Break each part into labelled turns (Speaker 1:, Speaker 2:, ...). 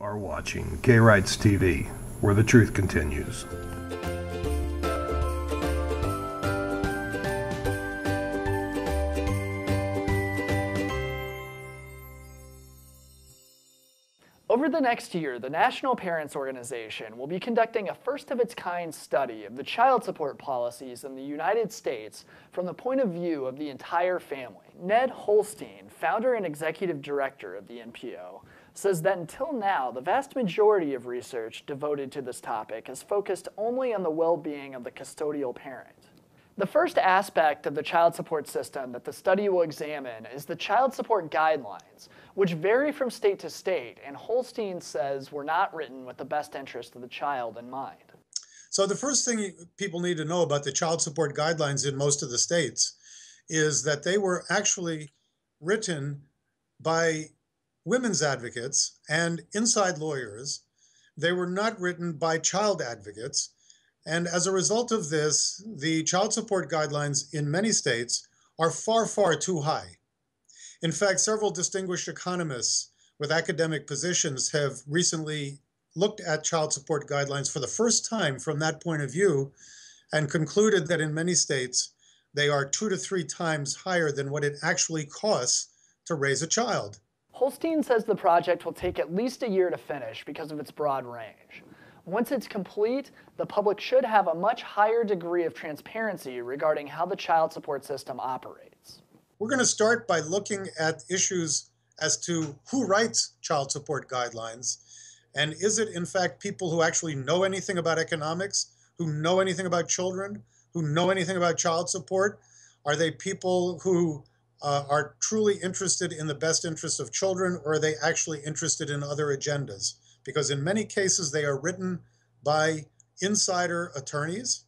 Speaker 1: are watching K-Rights TV, where the truth continues.
Speaker 2: Over the next year, the National Parents Organization will be conducting a first-of-its-kind study of the child support policies in the United States from the point of view of the entire family. Ned Holstein, founder and executive director of the NPO, says that until now, the vast majority of research devoted to this topic has focused only on the well-being of the custodial parent. The first aspect of the child support system that the study will examine is the child support guidelines, which vary from state to state, and Holstein says were not written with the best interest of the child in mind.
Speaker 3: So the first thing people need to know about the child support guidelines in most of the states is that they were actually written by women's advocates and inside lawyers. They were not written by child advocates. And as a result of this, the child support guidelines in many states are far, far too high. In fact, several distinguished economists with academic positions have recently looked at child support guidelines for the first time from that point of view and concluded that in many states, they are 2 to 3 times higher than what it actually costs to raise a child.
Speaker 2: Holstein says the project will take at least a year to finish because of its broad range. Once it's complete, the public should have a much higher degree of transparency regarding how the child support system operates.
Speaker 3: We're going to start by looking at issues as to who writes child support guidelines, and is it in fact people who actually know anything about economics, who know anything about children, who know anything about child support? Are they people who are truly interested in the best interest of children, or are they actually interested in other agendas? Because in many cases, they are written by insider attorneys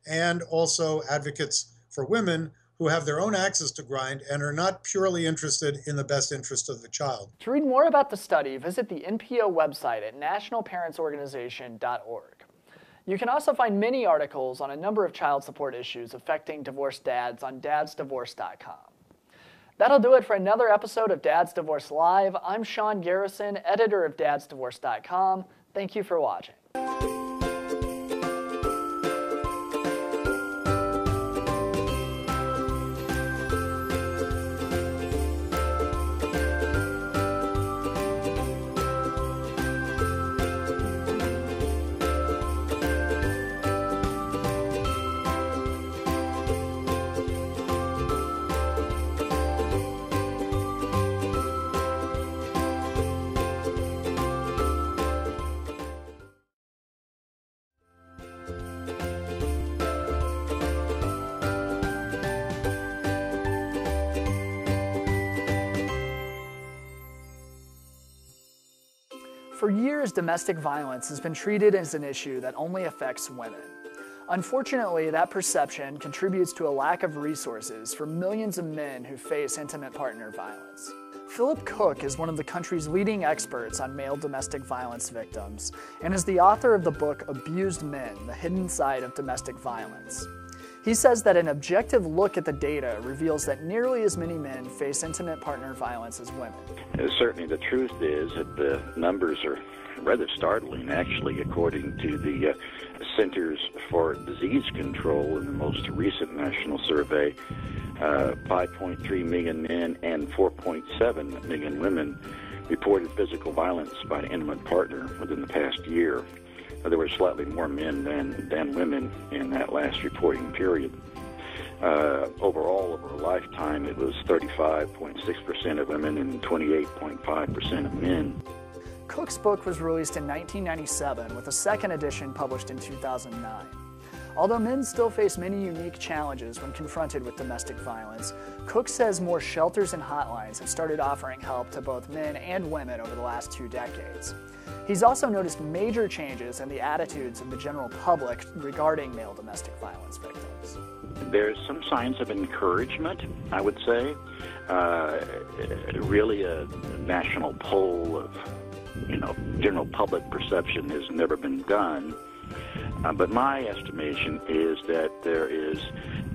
Speaker 3: and also advocates for women who have their own axes to grind and are not purely interested in the best interest of the child.
Speaker 2: To read more about the study, visit the NPO website at nationalparentsorganization.org. You can also find many articles on a number of child support issues affecting divorced dads on dadsdivorce.com. That'll do it for another episode of Dad's Divorce Live. I'm Sean Garrison, editor of dadsdivorce.com. Thank you for watching. For years, domestic violence has been treated as an issue that only affects women. Unfortunately, that perception contributes to a lack of resources for millions of men who face intimate partner violence. Philip Cook is one of the country's leading experts on male domestic violence victims and is the author of the book Abused Men: The Hidden Side of Domestic Violence. He says that an objective look at the data reveals that nearly as many men face intimate partner violence as women.
Speaker 4: Certainly the truth is that the numbers are rather startling, actually, according to the Centers for Disease Control in the most recent national survey. 5.3 million men and 4.7 million women reported physical violence by an intimate partner within the past year. There were slightly more men than women in that last reporting period. Overall, over a lifetime, it was 35.6% of women and 28.5% of men.
Speaker 2: Cook's book was released in 1997 with a second edition published in 2009. Although men still face many unique challenges when confronted with domestic violence, Cook says more shelters and hotlines have started offering help to both men and women over the last 2 decades. He's also noticed major changes in the attitudes of the general public regarding male domestic violence victims.
Speaker 4: There's some signs of encouragement, I would say. Really a national poll of, general public perception has never been done. But my estimation is that there is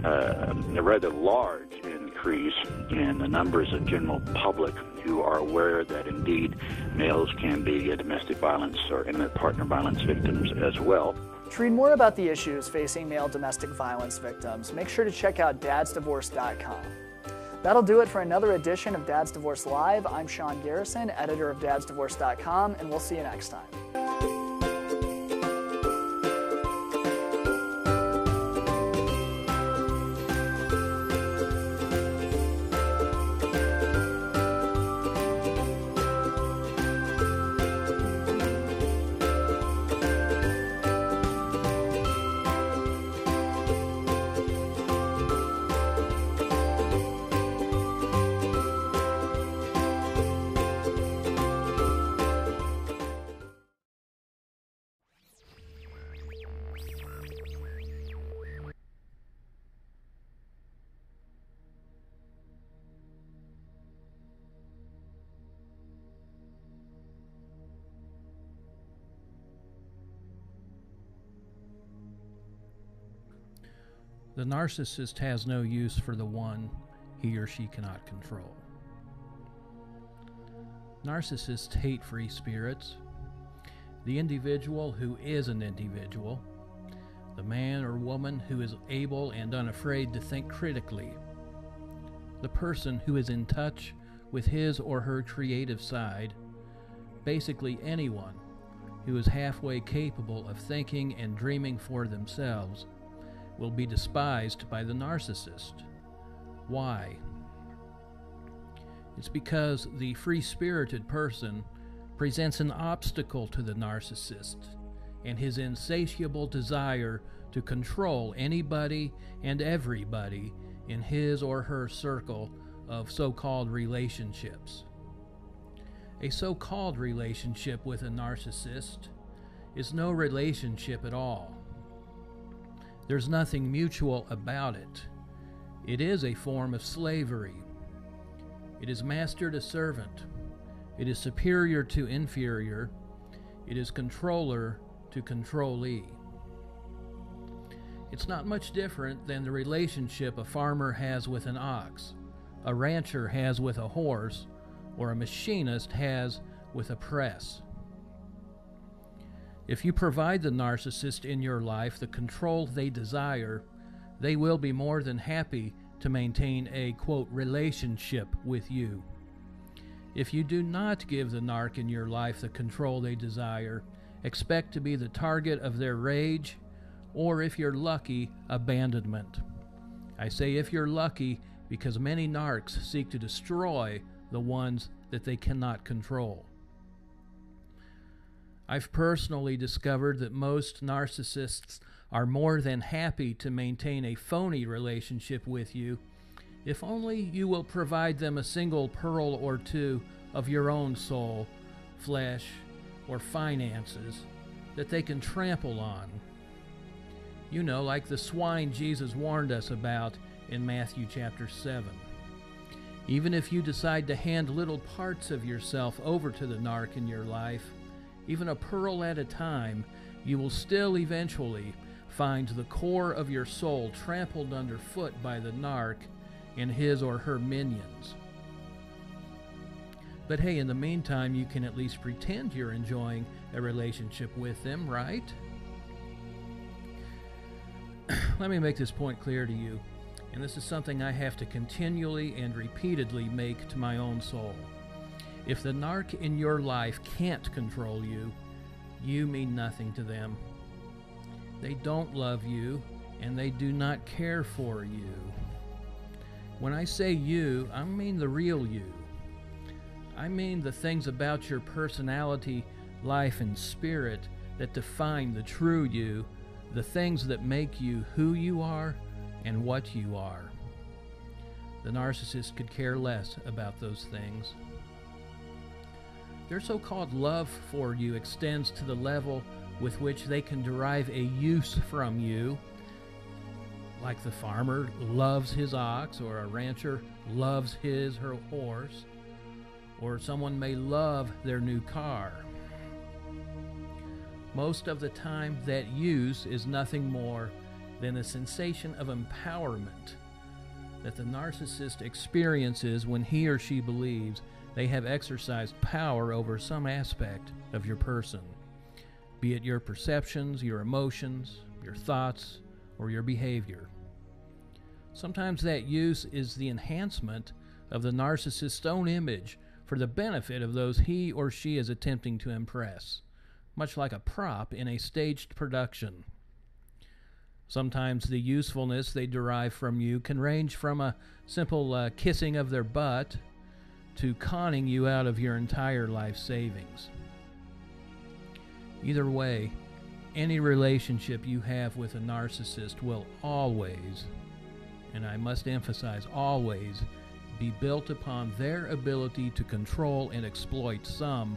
Speaker 4: a rather large encouragement increase in the numbers of general public who are aware that indeed males can be domestic violence or intimate partner violence victims as well.
Speaker 2: To read more about the issues facing male domestic violence victims, make sure to check out dadsdivorce.com. That'll do it for another edition of Dad's Divorce Live. I'm Sean Garrison, editor of dadsdivorce.com, and we'll see you next time.
Speaker 5: The narcissist has no use for the one he or she cannot control. Narcissists hate free spirits, the individual who is an individual, the man or woman who is able and unafraid to think critically, the person who is in touch with his or her creative side, basically anyone who is halfway capable of thinking and dreaming for themselves will be despised by the narcissist. Why? It's because the free-spirited person presents an obstacle to the narcissist and his insatiable desire to control anybody and everybody in his or her circle of so-called relationships. A so-called relationship with a narcissist is no relationship at all. There's nothing mutual about it. It is a form of slavery. It is master to servant. It is superior to inferior. It is controller to controllee. It's not much different than the relationship a farmer has with an ox, a rancher has with a horse, or a machinist has with a press. If you provide the narcissist in your life the control they desire, they will be more than happy to maintain a, quote, relationship with you. If you do not give the narc in your life the control they desire, expect to be the target of their rage, or if you're lucky, abandonment. I say if you're lucky because many narcs seek to destroy the ones that they cannot control. I've personally discovered that most narcissists are more than happy to maintain a phony relationship with you if only you will provide them a single pearl or two of your own soul, flesh, or finances that they can trample on. You know, like the swine Jesus warned us about in Matthew chapter 7. Even if you decide to hand little parts of yourself over to the narc in your life, even a pearl at a time, you will still eventually find the core of your soul trampled underfoot by the narc and his or her minions. But hey, in the meantime, you can at least pretend you're enjoying a relationship with them, right? Let me make this point clear to you, and this is something I have to continually and repeatedly make to my own soul. If the narc in your life can't control you, you mean nothing to them. They don't love you, and they do not care for you. When I say you, I mean the real you. I mean the things about your personality, life, and spirit that define the true you, the things that make you who you are and what you are. The narcissist could care less about those things. Their so-called love for you extends to the level with which they can derive a use from you, like the farmer loves his ox, or a rancher loves her horse, or someone may love their new car. Most of the time, that use is nothing more than a sensation of empowerment, that the narcissist experiences when he or she believes they have exercised power over some aspect of your person, be it your perceptions, your emotions, your thoughts, or your behavior. Sometimes that use is the enhancement of the narcissist's own image for the benefit of those he or she is attempting to impress, much like a prop in a staged production. Sometimes the usefulness they derive from you can range from a simple kissing of their butt to conning you out of your entire life savings. Either way, any relationship you have with a narcissist will always, and I must emphasize always, be built upon their ability to control and exploit some,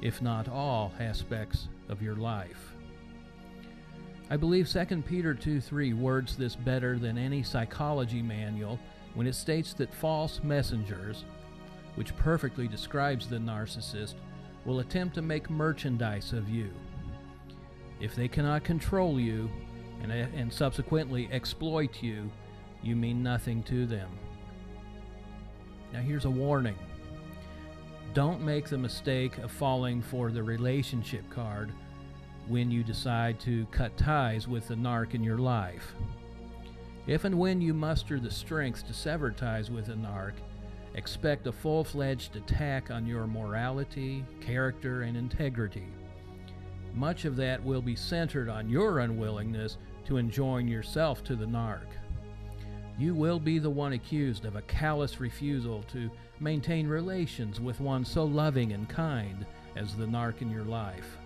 Speaker 5: if not all, aspects of your life. I believe 2 Peter 2:3 words this better than any psychology manual when it states that false messengers, which perfectly describes the narcissist, will attempt to make merchandise of you. If they cannot control you and subsequently exploit you, you mean nothing to them. Now here's a warning. Don't make the mistake of falling for the relationship card when you decide to cut ties with the narc in your life. If and when you muster the strength to sever ties with a narc, expect a full-fledged attack on your morality, character, and integrity. Much of that will be centered on your unwillingness to enjoin yourself to the narc. You will be the one accused of a callous refusal to maintain relations with one so loving and kind as the narc in your life.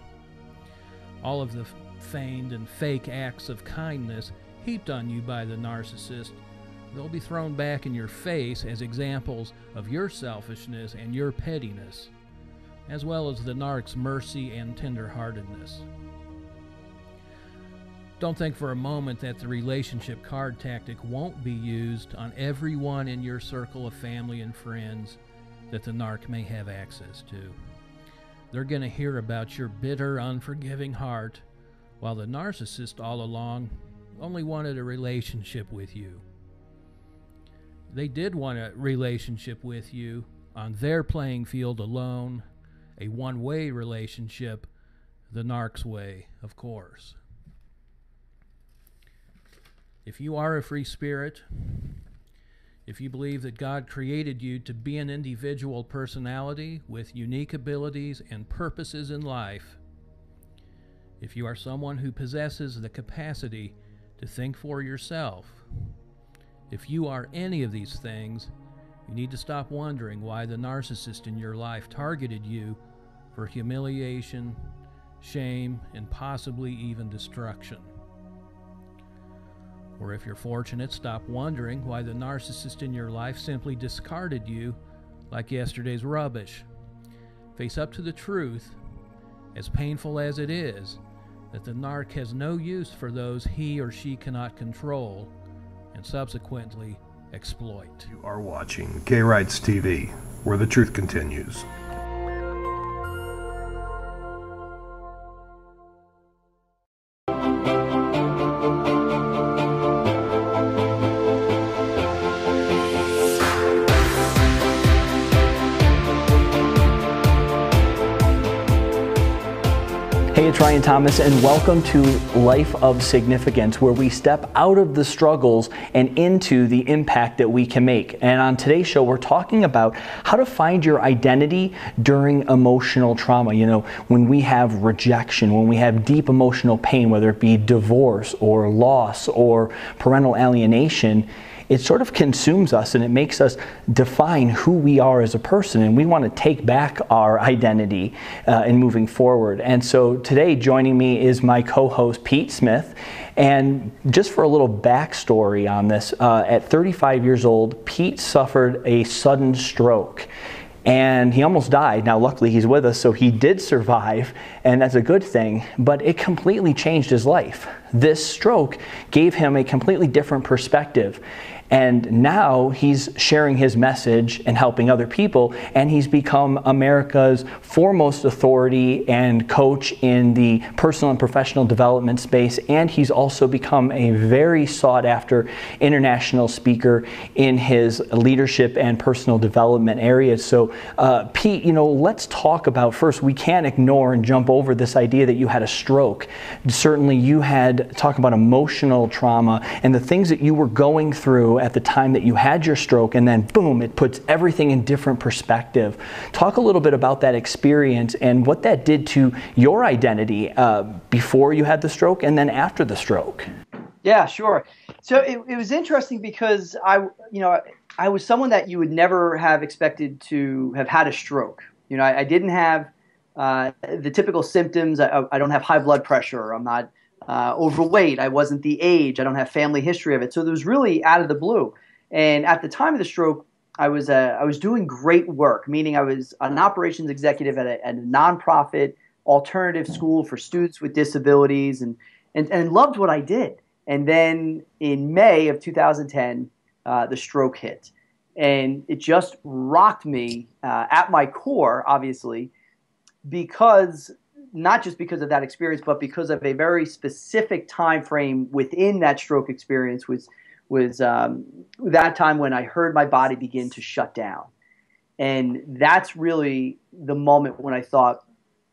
Speaker 5: All of the feigned and fake acts of kindness heaped on you by the narcissist, they'll be thrown back in your face as examples of your selfishness and your pettiness, as well as the narc's mercy and tenderheartedness. Don't think for a moment that the relationship card tactic won't be used on everyone in your circle of family and friends that the narc may have access to. They're going to hear about your bitter, unforgiving heart, while the narcissist all along only wanted a relationship with you. They did want a relationship with you on their playing field alone, a one-way relationship, the narc's way, of course. If you are a free spirit, if you believe that God created you to be an individual personality with unique abilities and purposes in life, if you are someone who possesses the capacity to think for yourself, if you are any of these things, you need to stop wondering why the narcissist in your life targeted you for humiliation, shame, and possibly even destruction. Or if you're fortunate, stop wondering why the narcissist in your life simply discarded you like yesterday's rubbish. Face up to the truth, as painful as it is, that the narc has no use for those he or she cannot control and subsequently exploit.
Speaker 1: You are watching Gay Rights TV, where the truth continues.
Speaker 6: Hey, it's Ryan Thomas, and welcome to Life of Significance, where we step out of the struggles and into the impact that we can make. And on today's show, we're talking about how to find your identity during emotional trauma. You know, when we have rejection, when we have deep emotional pain, whether it be divorce or loss or parental alienation, it sort of consumes us and it makes us define who we are as a person, and we want to take back our identity in moving forward. And so today joining me is my co-host Pete Smith. And just for a little backstory on this, at 35 years old, Pete suffered a sudden stroke. And he almost died. Now, luckily, he's with us, so he did survive, and that's a good thing, but it completely changed his life. This stroke gave him a completely different perspective. And now he's sharing his message and helping other people, and he's become America's foremost authority and coach in the personal and professional development space, and he's also become a very sought after international speaker in his leadership and personal development areas. So Pete, let's talk about first, we can't ignore and jump over this idea that you had a stroke. Certainly you had, talk about emotional trauma and the things that you were going through at the time that you had your stroke, and then boom, it puts everything in different perspective. Talk a little bit about that experience and what that did to your identity before you had the stroke and then after the stroke.
Speaker 7: Yeah, sure. So it was interesting because I was someone that you would never have expected to have had a stroke. I didn't have the typical symptoms. I don't have high blood pressure. I'm not overweight. I wasn't the age. I don't have family history of it. So it was really out of the blue. And at the time of the stroke, I was doing great work, meaning I was an operations executive at a nonprofit alternative school for students with disabilities, and loved what I did. And then in May of 2010, the stroke hit. And it just rocked me at my core, obviously, not just because of that experience, but because of a very specific time frame within that stroke experience was that time when I heard my body begin to shut down. And that's really the moment when I thought,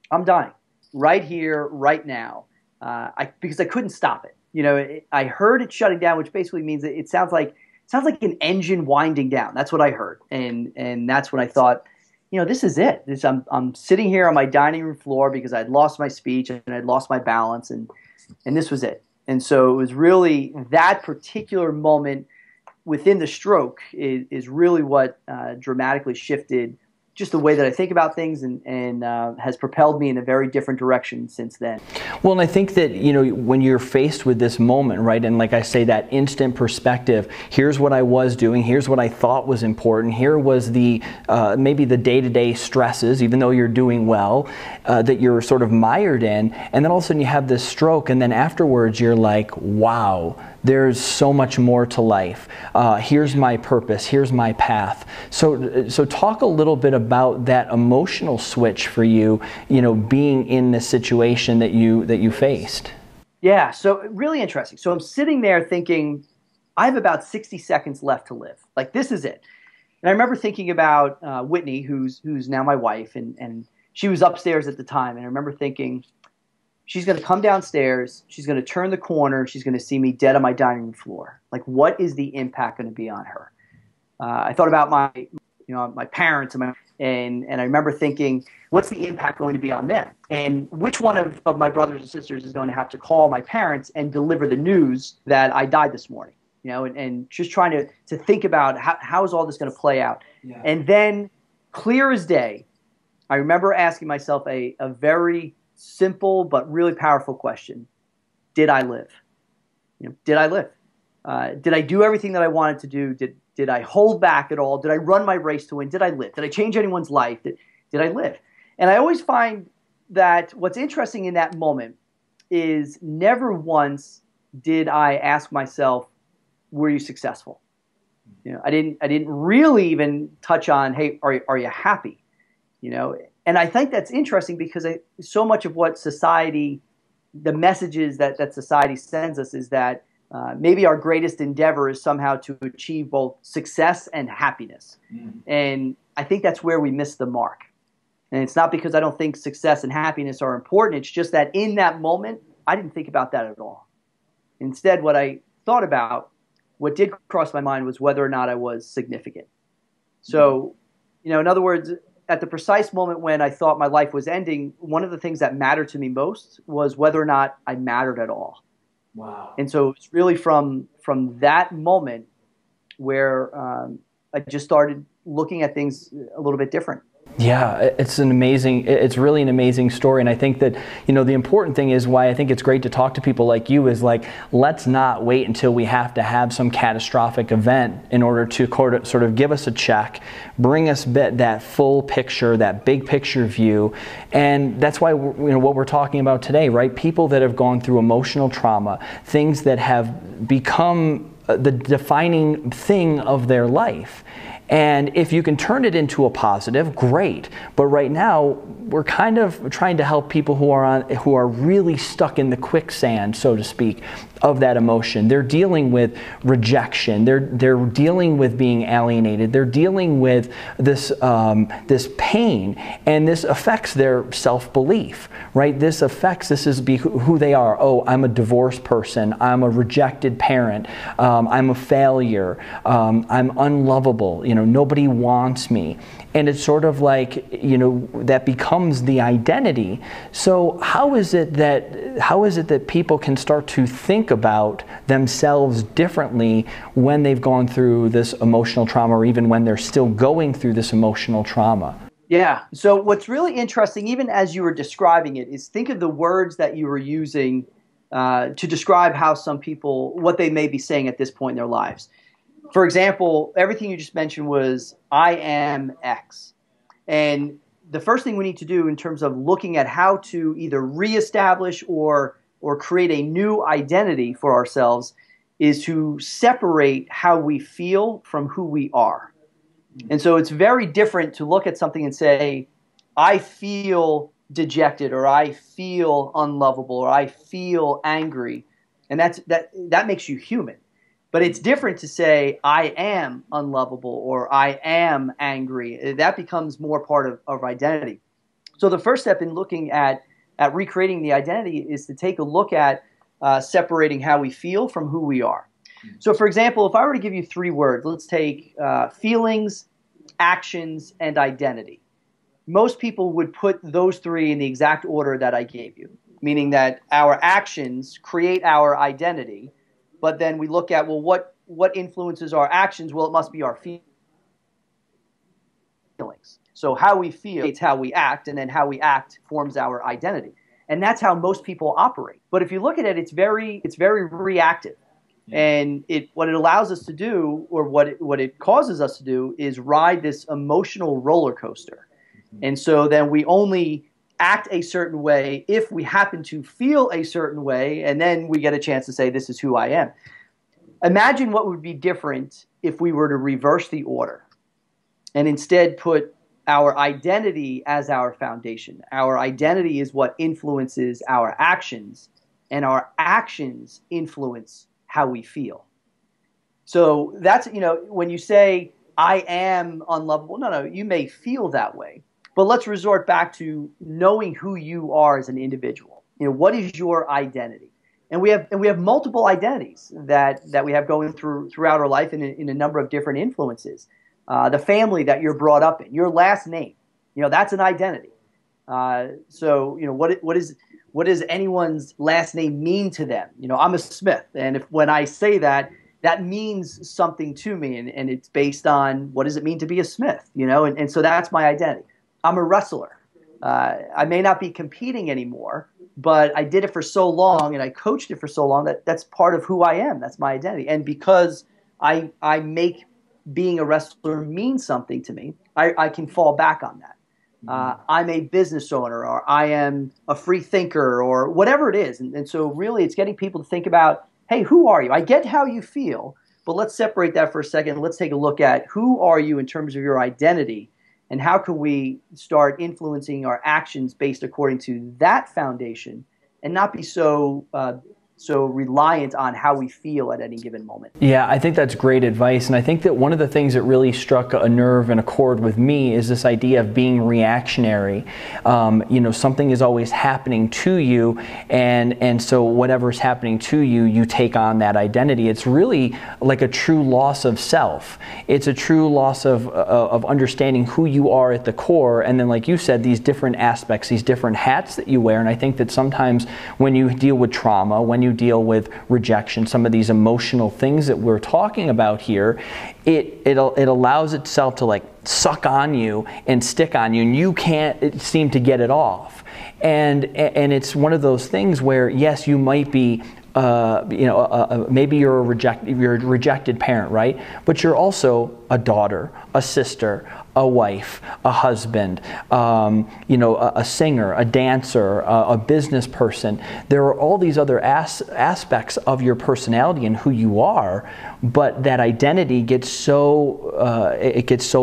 Speaker 7: I'm dying right here, right now, because I couldn't stop it. I heard it shutting down, which basically means that it sounds like an engine winding down. That's what I heard, and that's when I thought, this is it. I'm sitting here on my dining room floor because I'd lost my speech and I'd lost my balance, and this was it. And so it was really that particular moment within the stroke is really what dramatically shifted just the way that I think about things, and has propelled me in a very different direction since then.
Speaker 6: Well, and I think that, when you're faced with this moment, right, and like I say, that instant perspective, here's what I was doing, here's what I thought was important, here was the maybe the day-to-day stresses, even though you're doing well, that you're sort of mired in, and then all of a sudden you have this stroke, and then afterwards you're like, wow, there's so much more to life. Here's my purpose. Here's my path. So talk a little bit about that emotional switch for you, being in this situation that you faced.
Speaker 7: Yeah, so really interesting. So I'm sitting there thinking, I have about 60 seconds left to live. Like, this is it. And I remember thinking about Whitney, who's now my wife, and she was upstairs at the time. And I remember thinking, she's going to come downstairs, she's going to turn the corner, she's going to see me dead on my dining room floor. Like, what is the impact going to be on her? I thought about my parents, and I remember thinking, what's the impact going to be on them? And which one of my brothers and sisters is going to have to call my parents and deliver the news that I died this morning? And just trying to think about how is all this going to play out. Yeah. And then, clear as day, I remember asking myself a very simple but really powerful question. Did I live? Did I live? Did I do everything that I wanted to do? Did I hold back at all? Did I run my race to win? Did I live? Did I change anyone's life? Did I live? And I always find that what's interesting in that moment is never once did I ask myself, were you successful? I didn't really even touch on, hey, are you happy? And I think that's interesting because so much of what society, the messages that society sends us is that maybe our greatest endeavor is somehow to achieve both success and happiness. Mm. And I think that's where we miss the mark. And it's not because I don't think success and happiness are important. It's just that in that moment, I didn't think about that at all. Instead, what I thought about, what did cross my mind was whether or not I was significant. So, in other words, at the precise moment when I thought my life was ending, one of the things that mattered to me most was whether or not I mattered at all. Wow. And so it's really from that moment where I just started looking at things a little bit different.
Speaker 6: Yeah, it's really an amazing story. And I think that, the important thing is why I think it's great to talk to people like you is like, let's not wait until we have to have some catastrophic event in order to sort of give us a check, bring us that full picture, that big picture view. And that's why, what we're talking about today, right? People that have gone through emotional trauma, things that have become the defining thing of their life. And if you can turn it into a positive, great. But right now, we're kind of trying to help people who are really stuck in the quicksand, so to speak, of that emotion. They're dealing with rejection. They're dealing with being alienated. They're dealing with this this pain, and this affects their self-belief, right? This is who they are. Oh, I'm a divorced person. I'm a rejected parent. I'm a failure. I'm unlovable. Nobody wants me. And it's sort of like, that becomes the identity. So how is it that people can start to think about themselves differently when they've gone through this emotional trauma, or even when they're still going through this emotional trauma?
Speaker 7: Yeah. So what's really interesting, even as you were describing it, is think of the words that you were using to describe how some people, what they may be saying at this point in their lives. For example, everything you just mentioned was, I am X. And the first thing we need to do in terms of looking at how to either reestablish or create a new identity for ourselves is to separate how we feel from who we are. And so it's very different to look at something and say, I feel dejected, or I feel unlovable, or I feel angry. And that makes you human. But it's different to say, I am unlovable, or I am angry. That becomes more part of identity. So the first step in looking at recreating the identity is to take a look at separating how we feel from who we are. So for example, if I were to give you 3 words, let's take feelings, actions, and identity. Most people would put those 3 in the exact order that I gave you, meaning that our actions create our identity. But then we look at, well, what influences our actions? Well, it must be our feelings. So how we feel, it's how we act, and then how we act forms our identity. And that's how most people operate. But if you look at it, it's very reactive. And what it allows us to do, or what it causes us to do, is ride this emotional roller coaster. And so then we only act a certain way if we happen to feel a certain way, and then we get a chance to say, this is who I am. Imagine what would be different if we were to reverse the order and instead put our identity as our foundation. Our identity is what influences our actions, and our actions influence how we feel. So that's, when you say, I am unlovable, no, you may feel that way. But let's resort back to knowing who you are as an individual. What is your identity? And we have multiple identities that we have going throughout our life in a number of different influences. The family that you're brought up in, your last name, that's an identity. So what does anyone's last name mean to them? I'm a Smith, and when I say that means something to me, and it's based on what does it mean to be a Smith, and so that's my identity. I'm a wrestler. I may not be competing anymore, but I did it for so long and I coached it for so long that's part of who I am. That's my identity. And because I make being a wrestler mean something to me, I can fall back on that. I'm a business owner, or I am a free thinker, or whatever it is. And so really it's getting people to think about, hey, who are you? I get how you feel, but let's separate that for a second. Let's take a look at who are you in terms of your identity. And how can we start influencing our actions based according to that foundation, and not be so reliant on how we feel at any given moment?
Speaker 6: Yeah, I think that's great advice. And I think that one of the things that really struck a nerve and a chord with me is this idea of being reactionary. Something is always happening to you, and so whatever's happening to you, you take on that identity. It's really like a true loss of self. It's a true loss of understanding who you are at the core, and then, like you said, these different aspects, these different hats that you wear. And I think that sometimes when you deal with trauma, when you deal with rejection, some of these emotional things that we're talking about here, it allows itself to like suck on you and stick on you, and you can't seem to get it off. And it's one of those things where, yes, you might be maybe you're a rejected parent, right? But you're also a daughter, a sister, a wife, a husband, a singer, a dancer, a business person. There are all these other aspects of your personality and who you are, but that identity gets so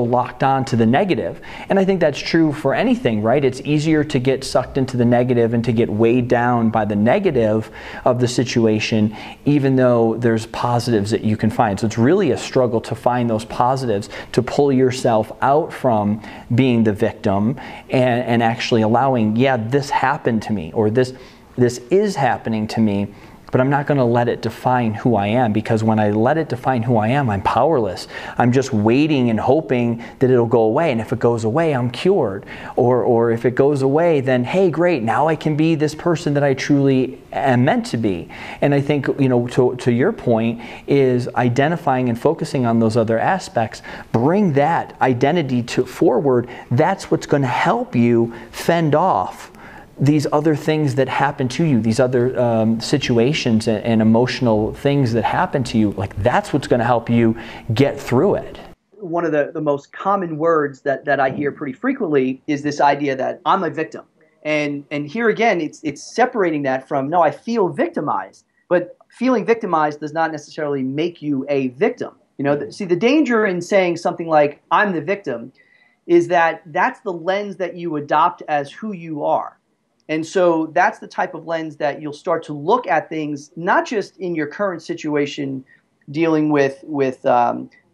Speaker 6: locked on to the negative. And I think that's true for anything, right? It's easier to get sucked into the negative and to get weighed down by the negative of the situation, even though there's positives that you can find. So it's really a struggle to find those positives, to pull yourself out from being the victim and actually allowing, yeah, this happened to me, or this is happening to me, but I'm not going to let it define who I am, because when I let it define who I am, I'm powerless. I'm just waiting and hoping that it'll go away, and if it goes away, I'm cured. Or if it goes away, then hey, great, now I can be this person that I truly am meant to be. And I think, to your point, is identifying and focusing on those other aspects, bring that identity forward. That's what's going to help you fend off these other things that happen to you, these other situations and emotional things that happen to you. Like, that's what's going to help you get through it.
Speaker 7: One of the most common words that I hear pretty frequently is this idea that I'm a victim. And here again, it's separating that from, no, I feel victimized. But feeling victimized does not necessarily make you a victim. See, the danger in saying something like, I'm the victim, is that that's the lens that you adopt as who you are. And so that's the type of lens that you'll start to look at things, not just in your current situation dealing with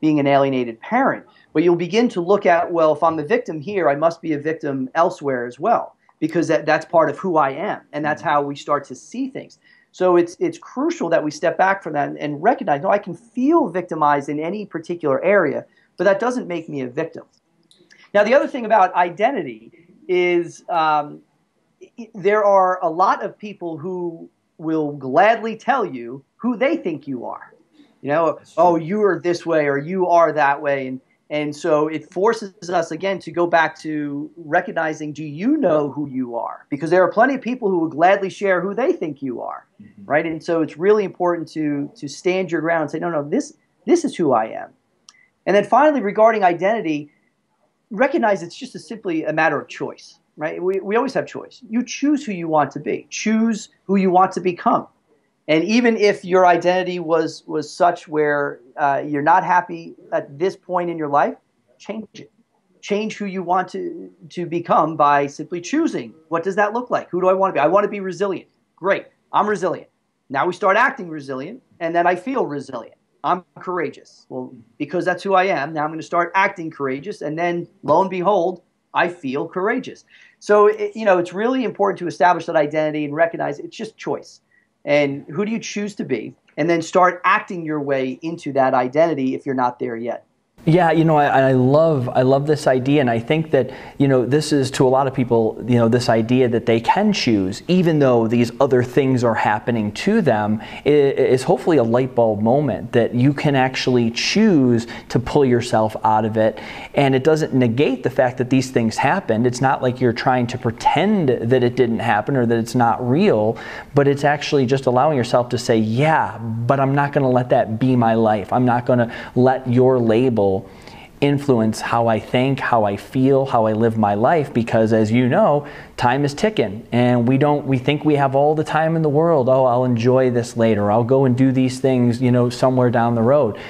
Speaker 7: being an alienated parent, but you'll begin to look at, well, if I'm the victim here, I must be a victim elsewhere as well, because that's part of who I am, and that's how we start to see things. So it's crucial that we step back from that and recognize, no, I can feel victimized in any particular area, but that doesn't make me a victim. Now, the other thing about identity is there are a lot of people who will gladly tell you who they think you are. Oh, you are this way or you are that way. And so it forces us, again, to go back to recognizing, do you know who you are? Because there are plenty of people who will gladly share who they think you are, right? And so it's really important to stand your ground and say, no, this is who I am. And then finally, regarding identity, recognize it's just simply a matter of choice. Right? We always have choice. You choose who you want to be. Choose who you want to become. And even if your identity was such where you're not happy at this point in your life, change it. Change who you want to become by simply choosing. What does that look like? Who do I want to be? I want to be resilient. Great. I'm resilient. Now we start acting resilient, and then I feel resilient. I'm courageous. Well, because that's who I am, now I'm going to start acting courageous, and then lo and behold, I feel courageous. So, it's really important to establish that identity and recognize it's just choice. And who do you choose to be? And then start acting your way into that identity if you're not there yet.
Speaker 6: Yeah, I love this idea, and I think that, this is, to a lot of people, this idea that they can choose, even though these other things are happening to them, is hopefully a light bulb moment that you can actually choose to pull yourself out of it, and it doesn't negate the fact that these things happened. It's not like you're trying to pretend that it didn't happen or that it's not real, but it's actually just allowing yourself to say, yeah, but I'm not going to let that be my life. I'm not going to let your label influence how I think, how I feel, how I live my life, because as you know, time is ticking, and we think we have all the time in the world. Oh, I'll enjoy this later. I'll go and do these things, somewhere down the road.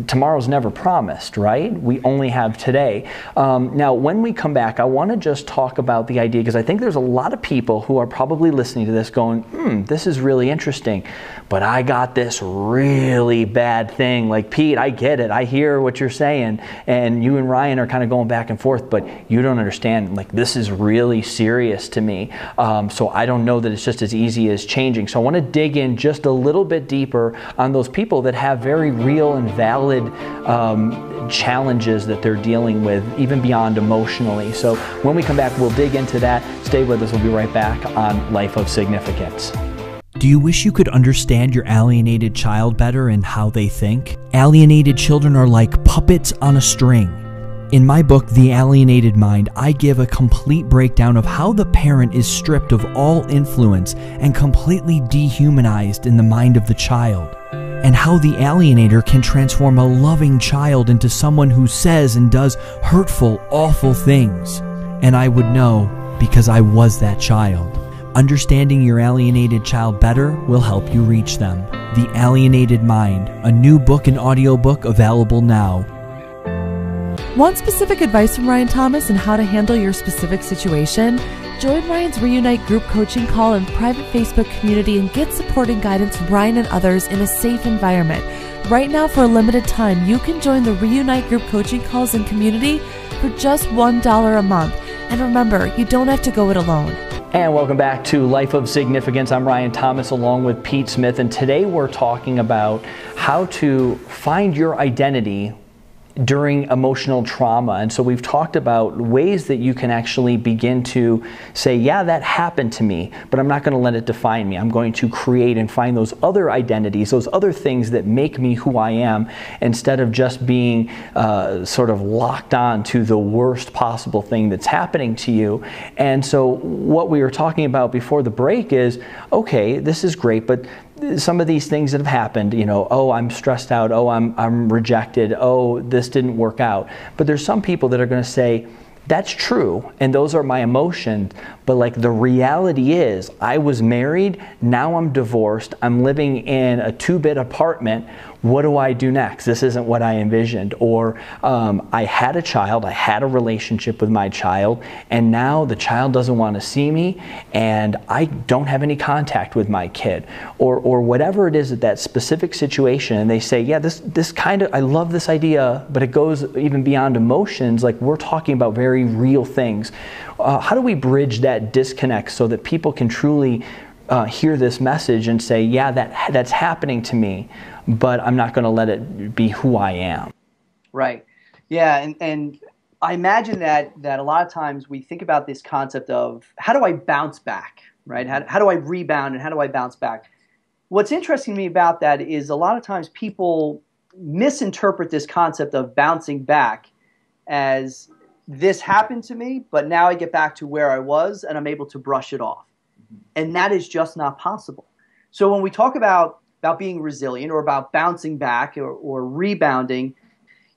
Speaker 6: Tomorrow's never promised, right? We only have today. Now, when we come back, I want to just talk about the idea, because I think there's a lot of people who are probably listening to this going, this is really interesting, but I got this really bad thing. Like, Pete, I get it. I hear what you're saying, and you and Ryan are kind of going back and forth, but you don't understand. Like, this is really serious to me. So I don't know that it's just as easy as changing. So I want to dig in just a little bit deeper on those people that have very real and valid challenges that they're dealing with, even beyond emotionally. So when we come back, we'll dig into that. Stay with us. We'll be right back on Life of Significance.
Speaker 8: Do you wish you could understand your alienated child better and how they think? Alienated children are like puppets on a string. In my book, The Alienated Mind, I give a complete breakdown of how the parent is stripped of all influence and completely dehumanized in the mind of the child. and how the alienator can transform a loving child into someone who says and does hurtful, awful things. And I would know because I was that child. Understanding your alienated child better will help you reach them. The Alienated Mind, a new book and audiobook available now.
Speaker 9: Want specific advice from Ryan Thomas on how to handle your specific situation? Join Ryan's Reunite group coaching call and private Facebook community and get support and guidance from Ryan and others in a safe environment. Right now, for a limited time, you can join the Reunite group coaching calls and community for just $1 a month. And remember, you don't have to go it alone.
Speaker 6: And welcome back to Life of Significance. I'm Ryan Thomas along with Pete Smith, and today we're talking about how to find your identity during emotional trauma. And so we've talked about ways that you can actually begin to say, yeah, that happened to me, but I'm not going to let it define me. I'm going to create and find those other identities, those other things that make me who I am, instead of just being sort of locked on to the worst possible thing that's happening to you. And so what we were talking about before the break is, okay, this is great, but some of these things that have happened, you know, oh, I'm stressed out, oh, I'm rejected, oh, this didn't work out. But there's some people that are going to say, that's true, and those are my emotions, but like the reality is, I was married, now I'm divorced, I'm living in a 2-bed apartment, what do I do next? This isn't what I envisioned. Or I had a child, I had a relationship with my child, and now the child doesn't want to see me, and I don't have any contact with my kid. Or whatever it is at that specific situation, and they say, yeah, this kind of, I love this idea, but it goes even beyond emotions, like we're talking about very real things. How do we bridge that disconnect so that people can truly hear this message and say, yeah, that's happening to me, but I'm not going to let it be who I am?
Speaker 7: Right. Yeah, and I imagine that a lot of times we think about this concept of how do I bounce back, right? How do I rebound and how do I bounce back? What's interesting to me about that is a lot of times people misinterpret this concept of bouncing back as this happened to me, but now I get back to where I was and I'm able to brush it off. And that is just not possible. So when we talk about being resilient or about bouncing back or rebounding,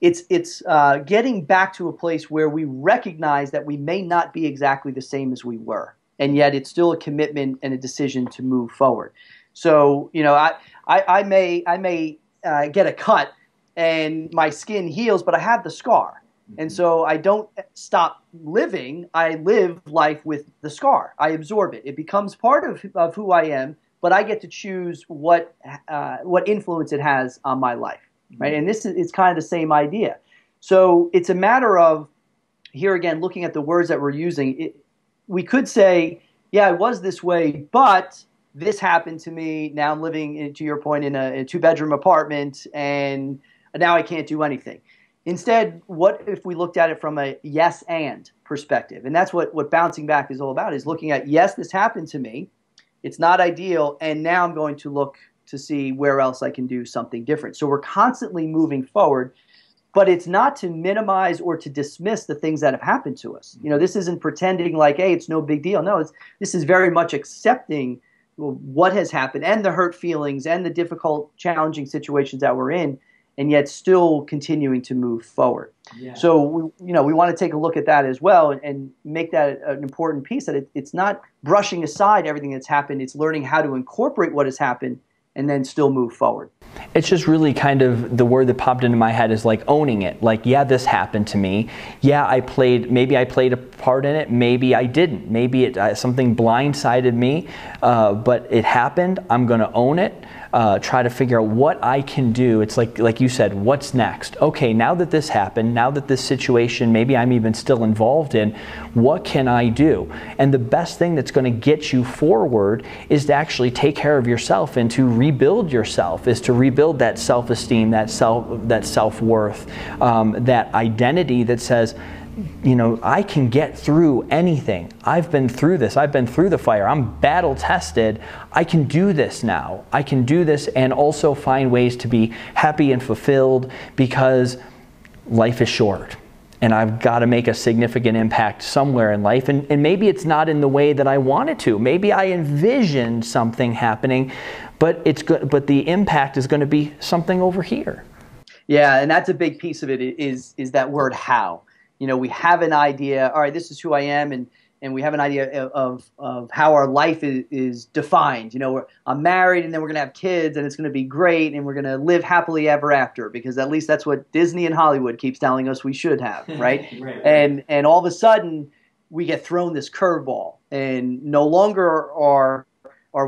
Speaker 7: it's getting back to a place where we recognize that we may not be exactly the same as we were, and yet it's still a commitment and a decision to move forward. So, you know, I may get a cut and my skin heals, but I have the scar. And so I don't stop living. I live life with the scar. I absorb it. It becomes part of who I am, but I get to choose what influence it has on my life, right? And it's kind of the same idea. So it's a matter of, here again, looking at the words that we're using. We could say, yeah, I was this way, but this happened to me. Now I'm living, to your point, in a 2-bedroom apartment, and now I can't do anything. Instead, what if we looked at it from a yes and perspective? And that's what bouncing back is all about, is looking at, yes, this happened to me. It's not ideal, and now I'm going to look to see where else I can do something different. So we're constantly moving forward, but it's not to minimize or to dismiss the things that have happened to us. You know, this isn't pretending like, hey, it's no big deal. No, this is very much accepting what has happened and the hurt feelings and the difficult, challenging situations that we're in, and yet still continuing to move forward. Yeah. So, we want to take a look at that as well and make that an important piece, that it's not brushing aside everything that's happened. It's learning how to incorporate what has happened and then still move forward.
Speaker 6: It's just really kind of, the word that popped into my head is like owning it. Like, yeah, this happened to me. Yeah, maybe I played a part in it. Maybe I didn't. Maybe something blindsided me, but it happened. I'm going to own it. Try to figure out what I can do. It's like you said, what's next? Okay, now that this happened, now that this situation maybe I'm even still involved in, what can I do? And the best thing that's going to get you forward is to actually take care of yourself and to rebuild yourself, is to rebuild that self-esteem, that self-worth, that identity that says, you know, I can get through anything. I've been through this. I've been through the fire. I'm battle tested. I can do this now. I can do this and also find ways to be happy and fulfilled, because life is short and I've got to make a significant impact somewhere in life. And maybe it's not in the way that I want it to. Maybe I envisioned something happening, but but the impact is going to be something over here.
Speaker 7: Yeah, and that's a big piece of it is that word how. You know, we have an idea, all right, this is who I am, and we have an idea of how our life is defined. You know, I'm married, and then we're going to have kids, and it's going to be great, and we're going to live happily ever after, because at least that's what Disney and Hollywood keeps telling us we should have, right? Right. And all of a sudden, we get thrown this curveball, and no longer are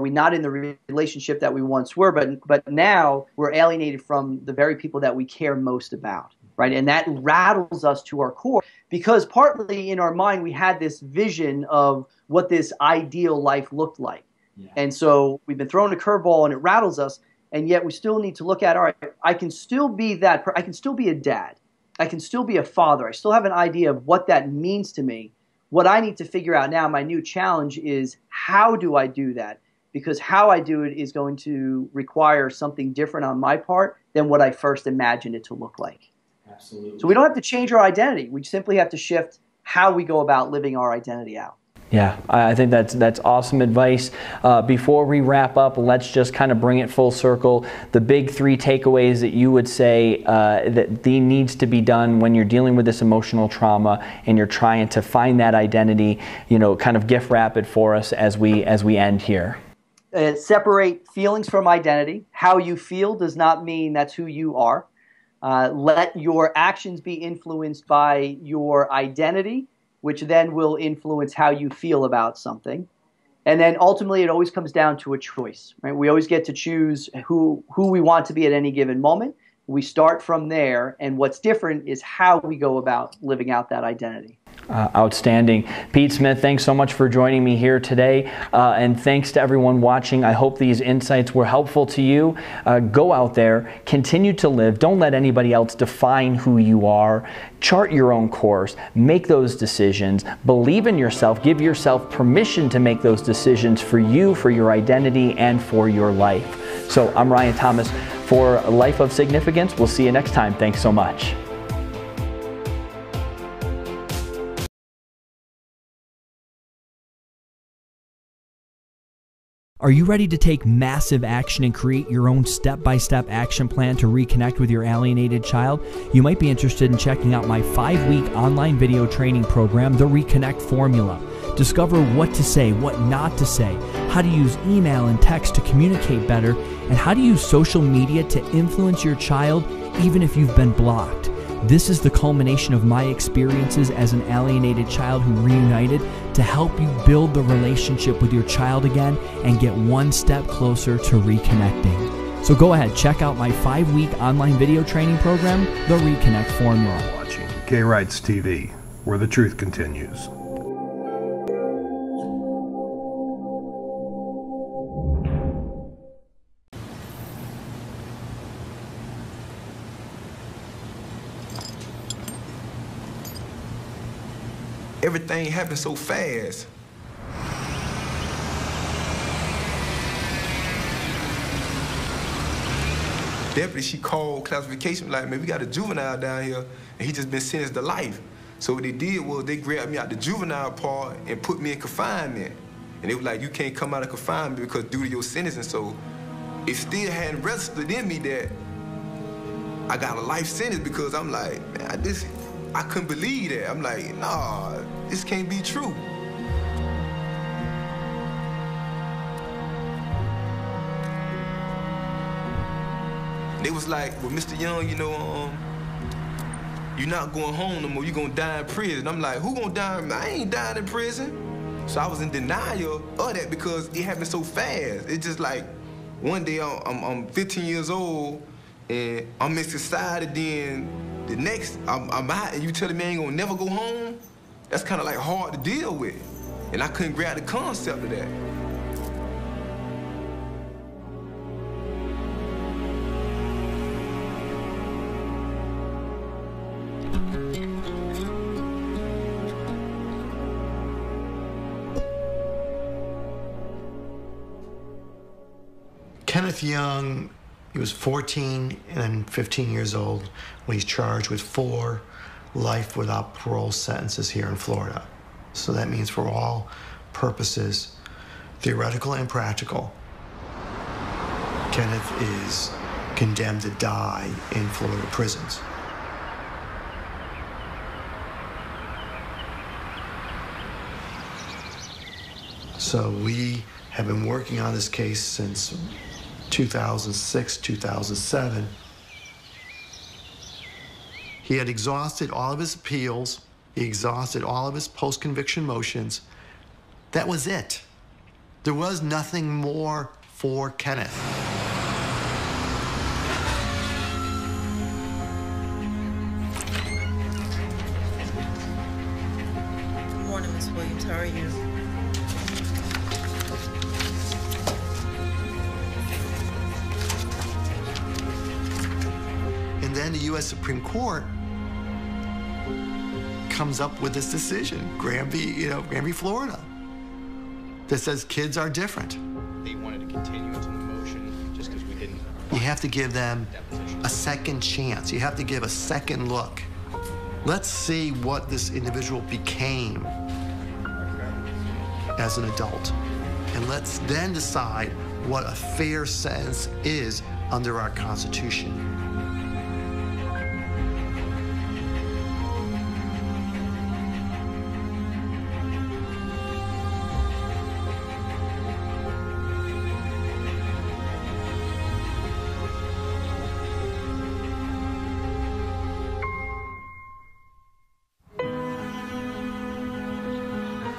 Speaker 7: we not in the relationship that we once were, but now we're alienated from the very people that we care most about, right? And that rattles us to our core, because partly in our mind we had this vision of what this ideal life looked like. Yeah. And so we've been thrown a curveball and it rattles us, and yet we still need to look at, all right, I can still be that, I can still be a dad, I can still be a father, I still have an idea of what that means to me. What I need to figure out now, my new challenge is, how do I do that? Because how I do it is going to require something different on my part than what I first imagined it to look like. Absolutely. So we don't have to change our identity. We simply have to shift how we go about living our identity out.
Speaker 6: Yeah, I think that's awesome advice. Before we wrap up, let's just kind of bring it full circle. The big 3 takeaways that you would say that needs to be done when you're dealing with this emotional trauma and you're trying to find that identity, you know, kind of gift wrap it for us as we end here.
Speaker 7: Separate feelings from identity. How you feel does not mean that's who you are. Let your actions be influenced by your identity, which then will influence how you feel about something. And then ultimately it always comes down to a choice, right? We always get to choose who we want to be at any given moment. We start from there, and what's different is how we go about living out that identity.
Speaker 6: Outstanding. Pete Smith, thanks so much for joining me here today. And thanks to everyone watching. I hope these insights were helpful to you. Go out there, continue to live. Don't let anybody else define who you are. Chart your own course. Make those decisions. Believe in yourself. Give yourself permission to make those decisions for you, for your identity, and for your life. So I'm Ryan Thomas for Life of Significance. We'll see you next time. Thanks so much.
Speaker 8: Are you ready to take massive action and create your own step-by-step action plan to reconnect with your alienated child? You might be interested in checking out my 5-week online video training program, The Reconnect Formula. Discover what to say, what not to say, how to use email and text to communicate better, and how to use social media to influence your child even if you've been blocked. This is the culmination of my experiences as an alienated child who reunited to help you build the relationship with your child again and get one step closer to reconnecting. So go ahead, check out my 5-week online video training program, The Reconnect Formula.
Speaker 1: Watching Gay Rights TV, where the truth continues.
Speaker 10: Everything happened so fast. Deputy, she called classification, like, man, we got a juvenile down here, and he just been sentenced to life. So what they did was they grabbed me out the juvenile part and put me in confinement. And they were like, you can't come out of confinement because due to your sentence. And so it still hadn't registered in me that I got a life sentence, because I'm like, man, I couldn't believe that. I'm like, nah, this can't be true. They was like, well, Mr. Young, you know, you're not going home no more. You're gonna die in prison. I'm like, who gonna die? I ain't dying in prison. So I was in denial of that because it happened so fast. It's just like, one day I'm 15 years old and I'm in society, then the next, I'm out, and you telling me I ain't gonna never go home? That's kind of like hard to deal with. And I couldn't grab the concept of that.
Speaker 11: Kenneth Young, he was 14 and 15 years old when he's charged with 4 life without parole sentences here in Florida. So that means for all purposes, theoretical and practical, Kenneth is condemned to die in Florida prisons. So we have been working on this case since 2006, 2007. He had exhausted all of his appeals. He exhausted all of his post-conviction motions. That was it. There was nothing more for Kenneth.
Speaker 12: Good morning, Ms. Williams. How are you?
Speaker 11: And then the U.S. Supreme Court comes up with this decision, Granby, Granby, Florida, that says kids are different.
Speaker 13: They wanted to continue into the motion just because we didn't.
Speaker 11: You have to give them a second chance. You have to give a second look. Let's see what this individual became as an adult. And let's then decide what a fair sentence is under our Constitution.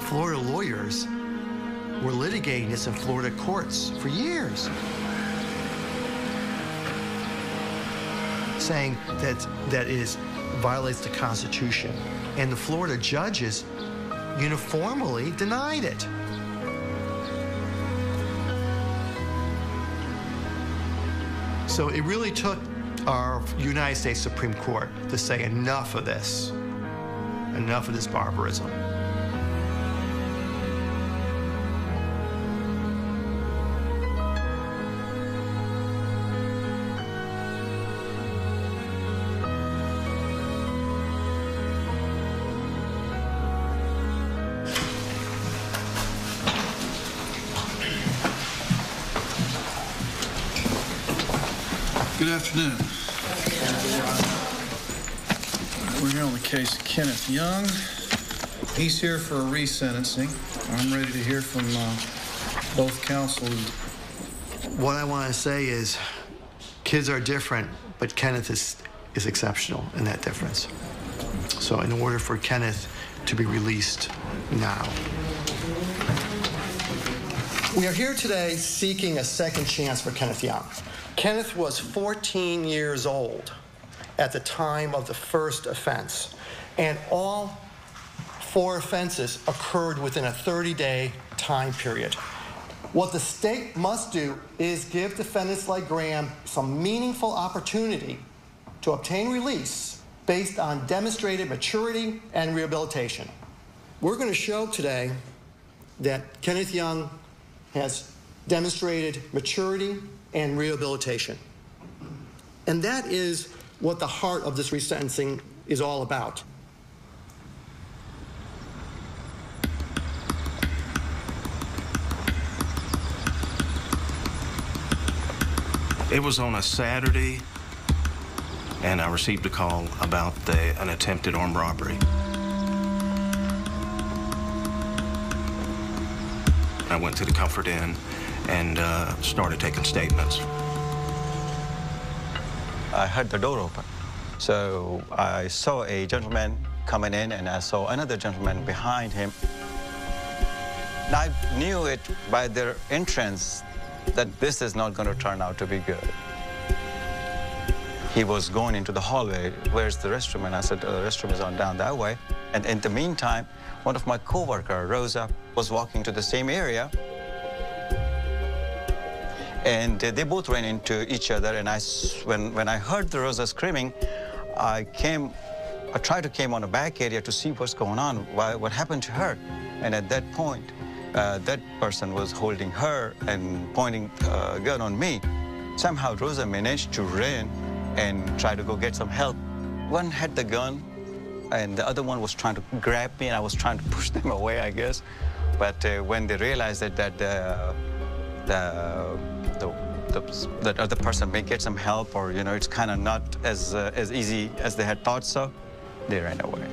Speaker 11: Florida lawyers were litigating this in Florida courts for years, saying that it violates the Constitution. And the Florida judges uniformly denied it. So it really took our United States Supreme Court to say enough of this barbarism.
Speaker 14: Good afternoon. We're here on the case of Kenneth Young. He's here for a resentencing. I'm ready to hear from both counsel.
Speaker 11: What I want to say is kids are different, but Kenneth is exceptional in that difference. So in order for Kenneth to be released now. We are here today seeking a second chance for Kenneth Young. Kenneth was 14 years old at the time of the first offense, and all 4 offenses occurred within a 30-day time period. What the state must do is give defendants like Graham some meaningful opportunity to obtain release based on demonstrated maturity and rehabilitation. We're going to show today that Kenneth Young has demonstrated maturity and rehabilitation. And that is what the heart of this resentencing is all about.
Speaker 15: It was on a Saturday, and I received a call about an attempted armed robbery. I went to the Comfort Inn and started taking statements.
Speaker 16: I heard the door open. So I saw a gentleman coming in, and I saw another gentleman behind him. I knew it by their entrance that this is not going to turn out to be good. He was going into the hallway. Where's the restroom? And I said, the restroom is on down that way. And in the meantime, one of my coworkers rose up, was walking to the same area, and they both ran into each other. And when I heard the Rosa screaming, I tried to come on a back area to see what's going on, what happened to her. And at that point, that person was holding her and pointing a gun on me. Somehow Rosa managed to run and try to go get some help. One had the gun, and the other one was trying to grab me, and I was trying to push them away, I guess. But when they realized that the that other person may get some help, or it's kind of not as easy as they had thought. So they ran away.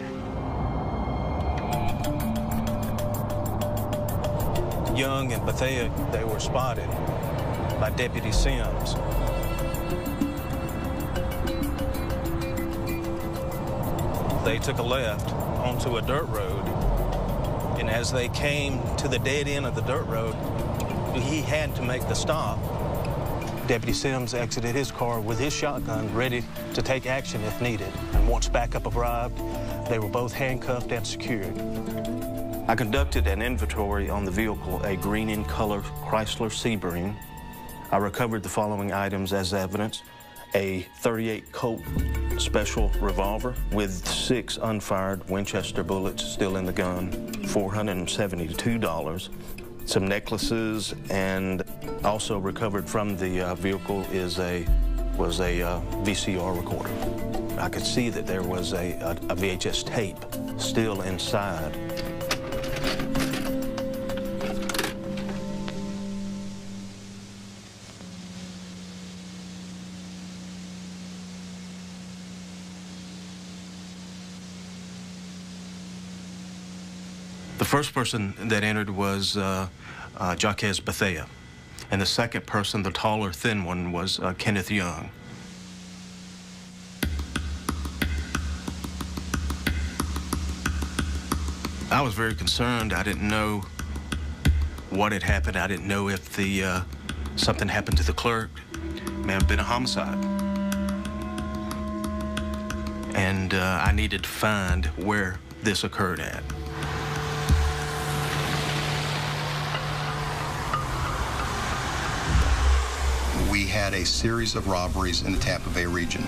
Speaker 15: Young and Bethea, they were spotted by Deputy Sims. They took a left onto a dirt road, and as they came to the dead end of the dirt road, he had to make the stop. Deputy Sims exited his car with his shotgun ready to take action if needed, and once backup arrived, they were both handcuffed and secured. I conducted an inventory on the vehicle, a green in color Chrysler Sebring. I recovered the following items as evidence: a .38 Colt Special revolver with 6 unfired Winchester bullets still in the gun, $472, some necklaces, and also recovered from the vehicle was a VCR recorder. I could see that there was a VHS tape still inside. The first person that entered was Jaquez Bethea, and the second person, the taller, thin one, was Kenneth Young. I was very concerned. I didn't know what had happened. I didn't know if something happened to the clerk. It may have been a homicide. And I needed to find where this occurred at.
Speaker 17: We had a series of robberies in the Tampa Bay region.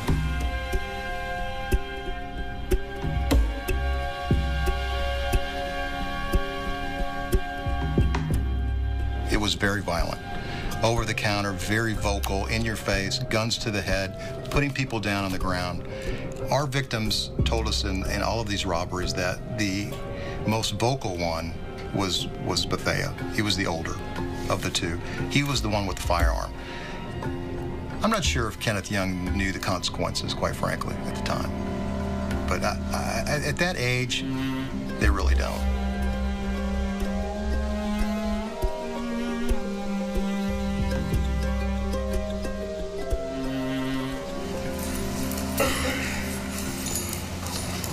Speaker 17: It was very violent. Over the counter, very vocal, in your face, guns to the head, putting people down on the ground. Our victims told us in all of these robberies that the most vocal one was Bethea. He was the older of the two. He was the one with the firearm. I'm not sure if Kenneth Young knew the consequences, quite frankly, at the time. But at that age, they really don't.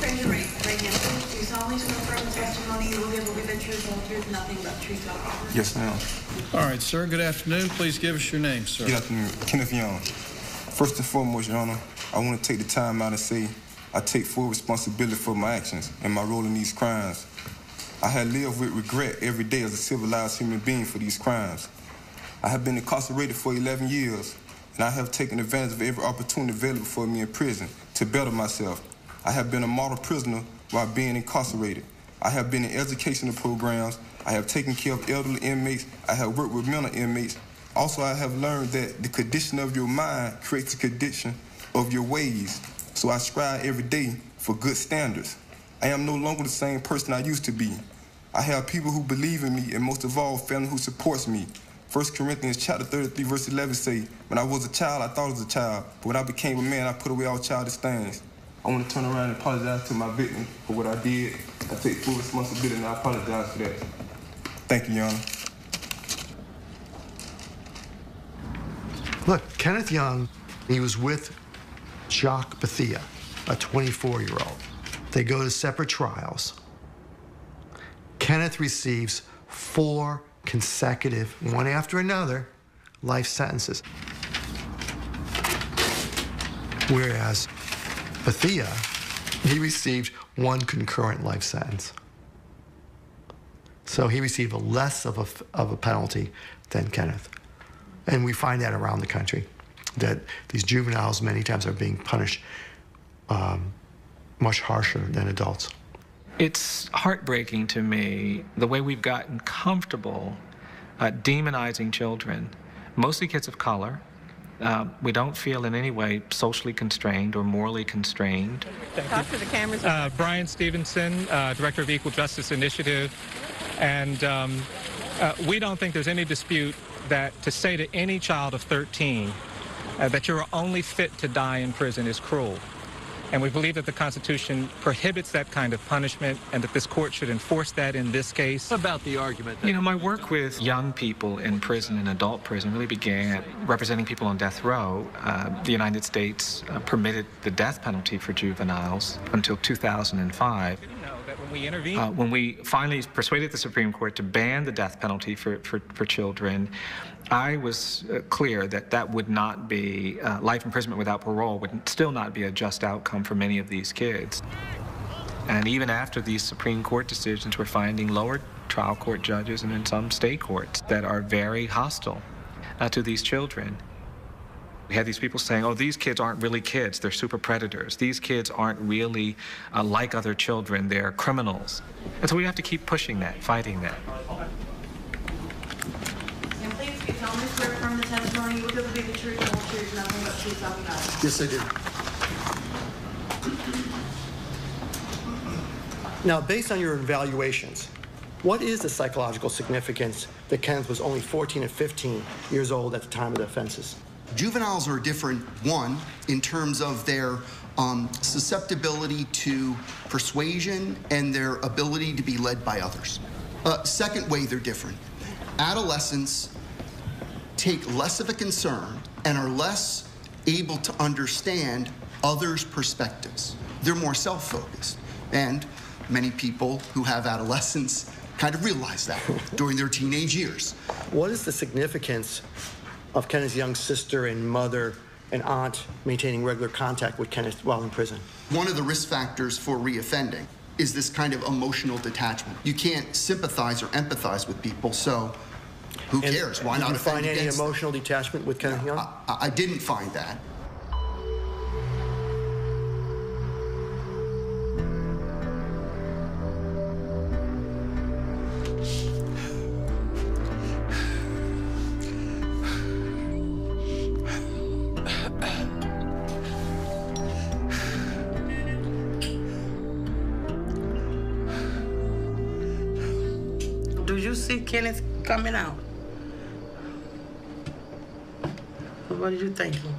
Speaker 12: Raise your right hand. Do you solemnly swear affirm the testimony you will give will be the truth, the whole truth, and nothing but the truth, so help you?
Speaker 14: Yes, ma'am. All right, sir. Good afternoon. Please give us your name, sir.
Speaker 18: Good afternoon. Kenneth Young. First and foremost, Your Honor, I want to take the time out and say I take full responsibility for my actions and my role in these crimes. I have lived with regret every day as a civilized human being for these crimes. I have been incarcerated for 11 years, and I have taken advantage of every opportunity available for me in prison to better myself. I have been a model prisoner while being incarcerated. I have been in educational programs. I have taken care of elderly inmates. I have worked with mental inmates. Also, I have learned that the condition of your mind creates the condition of your ways. So I strive every day for good standards. I am no longer the same person I used to be. I have people who believe in me, and most of all, family who supports me. 1 Corinthians chapter 33, verse 11 say, when I was a child, I thought I was a child, but when I became a man, I put away all childish things. I want to turn around and apologize to my victim for what I did. I take full responsibility, and I apologize for that. Thank you, Your Honor.
Speaker 11: Look, Kenneth Young, he was with Jacques Bethea, a 24-year-old. They go to separate trials. Kenneth receives 4 consecutive, one after another, life sentences. Whereas Bethea, he received 1 concurrent life sentence. So he received less of a penalty than Kenneth. And we find that around the country, that these juveniles many times are being punished much harsher than adults.
Speaker 19: It's heartbreaking to me the way we've gotten comfortable demonizing children, mostly kids of color. We don't feel in any way socially constrained or morally constrained.
Speaker 20: Talk to the cameras. Brian Stevenson, Director of Equal Justice Initiative, and we don't think there's any dispute that to say to any child of 13 that you are only fit to die in prison is cruel. And we believe that the Constitution prohibits that kind of punishment and that this court should enforce that in this case.
Speaker 19: What about the argument that... You know, my work with young people in prison and adult prison really began representing people on death row. The United States permitted the death penalty for juveniles until 2005. When we finally persuaded the Supreme Court to ban the death penalty for children, I was clear that that would not be, life imprisonment without parole would still not be a just outcome for many of these kids. And even after these Supreme Court decisions, we're finding lower trial court judges and in some state courts that are very hostile to these children. We had these people saying, oh, these kids aren't really kids, they're super predators. These kids aren't really like other children, they're criminals. And so we have to keep pushing that, fighting that.
Speaker 12: And please, you tell me swear from the testimony you will give the truth, the whole truth, nothing but truth, so help you God.
Speaker 11: Yes, I do. Now, based on your evaluations, what is the psychological significance that Kenneth was only 14 and 15 years old at the time of the offenses?
Speaker 21: Juveniles are different, one, in terms of their susceptibility to persuasion and their ability to be led by others. Second way they're different. Adolescents take less of a concern and are less able to understand others' perspectives. They're more self-focused. And many people who have adolescents kind of realize that during their teenage years.
Speaker 11: What is the significance of Kenneth's young sister and mother and aunt maintaining regular contact with Kenneth while in prison?
Speaker 21: One of the risk factors for reoffending is this kind of emotional detachment. You can't sympathize or empathize with people, so who cares? Why not
Speaker 11: Did you
Speaker 21: offend
Speaker 11: find any
Speaker 21: against them?
Speaker 11: emotional detachment with Kenneth Young?
Speaker 21: I didn't find that.
Speaker 22: Do you see Kenneth coming out? What are you thinking?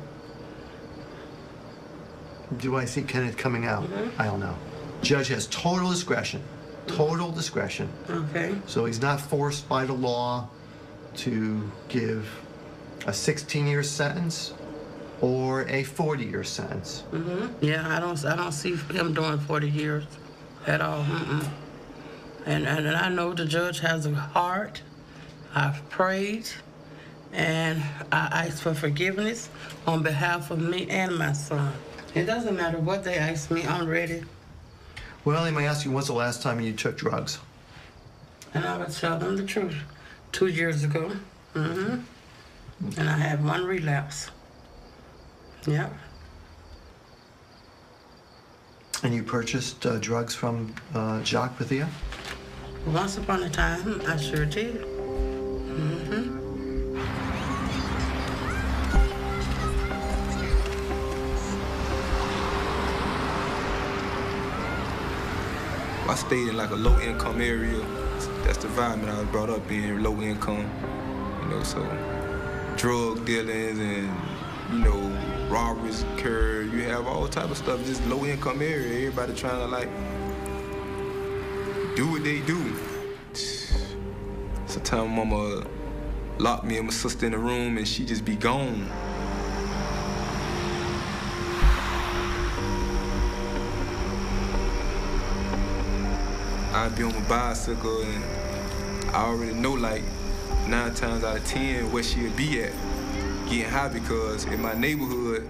Speaker 11: Do I see Kenneth coming out? I don't know. Judge has total discretion. Total discretion.
Speaker 22: Okay.
Speaker 11: So he's not forced by the law to give a 16-year sentence or a 40-year sentence.
Speaker 22: Yeah, I don't see him doing 40 years at all. And I know the judge has a heart. I've prayed, and I asked for forgiveness on behalf of me and my son. It doesn't matter what they ask me, I'm ready.
Speaker 11: Well, they may ask you, when's the last time you took drugs?
Speaker 22: And I would tell them the truth. 2 years ago. And I had one relapse. Yeah.
Speaker 11: And you purchased drugs from Jacques Bethia?
Speaker 22: Once upon a time, I sure did.
Speaker 10: I stayed in like a low-income area. That's the environment I was brought up in, low income. You know, so drug dealings and, you know, robberies occur. You have all type of stuff, just low-income area. Everybody trying to like do what they do. Sometimes mama locked me and my sister in the room and she just be gone. I'd be on my bicycle and I already know like 9 times out of 10 where she'll be at, getting high, because in my neighborhood,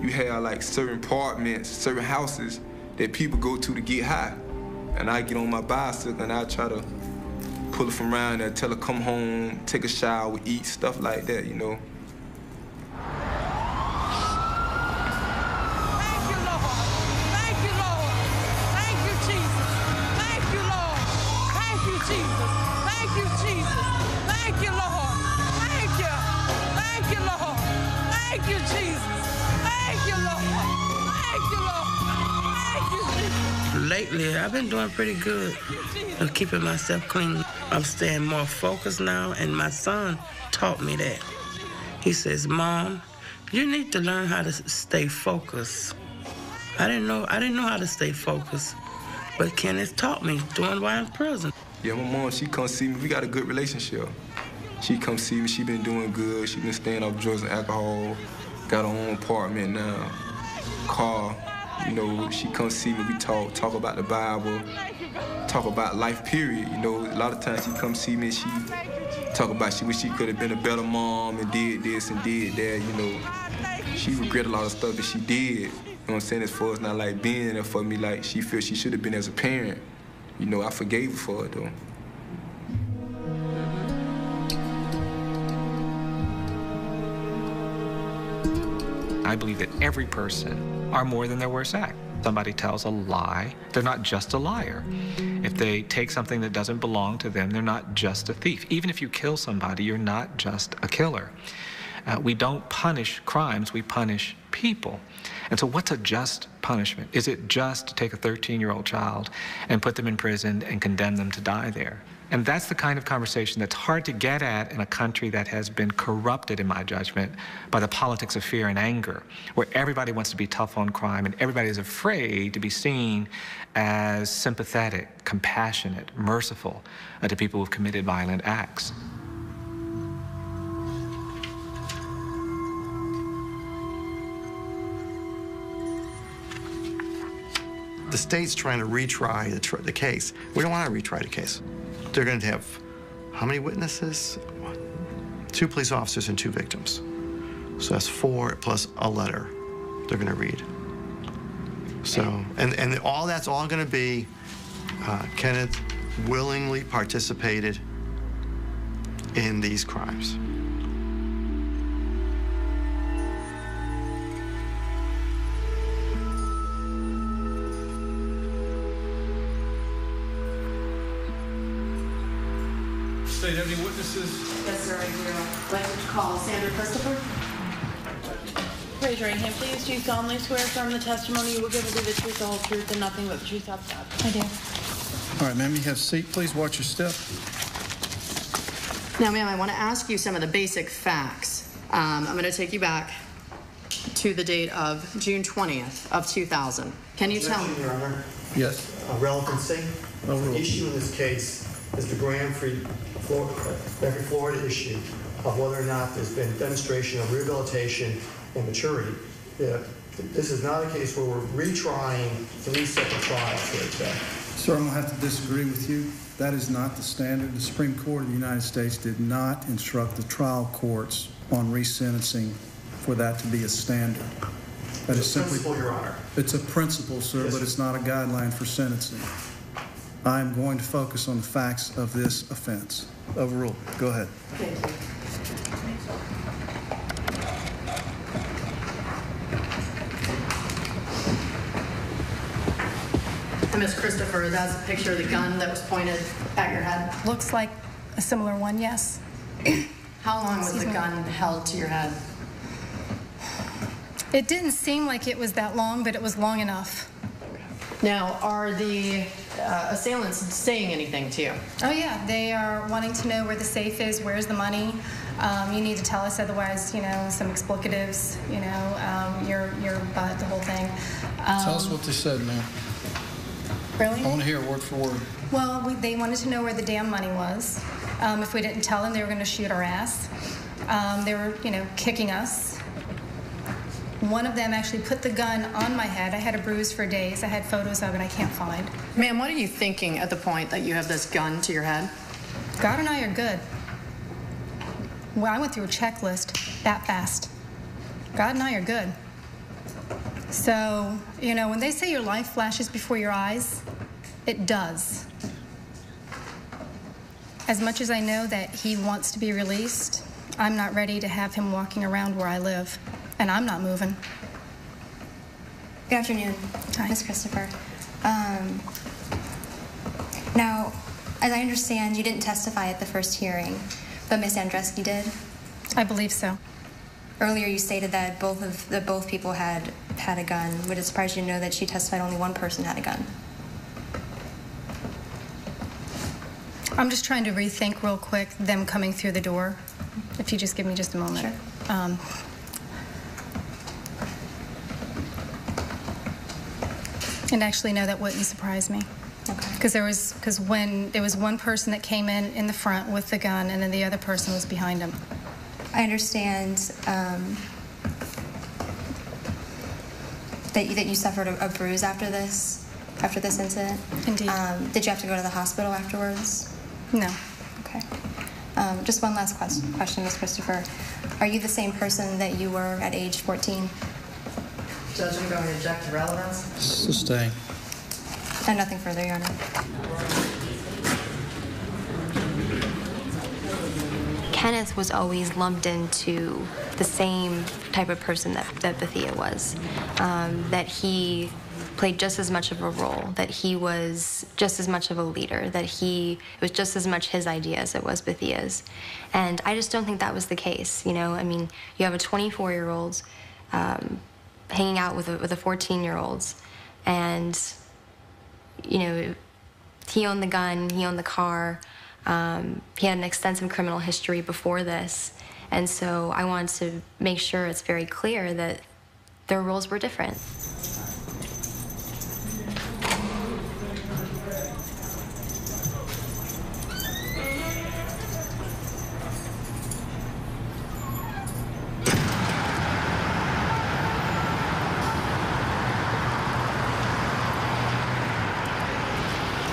Speaker 10: you have like certain apartments, certain houses that people go to get high. And I get on my bicycle and I try to pull her from around there, tell her come home, take a shower, eat, stuff like that, you know.
Speaker 22: Lately, I've been doing pretty good of keeping myself clean. I'm staying more focused now, and my son taught me that. He says, Mom, you need to learn how to stay focused. I didn't know how to stay focused, but Kenneth taught me doing while in prison.
Speaker 18: Yeah, my mom, she come see me. We got a good relationship. She come see me. She been doing good. She been staying off drugs and alcohol. Got her own apartment now. Car. You know, she come see me. We talk about the Bible, talk about life, period. You know, a lot of times she come see me and she talk about she wish she could have been a better mom and did this and did that. You know, she regret a lot of stuff that she did. You know what I'm saying? As far as not like being there for me, like she feels she should have been as a parent. You know, I forgave her for it though.
Speaker 19: I believe that every person are more than their worst act. Somebody tells a lie, they're not just a liar. If they take something that doesn't belong to them, they're not just a thief. Even if you kill somebody, you're not just a killer. We don't punish crimes, we punish people. And so what's a just punishment? Is it just to take a 13-year-old child and put them in prison and condemn them to die there? And that's the kind of conversation that's hard to get at in a country that has been corrupted, in my judgment, by the politics of fear and anger, where everybody wants to be tough on crime and everybody is afraid to be seen as sympathetic, compassionate, merciful to people who've committed violent acts.
Speaker 11: The state's trying to retry the case. We don't want to retry the case. They're going to have how many witnesses? 2 police officers and 2 victims. So that's 4 plus a letter they're going to read. So, and all that's all going to be Kenneth willingly participated in these crimes.
Speaker 14: State, have any witnesses?
Speaker 3: Yes, sir, I do. I'd like to call Sandra Christopher. Raise your right hand, please. Do you solemnly swear affirm the testimony you will give will be the truth, the whole truth, and nothing but the truth, so help God? I do.
Speaker 14: All right, ma'am, you have a seat. Please watch your step.
Speaker 3: Now, ma'am, I want to ask you some of the basic facts. I'm going to take you back to the date of June 20th of 2000. Can you tell me?
Speaker 11: Your Honor.
Speaker 14: Yes.
Speaker 11: Relevancy. The issue in this case is the Grand-Free Florida issue of whether or not there's been demonstration of rehabilitation and maturity. This is not a case where we're retrying 3 separate trials here today.
Speaker 14: Sir, I'm going to have to disagree with you. That is not the standard. The Supreme Court of the United States did not instruct the trial courts on resentencing for that to be a standard. That is simply,
Speaker 11: principle, Your Honor.
Speaker 14: It's a principle, sir, yes, but it's not a guideline for sentencing. I'm going to focus on the facts of this offense. Overruled. Go ahead.
Speaker 3: Thank you. Ms. Christopher, that's a picture of the gun that was pointed at your head.
Speaker 4: Looks like a similar one, yes.
Speaker 3: How long was the gun held to your head?
Speaker 4: It didn't seem like it was that long, but it was long enough.
Speaker 3: Now, are the assailants saying anything to you?
Speaker 4: Oh, yeah. They are wanting to know where the safe is, where's the money. You need to tell us, otherwise, you know, some explicatives, you know, your butt, the whole thing.
Speaker 14: Tell us what they said, ma'am.
Speaker 4: Really?
Speaker 14: I want to hear word for word.
Speaker 4: Well, they wanted to know where the damn money was. If we didn't tell them, they were going to shoot our ass. They were, you know, kicking us. One of them actually put the gun on my head. I had a bruise for days. I had photos of it I can't find.
Speaker 3: Ma'am, what are you thinking at the point that you have this gun to your head?
Speaker 4: God and I are good. Well, I went through a checklist that fast. God and I are good. So, you know, when they say your life flashes before your eyes, it does. As much as I know that he wants to be released, I'm not ready to have him walking around where I live. And I'm not moving.
Speaker 23: Good afternoon, Ms. Christopher. Now, as I understand, you didn't testify at the first hearing, but Ms. Andreski did?
Speaker 4: I believe so.
Speaker 23: Earlier, you stated that both people had a gun. Would it surprise you to know that she testified only one person had a gun?
Speaker 4: I'm just trying to rethink real quick them coming through the door. If you just give me just a moment.
Speaker 23: Sure.
Speaker 4: And actually, no, that wouldn't surprise me.
Speaker 23: Okay.
Speaker 4: Because when there was one person that came in the front with the gun, and then the other person was behind him.
Speaker 23: I understand that you suffered a bruise after this incident.
Speaker 4: Indeed.
Speaker 23: Did you have to go to the hospital afterwards?
Speaker 4: No.
Speaker 23: Okay. Just one last question, Ms. Christopher. Are you the same person that you were at age 14?
Speaker 2: Judge, I'm going to object to relevance.
Speaker 14: Sustain.
Speaker 23: And nothing further, Your Honor. Kenneth was always lumped into the same type of person that Bethia was. That he played just as much of a role, that he was just as much of a leader, that it was just as much his idea as it was Bethia's. And I just don't think that was the case, you know? I mean, you have a 24-year-old hanging out with a 14-year-old, and, you know, he owned the gun, he owned the car, he had an extensive criminal history before this, and so I wanted to make sure it's very clear that their roles were different.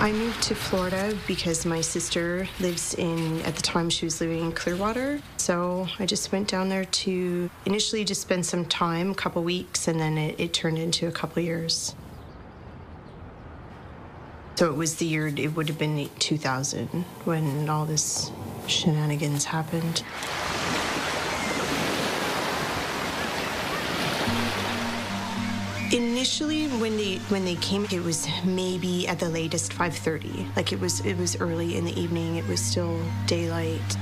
Speaker 5: I moved to Florida because my sister lives at the time she was living in Clearwater. So I just went down there to initially just spend some time, a couple weeks, and then it turned into a couple years. So it was the year, it would have been 2000 when all this shenanigans happened. Initially, when they came, it was maybe at the latest 5:30. Like it was early in the evening. It was still daylight.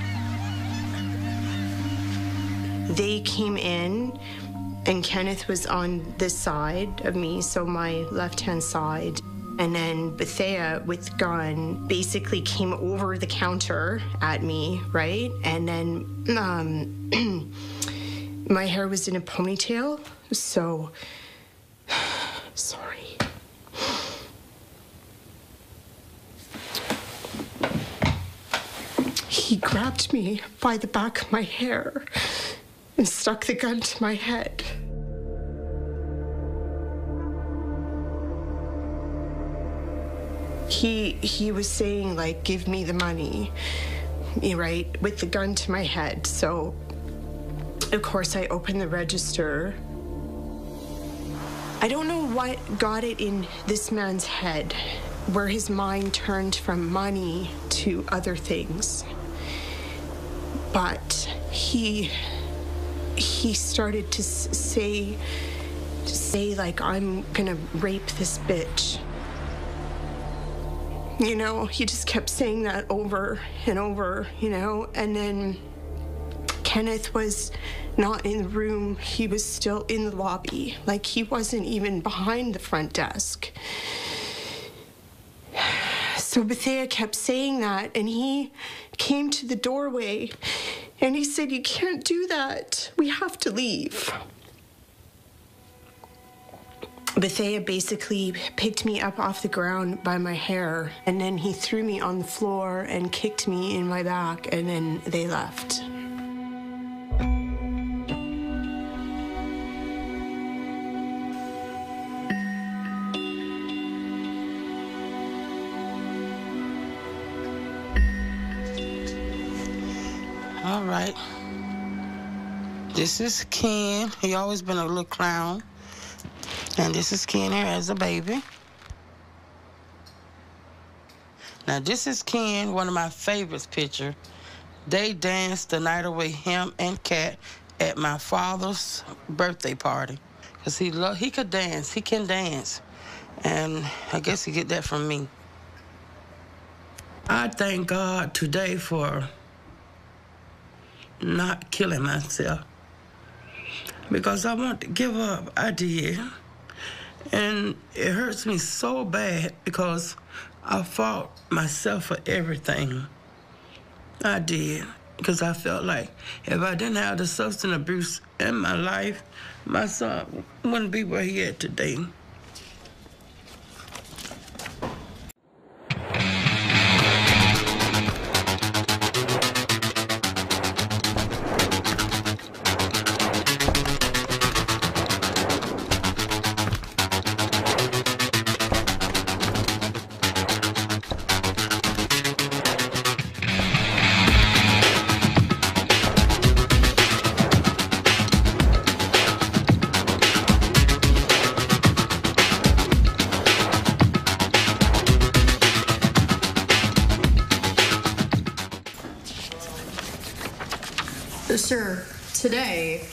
Speaker 5: They came in, and Kenneth was on this side of me, so my left-hand side. And then Bethia, with gun, basically came over the counter at me, right? And then my hair was in a ponytail, so. Sorry. He grabbed me by the back of my hair and stuck the gun to my head. He was saying, like, give me the money, right, with the gun to my head. So, of course, I opened the register. I don't know what got it in this man's head, where his mind turned from money to other things. But he started to say like, I'm gonna rape this bitch. You know, he just kept saying that over and over, you know, and then Kenneth was not in the room. He was still in the lobby. Like, he wasn't even behind the front desk. So Bethia kept saying that, and he came to the doorway, and he said, you can't do that. We have to leave. Bethia basically picked me up off the ground by my hair, and then he threw me on the floor and kicked me in my back, and then they left.
Speaker 22: All right. This is Ken. He always been a little clown. And this is Ken here as a baby. Now, this is Ken, one of my favorite pictures. They danced the night away, him and Kat, at my father's birthday party. Because he could dance. He can dance. And I guess he get that from me. I thank God today for not killing myself. because I want to give up. I did. And it hurts me so bad because I fought myself for everything. I did. Because I felt like if I didn't have the substance abuse in my life, my son wouldn't be where he is today.
Speaker 2: Sir, today,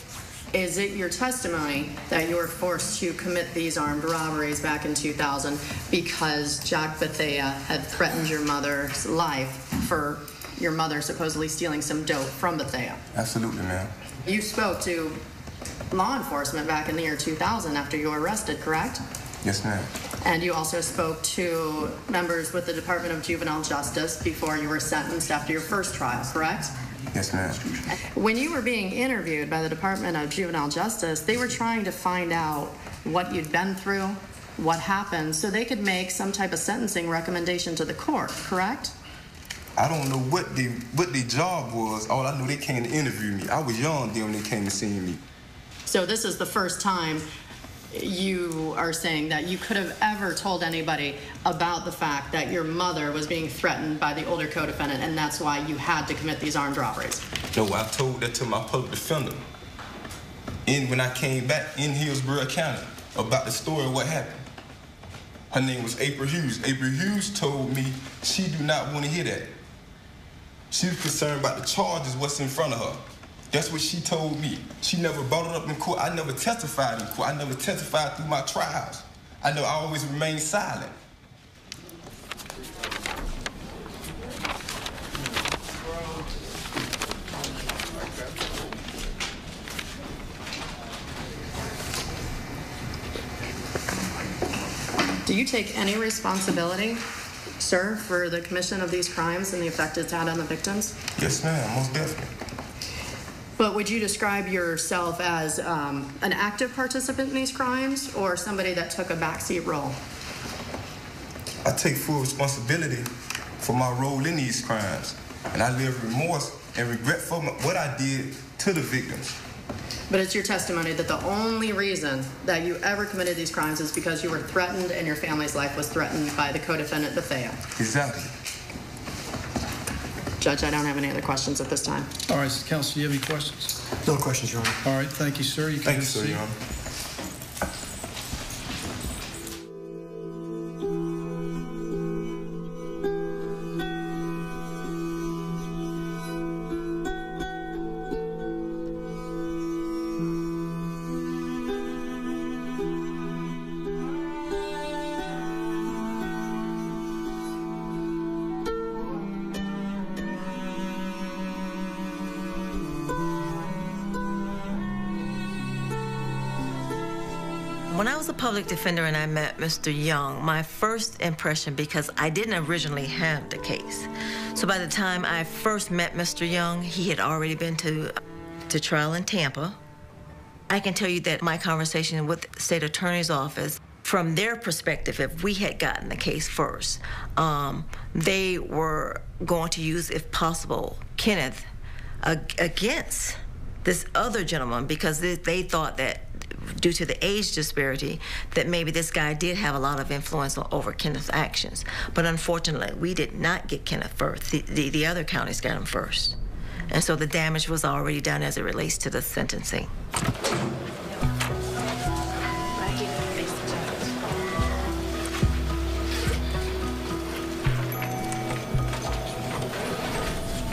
Speaker 2: is it your testimony that you were forced to commit these armed robberies back in 2000 because Jack Bethea had threatened your mother's life for your mother supposedly stealing some dope from Bethea?
Speaker 18: Absolutely, ma'am.
Speaker 2: You spoke to law enforcement back in the year 2000 after you were arrested, correct?
Speaker 18: Yes, ma'am.
Speaker 2: And you also spoke to members with the Department of Juvenile Justice before you were sentenced after your first trial, correct?
Speaker 18: Yes, ma'am.
Speaker 2: When you were being interviewed by the Department of Juvenile Justice, they were trying to find out what you'd been through, what happened, so they could make some type of sentencing recommendation to the court, correct?
Speaker 18: I don't know what the job was. All I know, they came to interview me. I was young then when they came to see me.
Speaker 2: So this is the first time you are saying that you could have ever told anybody about the fact that your mother was being threatened by the older co-defendant, and that's why you had to commit these armed robberies?
Speaker 18: No, I told that to my public defender. And when I came back in Hillsborough County about the story of what happened. Her name was April Hughes. April Hughes told me she do not want to hear that. She was concerned about the charges, what's in front of her. That's what she told me. She never brought it up in court. I never testified in court. I never testified through my trials. I know I always remained silent.
Speaker 2: Do you take any responsibility, sir, for the commission of these crimes and the effect it's had on the victims?
Speaker 18: Yes, ma'am, most definitely.
Speaker 2: But would you describe yourself as an active participant in these crimes or somebody that took a backseat role?
Speaker 18: I take full responsibility for my role in these crimes, and I live remorse and regret for what I did to the victims.
Speaker 2: But it's your testimony that the only reason that you ever committed these crimes is because you were threatened and your family's life was threatened by the co-defendant, Bethea.
Speaker 18: Exactly.
Speaker 2: Judge, I don't have any other questions at this time.
Speaker 14: All right, counsel, do you have any questions?
Speaker 11: No questions, Your Honor.
Speaker 14: All right, thank you, sir.
Speaker 18: Thank you, sir, Your Honor.
Speaker 6: When I was a public defender and I met Mr. Young, my first impression, because I didn't originally have the case, so by the time I first met Mr. Young, he had already been to trial in Tampa. I can tell you that my conversation with the state attorney's office, from their perspective, if we had gotten the case first, they were going to use, if possible, Kenneth against this other gentleman because they thought that due to the age disparity, that maybe this guy did have a lot of influence over Kenneth's actions. But unfortunately, we did not get Kenneth first. The other counties got him first. And so the damage was already done as it relates to the sentencing.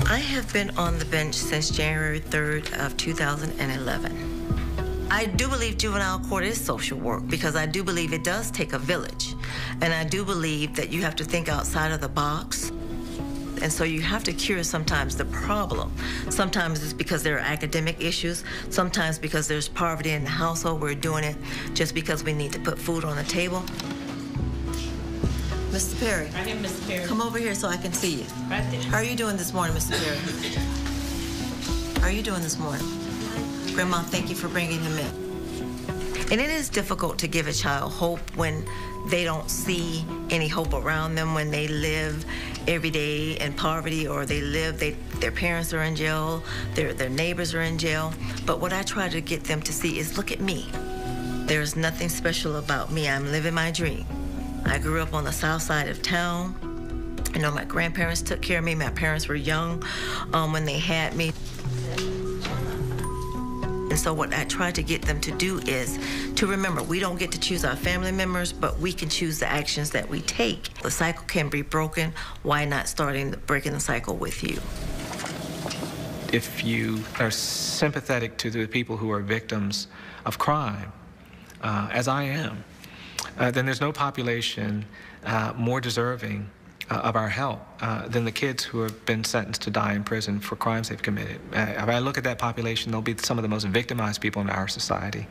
Speaker 6: I have been on the bench since January 3rd of 2011. I do believe juvenile court is social work because I do believe it does take a village. And I do believe that you have to think outside of the box. And so you have to cure sometimes the problem. Sometimes it's because there are academic issues. Sometimes because there's poverty in the household. We're doing it just because we need to put food on the table. Mr. Perry.
Speaker 22: Right here, Mr. Perry.
Speaker 6: Come over here so I can see you.
Speaker 22: Right there.
Speaker 6: How are you doing this morning, Mr. Perry? How are you doing this morning? Grandma, thank you for bringing him in. And it is difficult to give a child hope when they don't see any hope around them, when they live every day in poverty, or their parents are in jail, their neighbors are in jail. But what I try to get them to see is, look at me. There's nothing special about me. I'm living my dream. I grew up on the south side of town. You know, my grandparents took care of me. My parents were young when they had me. And so what I try to get them to do is to remember, we don't get to choose our family members, but we can choose the actions that we take. The cycle can be broken. Why not breaking the cycle with you?
Speaker 19: If you are sympathetic to the people who are victims of crime, as I am, then there's no population more deserving of our help than the kids who have been sentenced to die in prison for crimes they've committed. If I look at that population, they'll be some of the most victimized people in our society.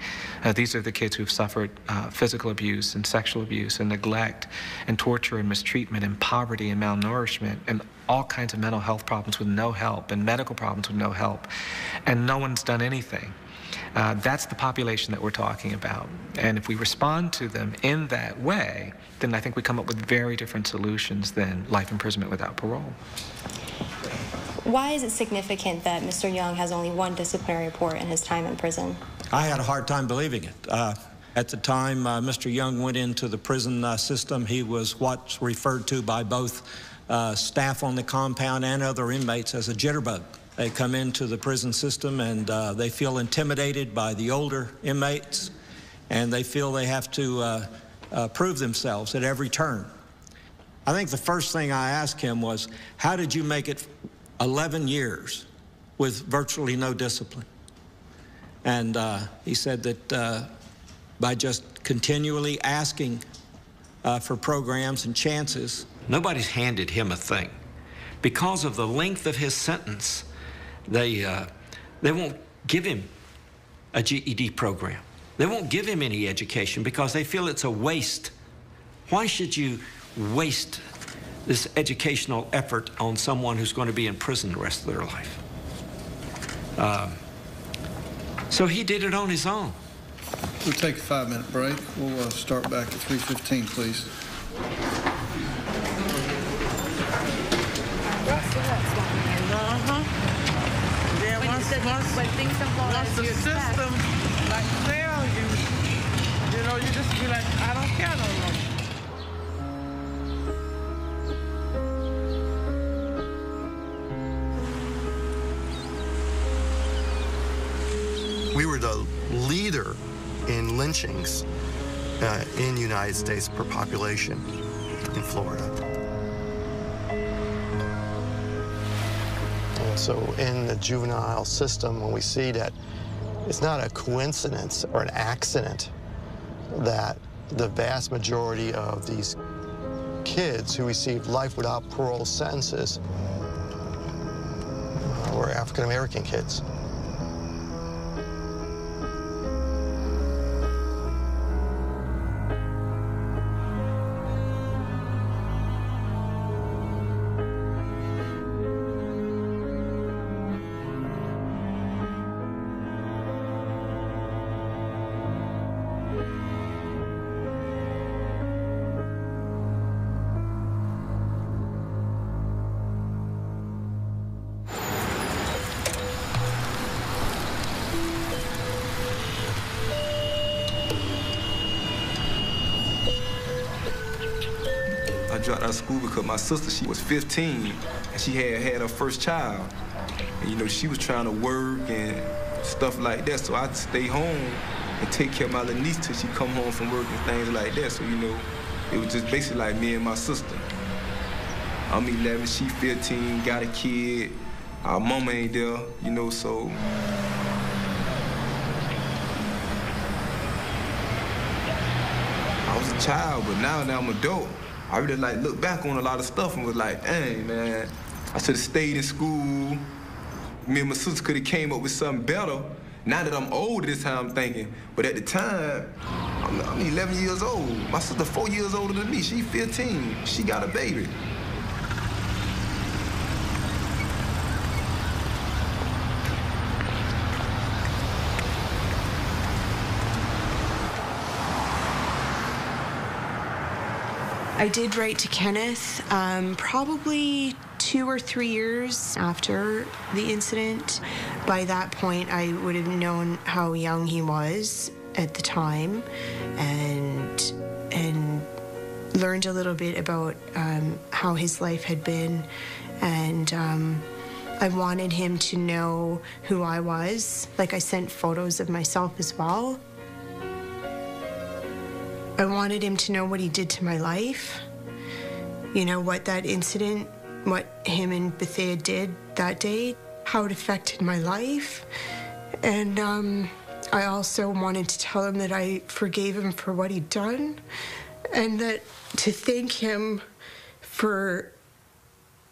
Speaker 19: These are the kids who've suffered physical abuse and sexual abuse and neglect and torture and mistreatment and poverty and malnourishment and all kinds of mental health problems with no help and medical problems with no help. And no one's done anything. That's the population that we're talking about. And if we respond to them in that way, then I think we come up with very different solutions than life imprisonment without parole.
Speaker 23: Why is it significant that Mr. Young has only one disciplinary report in his time in prison?
Speaker 7: I had a hard time believing it. At the time Mr. Young went into the prison system, he was what's referred to by both staff on the compound and other inmates as a jitterbug. They come into the prison system and they feel intimidated by the older inmates, and they feel they have to prove themselves at every turn. I think the first thing I asked him was, how did you make it 11 years with virtually no discipline? And he said that by just continually asking for programs and chances.
Speaker 8: Nobody's handed him a thing. Because of the length of his sentence, they won't give him a GED program. They won't give him any education because they feel it's a waste. Why should you waste this educational effort on someone who's going to be in prison the rest of their life? So he did it on his own.
Speaker 14: We'll take a 5-minute break. We'll start back at 3:15, please.
Speaker 22: When things don't go as you expect. Once the system like fail you know, you just be like, I don't care no more.
Speaker 11: We were the leader in lynchings in the United States per population in Florida. And so in the juvenile system, when we see that it's not a coincidence or an accident that the vast majority of these kids who received life without parole sentences were African American kids.
Speaker 10: I dropped out of school because my sister, she was 15, and she had her first child. And, you know, she was trying to work and stuff like that, so I'd stay home and take care of my little niece till she come home from work and things like that. So, you know, it was just basically like me and my sister. I'm 11, she 15, got a kid. Our mama ain't there, you know, so. I was a child, but now I'm adult. I really like look back on a lot of stuff and was like, dang, man,
Speaker 18: I should have stayed in school. Me and my sister could have came up with something better. Now that I'm older this time, I'm thinking. But at the time, I'm 11 years old. My sister 4 years older than me. She 15. She got a baby.
Speaker 5: I did write to Kenneth probably 2 or 3 years after the incident. By that point, I would have known how young he was at the time and learned a little bit about how his life had been. And I wanted him to know who I was. Like, I sent photos of myself as well. I wanted him to know what he did to my life. You know, what that incident, what him and Bethea did that day, how it affected my life. And I also wanted to tell him that I forgave him for what he'd done, and that to thank him for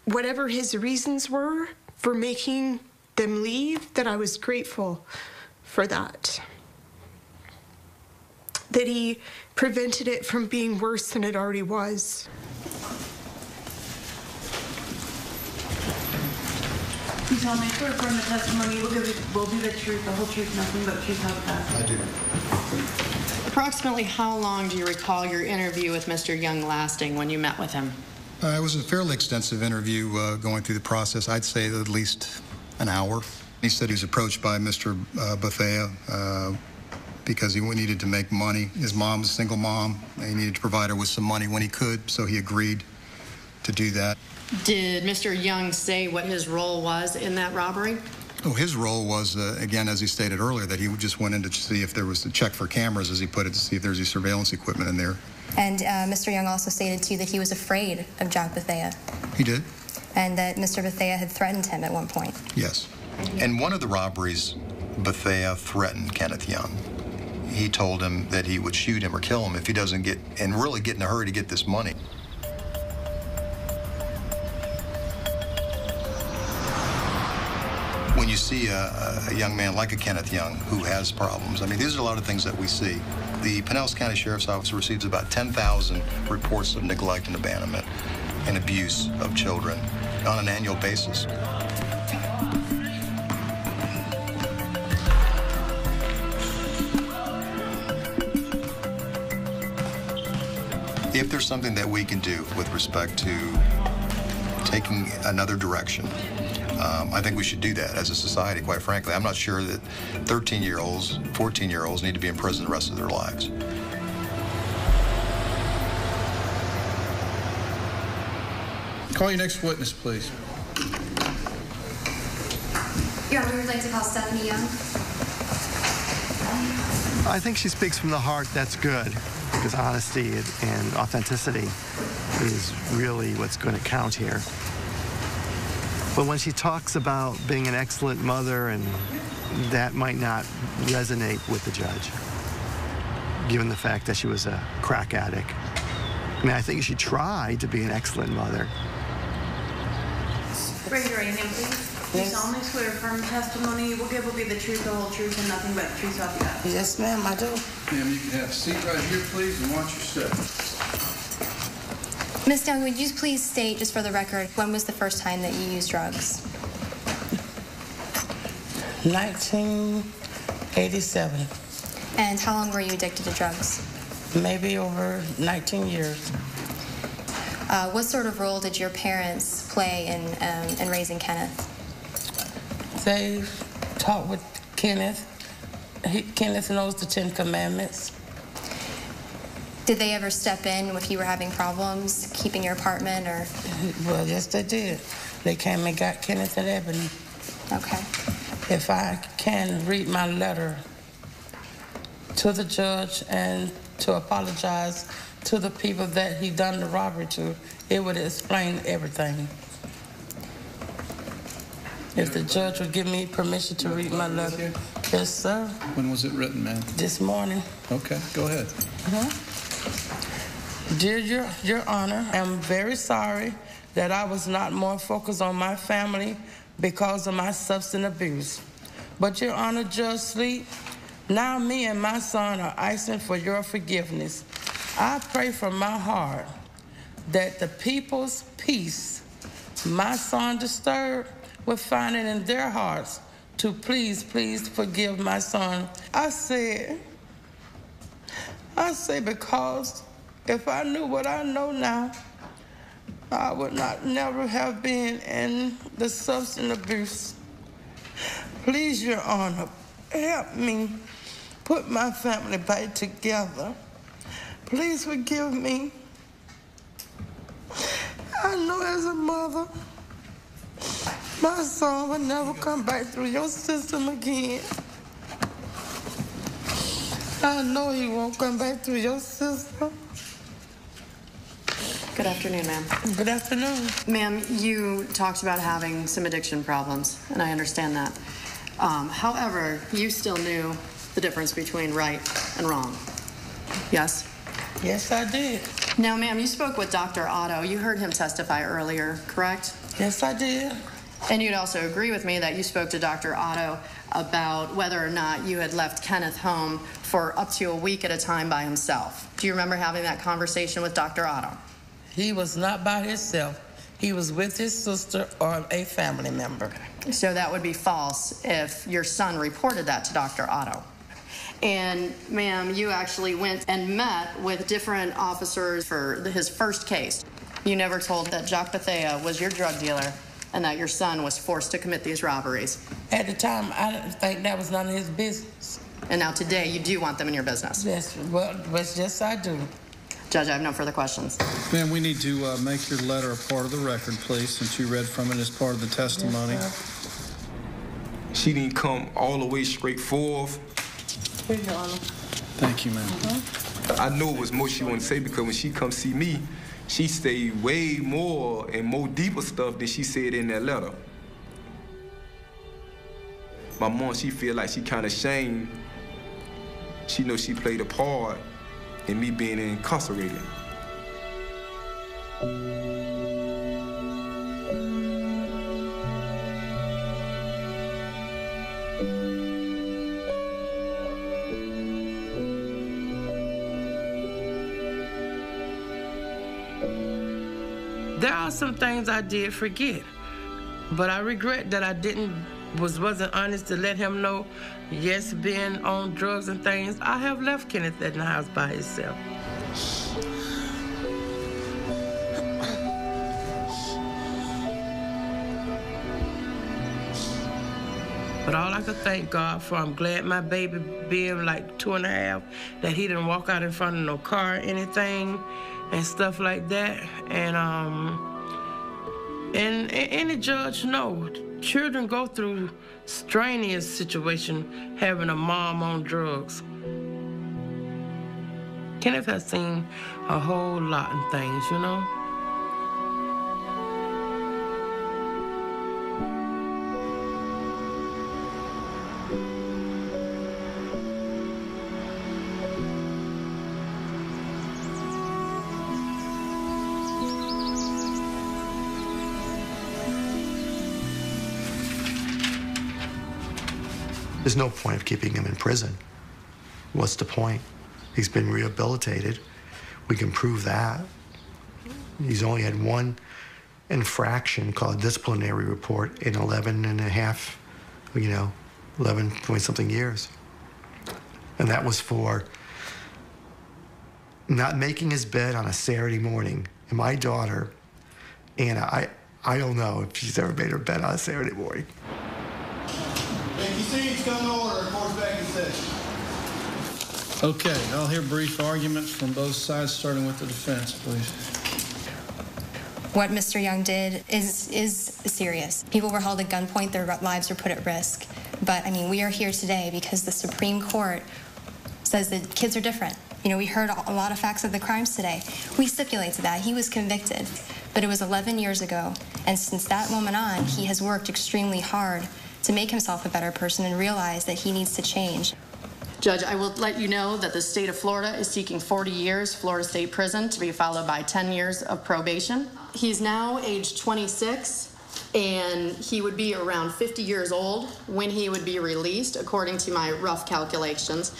Speaker 5: whatever his reasons were for making them leave, that I was grateful for that. That he prevented it from being worse than it already was.
Speaker 3: You solemnly swear affirm the testimony you will give will be the truth, the whole truth, nothing but the truth, so help God.
Speaker 17: I do.
Speaker 2: Approximately how long do you recall your interview with Mr. Young lasting when you met with him?
Speaker 17: It was a fairly extensive interview going through the process. I'd say at least an hour. He said he was approached by Mr. Bethea because he needed to make money. His mom was a single mom. He needed to provide her with some money when he could, so he agreed to do that.
Speaker 2: Did Mr. Young say what his role was in that robbery?
Speaker 17: Oh, his role was, again, as he stated earlier, that he just went in to see if there was to check for cameras, as he put it, to see if there's any surveillance equipment in there.
Speaker 23: And Mr. Young also stated, too, that he was afraid of Jack Bethea.
Speaker 17: He did.
Speaker 23: And that Mr. Bethea had threatened him at one point.
Speaker 17: Yes. In one of the robberies, Bethea threatened Kenneth Young. He told him that he would shoot him or kill him if he doesn't get, and really get in a hurry to get this money. When you see a young man like a Kenneth Young who has problems, I mean, these are a lot of things that we see. The Pinellas County Sheriff's Office receives about 10,000 reports of neglect and abandonment and abuse of children on an annual basis. If there's something that we can do with respect to taking another direction, I think we should do that as a society, quite frankly. I'm not sure that 13-year-olds, 14-year-olds need to be in prison the rest of their lives.
Speaker 14: Call your next witness, please.
Speaker 23: Your Honor, we'd like to call Stephanie Young.
Speaker 1: I think she speaks from the heart. That's good, because honesty and authenticity is really what's going to count here. But when she talks about being an excellent mother, and that might not resonate with the judge, given the fact that she was a crack addict. I mean, I think she tried to be an excellent mother.
Speaker 3: Raise your right hand, please. Do you solemnly swear affirm testimony you will give will be the truth, the whole truth, and nothing but the truth, so help you God?
Speaker 22: Yes, ma'am, I do.
Speaker 14: Ma'am, you can have a seat right here, please, and watch your step.
Speaker 23: Ms. Young, would you please state, just for the record, when was the first time that you used drugs?
Speaker 22: 1987.
Speaker 23: And how long were you addicted to drugs?
Speaker 22: Maybe over 19 years.
Speaker 23: What sort of role did your parents play in raising Kenneth?
Speaker 22: They talked with Kenneth. Kenneth knows the 10 Commandments.
Speaker 23: Did they ever step in if you were having problems keeping your apartment, or?
Speaker 22: Well, yes, they did. They came and got Kenneth and Ebony.
Speaker 23: Okay.
Speaker 22: If I can read my letter to the judge and to apologize to the people that he done the robbery to, it would explain everything. If the judge would give me permission to read my letter. Yes, sir.
Speaker 14: When was it written, ma'am?
Speaker 22: This morning.
Speaker 14: Okay, go ahead.
Speaker 22: Dear Your Honor, I'm very sorry that I was not more focused on my family because of my substance abuse. But Your Honor, Judge Sleet, now me and my son are asking for your forgiveness. I pray from my heart that the people's peace my son disturbed will find it in their hearts to please forgive my son. I say because if I knew what I know now, I would never have been in the substance abuse. Please, Your Honor, help me put my family back together. Please forgive me. I know as a mother, my son will never come back through your system again. I know he won't come back through your system.
Speaker 2: Good afternoon, ma'am.
Speaker 22: Good afternoon.
Speaker 2: Ma'am, you talked about having some addiction problems, and I understand that. However, you still knew the difference between right and wrong. Yes?
Speaker 22: Yes, I did.
Speaker 2: Now, ma'am, you spoke with Dr. Otto. You heard him testify earlier, correct?
Speaker 22: Yes, I did.
Speaker 2: And you'd also agree with me that you spoke to Dr. Otto about whether or not you had left Kenneth home for up to a week at a time by himself. Do you remember having that conversation with Dr. Otto?
Speaker 22: He was not by himself. He was with his sister or a family member.
Speaker 2: So that would be false if your son reported that to Dr. Otto. And, ma'am, you actually went and met with different officers for his first case. You never told that Jacques Bethea was your drug dealer and that your son was forced to commit these robberies.
Speaker 22: At the time, I didn't think that was none of his business.
Speaker 2: And now today, you do want them in your business?
Speaker 22: Yes, well, yes, I do.
Speaker 2: Judge, I have no further questions.
Speaker 14: Ma'am, we need to make your letter a part of the record, please, since you read from it as part of the testimony.
Speaker 22: Yes,
Speaker 10: she didn't come all the way straight forth.
Speaker 22: Here's Your Honor.
Speaker 14: Thank you, ma'am.
Speaker 10: I know it was more she wanted to say because when she come see me, she say way more and more deeper stuff than she said in that letter. My mom, she feel like she kind of ashamed. She knows she played a part in me being incarcerated.
Speaker 22: There are some things I did forget, but I regret that I wasn't honest to let him know, yes, being on drugs and things, I have left Kenneth in the house by himself. But all I could thank God for, I'm glad my baby being like 2.5, that he didn't walk out in front of no car or anything and stuff like that. And any judge know, children go through strenuous situation having a mom on drugs. Kenneth has seen a whole lot of things, you know?
Speaker 1: There's no point of keeping him in prison. What's the point? He's been rehabilitated. We can prove that. He's only had one infraction called a disciplinary report in 11 point something years. And that was for not making his bed on a Saturday morning. And my daughter, Anna, I don't know if she's ever made her bed on a Saturday morning.
Speaker 9: Thank you, seats, come to order. Court's back in session.
Speaker 14: Okay, I'll hear brief arguments from both sides, starting with the defense, please.
Speaker 23: What Mr. Young did is serious. People were held at gunpoint, their lives were put at risk. But, I mean, we are here today because the Supreme Court says that kids are different. You know, we heard a lot of facts of the crimes today. We stipulate to that. He was convicted, but it was 11 years ago. And since that moment on, he has worked extremely hard to make himself a better person and realize that he needs to change.
Speaker 2: Judge, I will let you know that the state of Florida is seeking 40 years Florida State Prison to be followed by 10 years of probation. He's now age 26, and he would be around 50 years old when he would be released, according to my rough calculations.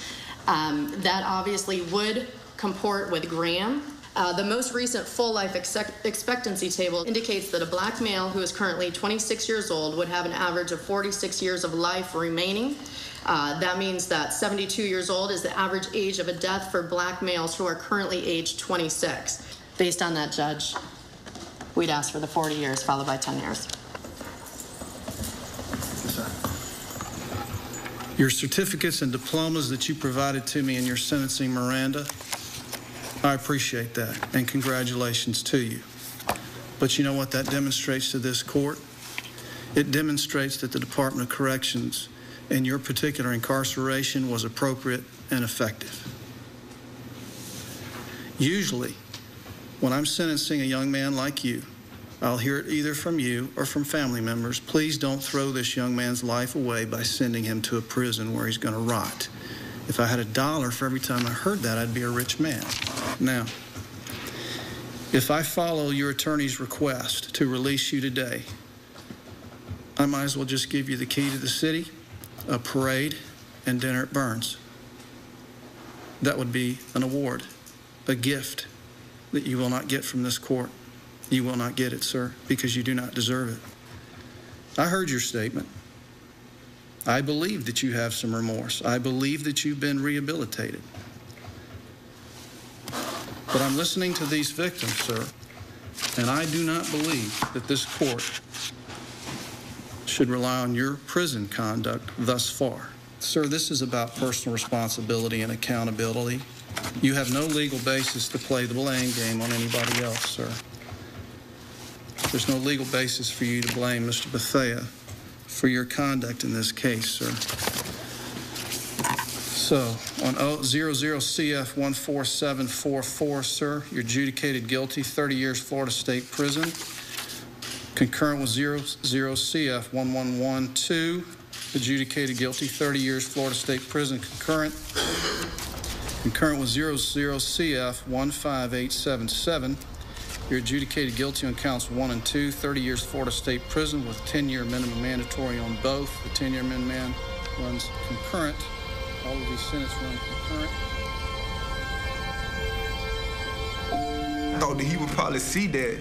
Speaker 2: That obviously would comport with Graham. The most recent full life expectancy table indicates that a black male who is currently 26 years old would have an average of 46 years of life remaining. That means that 72 years old is the average age of a death for black males who are currently age 26. Based on that, Judge, we'd ask for the 40 years followed by 10 years.
Speaker 14: Yes, sir. Your certificates and diplomas that you provided to me in your sentencing, Miranda, I appreciate that, and congratulations to you. But you know what that demonstrates to this court? It demonstrates that the Department of Corrections in your particular incarceration was appropriate and effective. Usually, when I'm sentencing a young man like you, I'll hear it either from you or from family members, please don't throw this young man's life away by sending him to a prison where he's going to rot. If I had $1 for every time I heard that, I'd be a rich man. Now, if I follow your attorney's request to release you today, I might as well just give you the key to the city, a parade, and dinner at Burns. That would be an award, a gift that you will not get from this court. You will not get it, sir, because you do not deserve it. I heard your statement. I believe that you have some remorse. I believe that you've been rehabilitated. But I'm listening to these victims, sir, and I do not believe that this court should rely on your prison conduct thus far. Sir, this is about personal responsibility and accountability. You have no legal basis to play the blame game on anybody else, sir. There's no legal basis for you to blame Mr. Bethea for your conduct in this case, sir. So, on 00CF14744, sir, you're adjudicated guilty, 30 years Florida State Prison. Concurrent with 00CF1112, adjudicated guilty, 30 years Florida State Prison. Concurrent with 00CF15877, you're adjudicated guilty on counts 1 and 2, 30 years Florida State Prison with 10-year minimum mandatory on both. The 10-year minimum runs concurrent. All of these sentences run concurrent.
Speaker 18: I thought that he would probably see that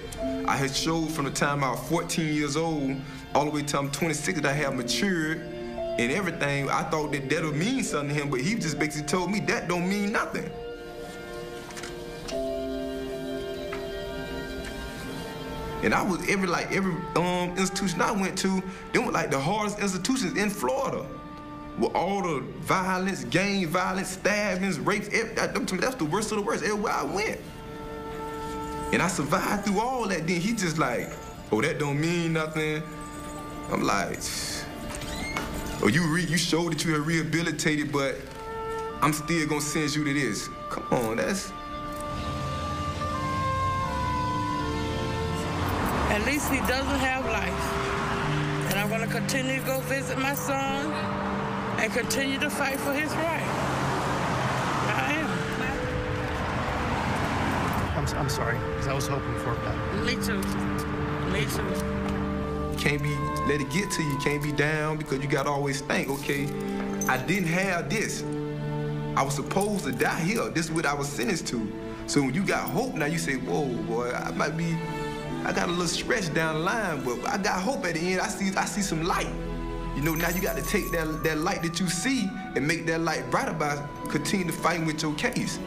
Speaker 18: I had showed from the time I was 14 years old all the way till I'm 26 that I have matured and everything. I thought that that would mean something to him, but he just basically told me that don't mean nothing. And I was every institution I went to, they were like the hardest institutions in Florida. With all the violence, gang violence, stabbings, rapes, that's the worst of the worst everywhere I went. And I survived through all that. Then he just like, oh, that don't mean nothing. I'm like, oh, you showed that you are rehabilitated, but I'm still gonna send you to this. Come on, that's.
Speaker 22: At least he doesn't have life. And I'm gonna continue to go visit my son and continue to fight for his right. I am.
Speaker 11: I'm sorry, because I was hoping for that.
Speaker 22: Me too. Me too.
Speaker 18: You can't let it get to you. You can't be down because you gotta always think, okay, I didn't have this. I was supposed to die here. This is what I was sentenced to. So when you got hope, now you say, whoa, boy, I got a little stretch down the line, but I got hope at the end. I see some light. You know, now you got to take that light that you see and make that light brighter by continuing to fight with your case.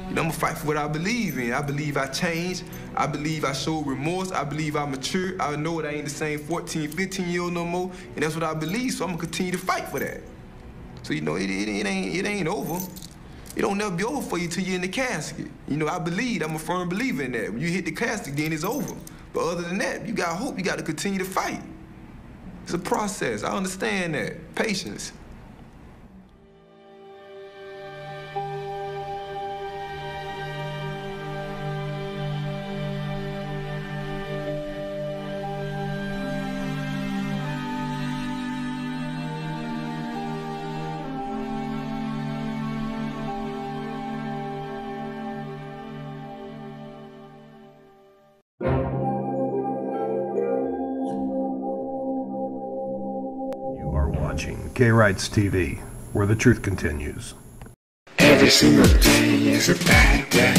Speaker 18: You know, I'm gonna fight for what I believe in. I believe I changed. I believe I showed remorse. I believe I matured. I know that I ain't the same 14, 15-year-old no more, and that's what I believe, so I'm gonna continue to fight for that. So, you know, it ain't over. It don't never be over for you till you're in the casket. You know, I'm a firm believer in that. When you hit the casket, then it's over. But other than that, you got hope. You got to continue to fight. It's a process. I understand that. Patience.
Speaker 13: watching Gay Rights TV, where the truth continues.
Speaker 15: Every single day is a bad day,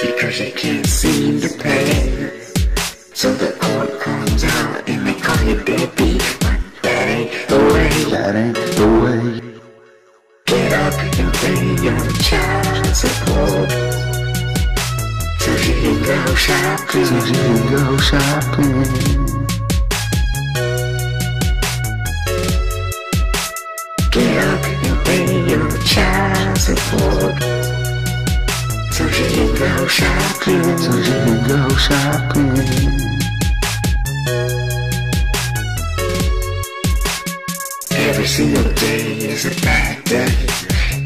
Speaker 15: because they can't seem to pay. So the court comes out and they call you deadbeat, but that ain't the way. That ain't the way. Get up and pay your child support, so you can go shopping. So you can go shopping. Get up and pay your child support, so you can go shopping. So you can go shopping. Every single day is a bad day,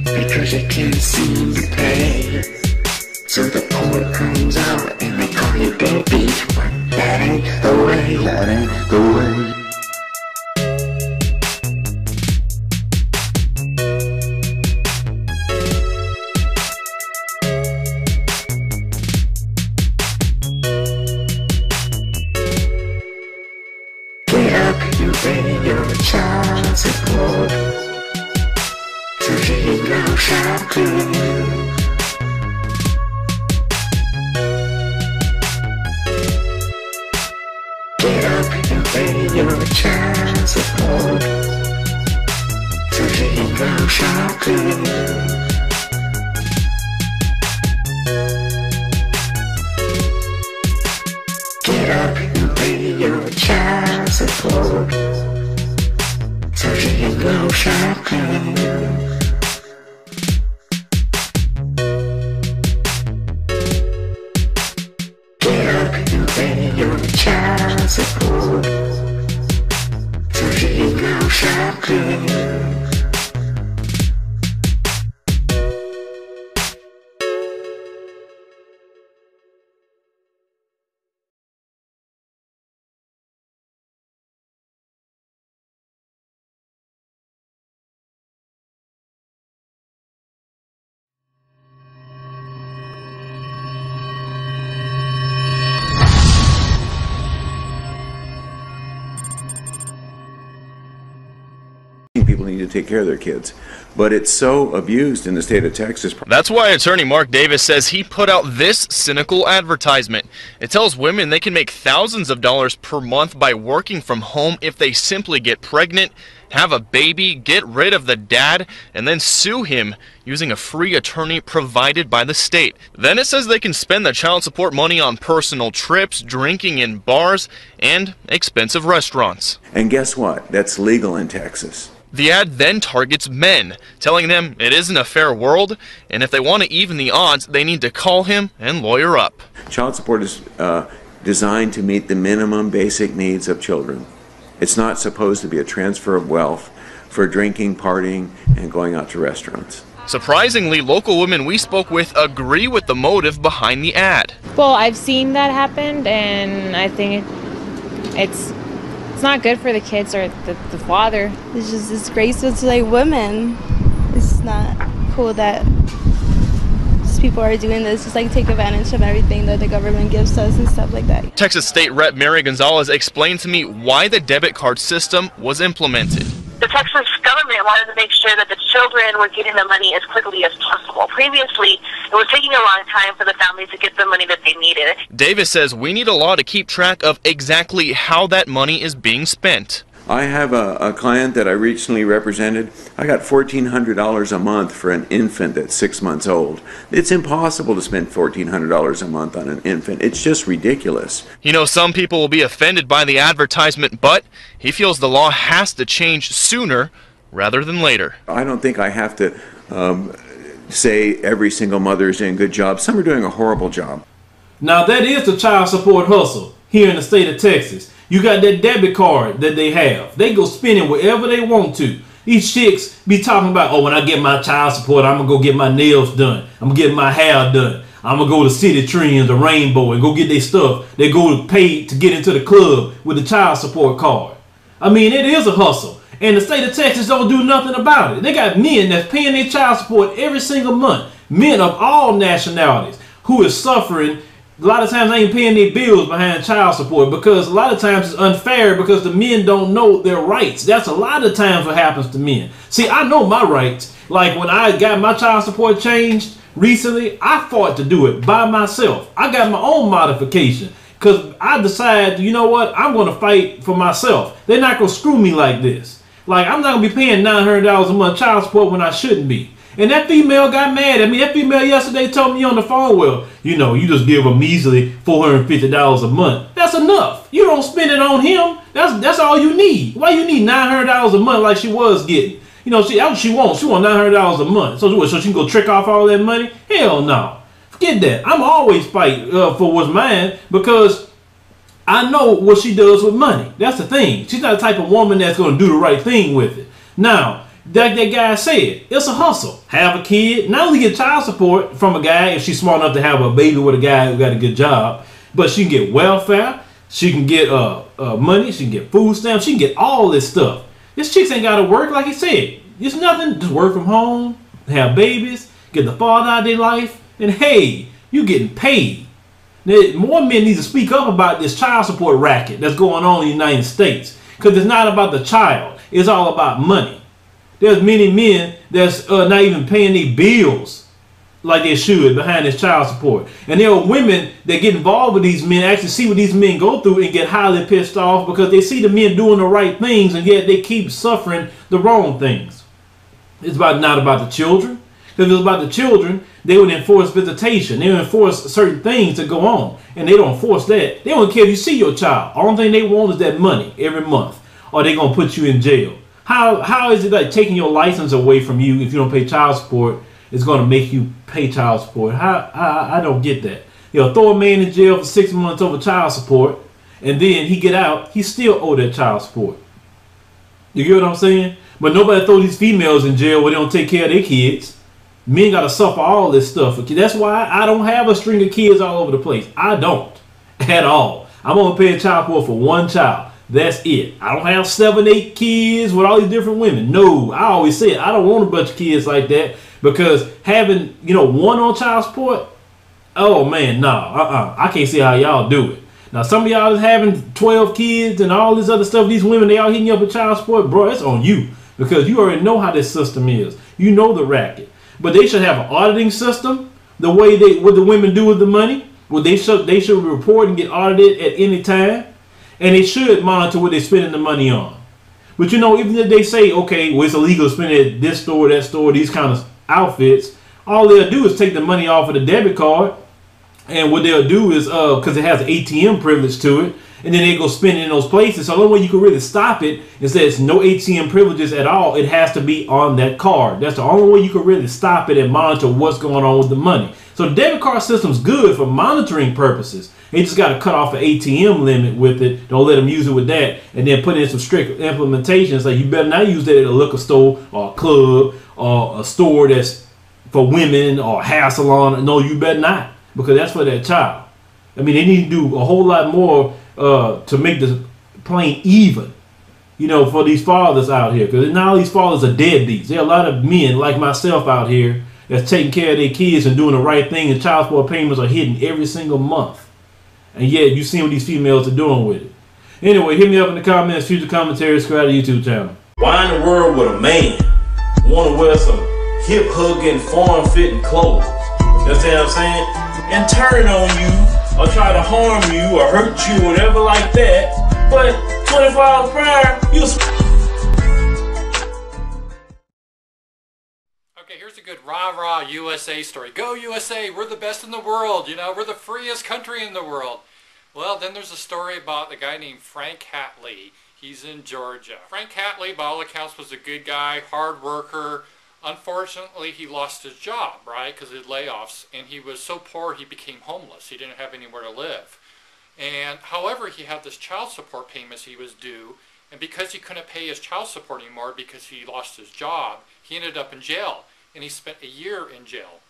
Speaker 15: because you can't seem to pay. So the court comes out and they call you deadbeat, but that ain't the way. That ain't the way. Pay your child support, so you can go shopping. Get up and pay your child support, so you can go shopping. Get up and pay your child support, so you can go shopping. Get up and pay your child support, so you can go shopping.
Speaker 16: People need to take care of their kids, but it's so abused in the state of Texas.
Speaker 24: That's why attorney Mark Davis says he put out this cynical advertisement. It tells women they can make thousands of dollars per month by working from home if they simply get pregnant, have a baby, get rid of the dad, and then sue him using a free attorney provided by the state. Then it says they can spend the child support money on personal trips, drinking in bars, and expensive restaurants.
Speaker 16: And guess what? That's legal in Texas.
Speaker 24: The ad then targets men, telling them it isn't a fair world, and if they want to even the odds, they need to call him and lawyer up.
Speaker 16: Child support is designed to meet the minimum basic needs of children. It's not supposed to be a transfer of wealth for drinking, partying, and going out to restaurants.
Speaker 24: Surprisingly, local women we spoke with agree with the motive behind the ad.
Speaker 25: Well, I've seen that happen, and I think it's not good for the kids or the father.
Speaker 26: It's just disgraceful to like women. It's not cool that just people are doing this, just like take advantage of everything that the government gives us and stuff like that.
Speaker 24: Texas State Rep Mary Gonzalez explained to me why the debit card system was implemented.
Speaker 27: The Texas government wanted to make sure that the children were getting the money as quickly as possible. Previously, it was taking a long time for the families to get the money that they needed.
Speaker 24: Davis says we need a law to keep track of exactly how that money is being spent.
Speaker 16: I have a client that I recently represented. I got $1,400 a month for an infant that's 6 months old. It's impossible to spend $1,400 a month on an infant. It's just ridiculous.
Speaker 24: You know, some people will be offended by the advertisement, but he feels the law has to change sooner rather than later.
Speaker 16: I don't think I have to say every single mother is doing a good job. Some are doing a horrible job.
Speaker 28: Now that is the child support hustle here in the state of Texas. You got that debit card that they have. They go spending wherever they want to. These chicks be talking about, oh, when I get my child support, I'm going to go get my nails done. I'm going to get my hair done. I'm going to go to City Trends, the Rainbow, and go get their stuff. They go to pay to get into the club with the child support card. I mean, it is a hustle. And the state of Texas don't do nothing about it. They got men that's paying their child support every single month. Men of all nationalities who is suffering A lot of times they ain't paying their bills behind child support because a lot of times it's unfair because the men don't know their rights. That's a lot of times what happens to men. See, I know my rights. Like when I got my child support changed recently, I fought to do it by myself. I got my own modification because I decided, you know what, I'm going to fight for myself. They're not going to screw me like this. Like, I'm not going to be paying $900 a month child support when I shouldn't be. And that female got mad at me. That female yesterday told me on the phone, well, you know, you just give a measly $450 a month. That's enough. You don't spend it on him. That's all you need. Why you need $900 a month like she was getting? You know, that's what she wants. She wants $900 a month. So she can go trick off all that money? Hell no. Forget that. I'm always fight for what's mine because I know what she does with money. That's the thing. She's not the type of woman that's going to do the right thing with it. Now, like that guy said, it's a hustle. Have a kid. Not only get child support from a guy if she's smart enough to have a baby with a guy who got a good job, but she can get welfare. She can get money. She can get food stamps. She can get all this stuff. This chicks ain't got to work, like he said. It's nothing. Just work from home, have babies, get the father out of their life, and hey, you getting paid. Now, more men need to speak up about this child support racket that's going on in the United States because it's not about the child. It's all about money. There's many men that's not even paying their bills like they should behind this child support. And there are women that get involved with these men, actually see what these men go through and get highly pissed off because they see the men doing the right things and yet they keep suffering the wrong things. It's not about the children. If it was about the children, they would enforce visitation. They would enforce certain things to go on. And they don't enforce that. They don't care if you see your child. Only thing they want is that money every month. Or they're going to put you in jail. How is it like taking your license away from you if you don't pay child support is going to make you pay child support? I don't get that. You know, throw a man in jail for 6 months over child support, and then he get out, he still owe that child support. You get what I'm saying? But nobody throw these females in jail where they don't take care of their kids. Men got to suffer all this stuff. That's why I don't have a string of kids all over the place. I don't at all. I'm only paying child support for one child. That's it. I don't have 7, 8 kids with all these different women. No, I always say it. I don't want a bunch of kids like that because having, you know, one on child support, oh man, nah, I can't see how y'all do it. Now, some of y'all is having 12 kids and all this other stuff. These women, they all hitting you up with child support. Bro, it's on you because you already know how this system is. You know the racket. But they should have an auditing system the way what the women do with the money. Well, they should report and get audited at any time. And they should monitor what they're spending the money on. But you know, even if they say, okay, well, it's illegal to spend it at this store, that store, these kind of outfits, all they'll do is take the money off of the debit card. And what they'll do is, because it has an ATM privilege to it, and then they go spend it in those places. So the only way you can really stop it is that it's no ATM privileges at all. It has to be on that card. That's the only way you can really stop it and monitor what's going on with the money. So the debit card system's good for monitoring purposes. They just got to cut off an ATM limit with it. Don't let them use it with that. And then put in some strict implementations. Like you better not use that at a liquor store or a club or a store that's for women or a hair salon. No, you better not. Because that's for that child. I mean, they need to do a whole lot more to make this playing even. You know, for these fathers out here. Because not all these fathers are deadbeats. There are a lot of men like myself out here that's taking care of their kids and doing the right thing. And child support payments are hitting every single month. And yet, you see what these females are doing with it. Anyway, hit me up in the comments, future commentary, subscribe to the YouTube channel. Why in the world would a man want to wear some hip-hugging, form-fitting clothes? You understand what I'm saying? And turn on you, or try to harm you, or hurt you, or whatever like that. But 24 hours prior, you
Speaker 4: Here's a good rah-rah USA story. Go USA, we're the best in the world, you know, we're the freest country in the world. Well, then there's a story about a guy named Frank Hatley. He's in Georgia. Frank Hatley, by all accounts, was a good guy, hard worker. Unfortunately, he lost his job, right, because of layoffs, and he was so poor he became homeless. He didn't have anywhere to live. And however, he had this child support payments he was due, and because he couldn't pay his child support anymore because he lost his job, he ended up in jail. And he spent a year in jail.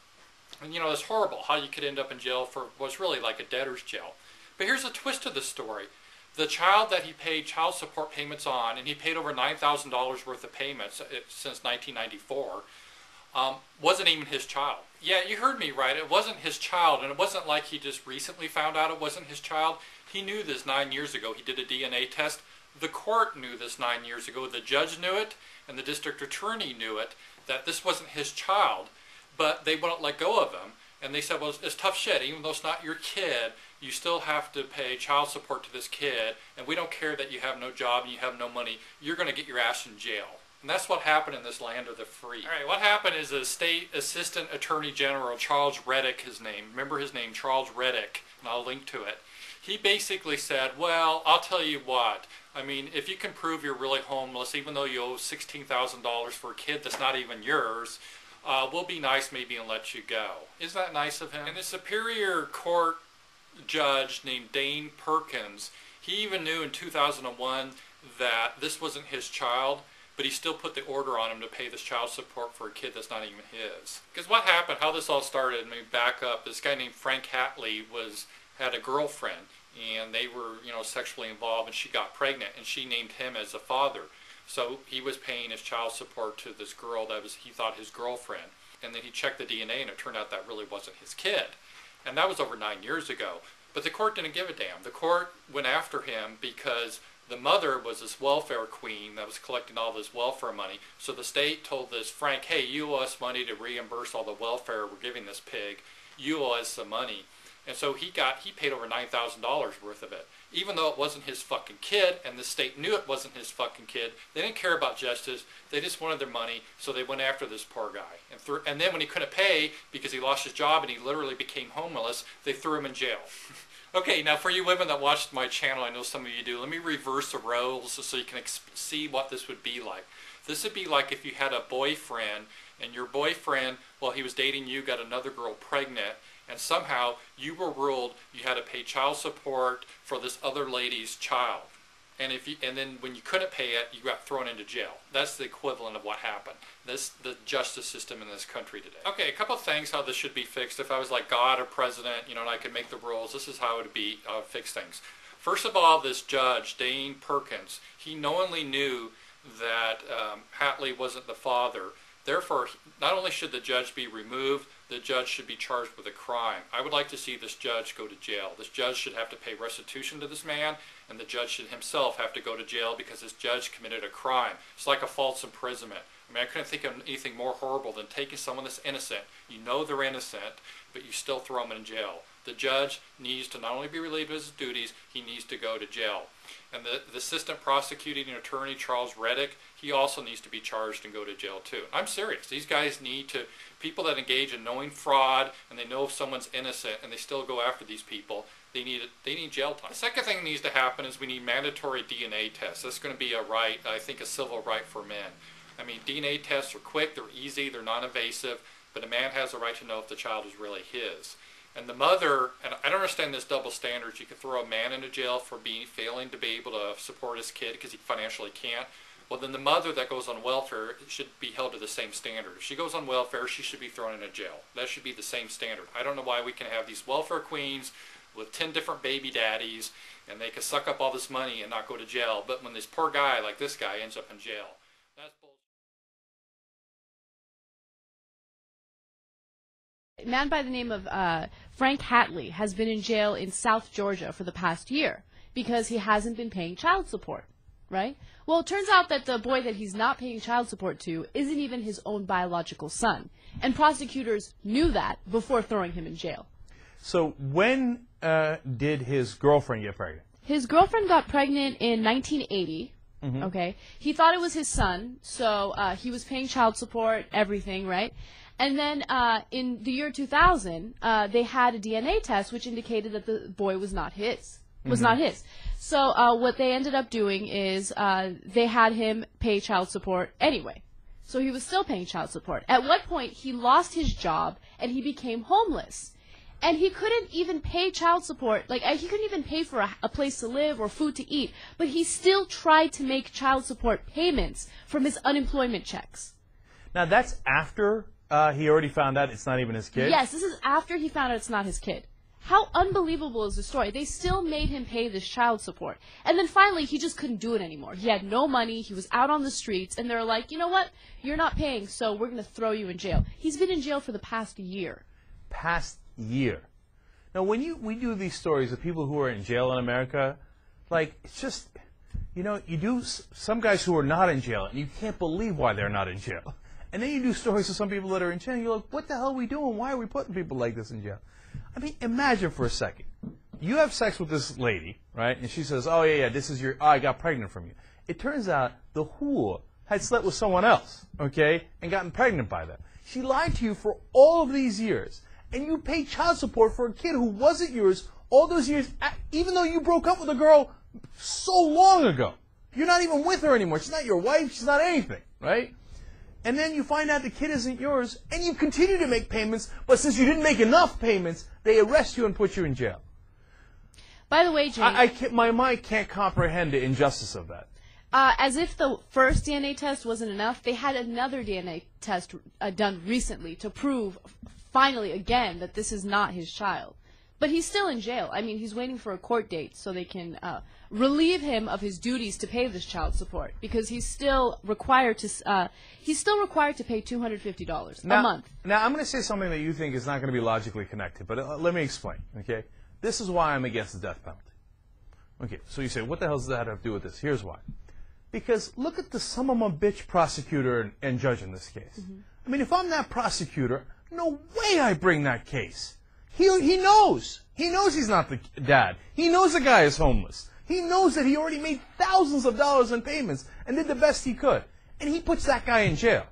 Speaker 4: And you know, it's horrible how you could end up in jail for what's really like a debtor's jail. But here's a twist to the story. The child that he paid child support payments on, and he paid over $9,000 worth of payments since 1994, wasn't even his child. Yeah, you heard me right. It wasn't his child, and it wasn't like he just recently found out it wasn't his child. He knew this 9 years ago. He did a DNA test. The court knew this 9 years ago. The judge knew it, and the district attorney knew it, that this wasn't his child, but they wouldn't let go of him. And they said, well, it's tough shit. Even though it's not your kid, you still have to pay child support to this kid, and we don't care that you have no job and you have no money. You're going to get your ass in jail. And that's what happened in this land of the free. All right, what happened is a state assistant attorney general, Charles Reddick, his name. Remember his name, Charles Reddick, and I'll link to it. He basically said, well, I'll tell you what. I mean, if you can prove you're really homeless, even though you owe $16,000 for a kid that's not even yours, we'll be nice maybe and let you go. Isn't that nice of him? And the Superior Court judge named Dane Perkins, he even knew in 2001 that this wasn't his child, but he still put the order on him to pay this child support for a kid that's not even his. Because what happened, how this all started, let me back up, this guy named Frank Hatley had a girlfriend, and they were, sexually involved, and she got pregnant, and she named him as a father. So he was paying his child support to this girl that was, he thought, his girlfriend. And then he checked the DNA, and it turned out that really wasn't his kid. And that was over 9 years ago. But the court didn't give a damn. The court went after him because the mother was this welfare queen that was collecting all this welfare money. So the state told this Frank, hey, you owe us money to reimburse all the welfare we're giving this pig. You owe us some money. And so he paid over $9,000 worth of it. Even though it wasn't his fucking kid, and the state knew it wasn't his fucking kid, they didn't care about justice. They just wanted their money, so they went after this poor guy. And then when he couldn't pay because he lost his job and he literally became homeless, they threw him in jail. Okay, now for you women that watched my channel, I know some of you do, let me reverse the roles so you can see what this would be like. This would be like if you had a boyfriend, and your boyfriend, while he was dating you, got another girl pregnant, and somehow you were ruled you had to pay child support for this other lady's child. And then when you couldn't pay it, you got thrown into jail. That's the equivalent of what happened. The justice system in this country today. Okay, a couple of things how this should be fixed. If I was like God or president, and I could make the rules, this is how it would be fix things. First of all, this judge, Dane Perkins, he knowingly knew that Hatley wasn't the father. Therefore, not only should the judge be removed, the judge should be charged with a crime. I would like to see this judge go to jail. This judge should have to pay restitution to this man, and the judge should himself have to go to jail because this judge committed a crime. It's like a false imprisonment. I mean, I couldn't think of anything more horrible than taking someone that's innocent. You know they're innocent, but you still throw them in jail. The judge needs to not only be relieved of his duties, he needs to go to jail. And the assistant prosecuting attorney, Charles Reddick, he also needs to be charged and go to jail too. I'm serious. These guys need to, people that engage in knowing fraud and they know if someone's innocent and they still go after these people, they need jail time. The second thing that needs to happen is we need mandatory DNA tests. That's going to be a right, I think a civil right for men. I mean, DNA tests are quick, they're easy, they're non-invasive, but a man has a right to know if the child is really his. And the mother, and I don't understand this double standard, you could throw a man into jail for failing to be able to support his kid because he financially can't. Well, then the mother that goes on welfare should be held to the same standard. If she goes on welfare, she should be thrown into jail. That should be the same standard. I don't know why we can have these welfare queens with 10 different baby daddies, and they can suck up all this money and not go to jail. But when this poor guy, like this guy, ends up in jail, that's bullshit.
Speaker 5: A man by the name of Frank Hatley has been in jail in South Georgia for the past year because he hasn't been paying child support, right? Well, it turns out that the boy that he's not paying child support to isn't even his own biological son, and prosecutors knew that before throwing him in jail.
Speaker 6: So when did his girlfriend get pregnant?
Speaker 5: His girlfriend got pregnant in 1980. Mm-hmm. Okay, he thought it was his son, so he was paying child support, everything, right? And then in the year 2000, they had a DNA test which indicated that the boy was not his. So what they ended up doing is they had him pay child support anyway. So he was still paying child support. At what point he lost his job and he became homeless. And he couldn't even pay child support. Like, he couldn't even pay for a place to live or food to eat. But he still tried to make child support payments from his unemployment checks.
Speaker 6: Now, that's after he already found out it's not even his kid?
Speaker 5: Yes, this is after he found out it's not his kid. How unbelievable is the story? They still made him pay this child support. And then finally, he just couldn't do it anymore. He had no money. He was out on the streets. And they're like, you know what? You're not paying, so we're going to throw you in jail. He's been in jail for the past year.
Speaker 6: Past year. Now, when we do these stories of people who are in jail in America, like, it's just, you know, you do some guys who are not in jail, and you can't believe why they're not in jail. And then you do stories of some people that are in jail, and you're like, what the hell are we doing? Why are we putting people like this in jail? I mean, imagine for a second. You have sex with this lady, right? And she says, oh, yeah, this is I got pregnant from you. It turns out the whore had slept with someone else, okay, and gotten pregnant by them. She lied to you for all of these years, and you paid child support for a kid who wasn't yours all those years, even though you broke up with a girl so long ago. You're not even with her anymore. She's not your wife. She's not anything, right? And then you find out the kid isn't yours, and you continue to make payments, but since you didn't make enough payments, they arrest you and put you in jail.
Speaker 5: By the way, Jane...
Speaker 6: my mind can't comprehend the injustice of that.
Speaker 5: As if the first DNA test wasn't enough, they had another DNA test done recently to prove, finally, again, that this is not his child. But he's still in jail. I mean, he's waiting for a court date so they can relieve him of his duties to pay this child support, because he's still required to pay $250 a month.
Speaker 6: Now, I'm going to say something that you think is not going to be logically connected, but let me explain. Okay, this is why I'm against the death penalty. Okay, so you say, what the hell does that have to do with this? Here's why. Because look at the son of a bitch prosecutor and judge in this case. Mm-hmm. I mean, if I'm that prosecutor, no way I bring that case. He knows. He knows he's not the dad. He knows the guy is homeless. He knows that he already made thousands of dollars in payments and did the best he could. And he puts that guy in jail.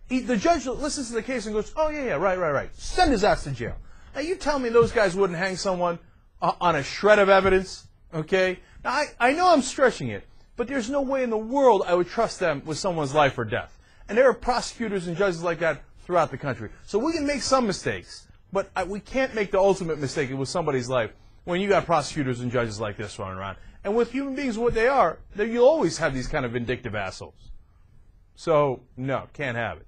Speaker 6: The judge listens to the case and goes, oh, yeah, right. Send his ass to jail. Now, you tell me those guys wouldn't hang someone on a shred of evidence, okay? Now, I know I'm stretching it, but there's no way in the world I would trust them with someone's life or death. And there are prosecutors and judges like that throughout the country. So we can make some mistakes. But we can't make the ultimate mistake with somebody's life when you got prosecutors and judges like this running around. And with human beings, what they are, you'll always have these kind of vindictive assholes. So, no, can't have it.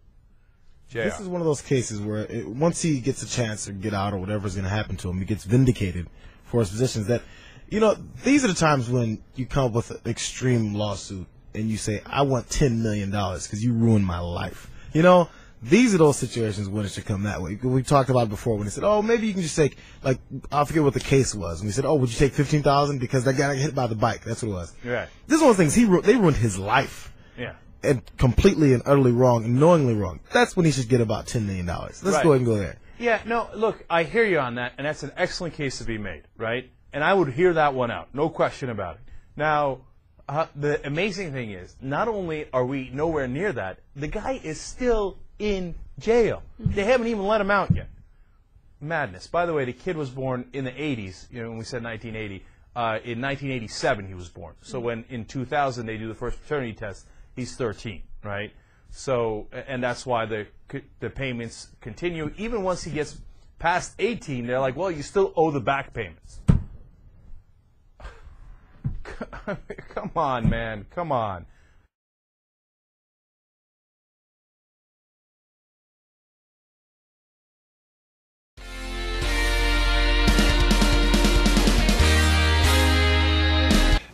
Speaker 6: JR.
Speaker 3: This is one of those cases where once he gets a chance to get out or whatever's going to happen to him, he gets vindicated for his positions. That, you know, these are the times when you come up with an extreme lawsuit and you say, I want $10 million because you ruined my life. You know? These are those situations when it should come that way. We talked about it before when they said, oh, maybe you can just take, like, I forget what the case was. And we said, oh, would you take $15,000 because that guy got hit by the bike? That's what it was.
Speaker 6: Right.
Speaker 3: This is one of the things, they ruined his life.
Speaker 6: Yeah.
Speaker 3: And completely and utterly wrong and knowingly wrong. That's when he should get about $10 million. Let's go ahead and go there.
Speaker 6: Yeah, no, look, I hear you on that, and that's an excellent case to be made, right? And I would hear that one out, no question about it. Now, the amazing thing is, not only are we nowhere near that, the guy is still in jail. They haven't even let him out yet. Madness. By the way, the kid was born in the 80s, you know, when we said 1980. In 1987 he was born. So when in 2000 they do the first paternity test, he's 13, right? So, and that's why the payments continue. Even once he gets past 18, they're like, well, you still owe the back payments. Come on, man. Come on.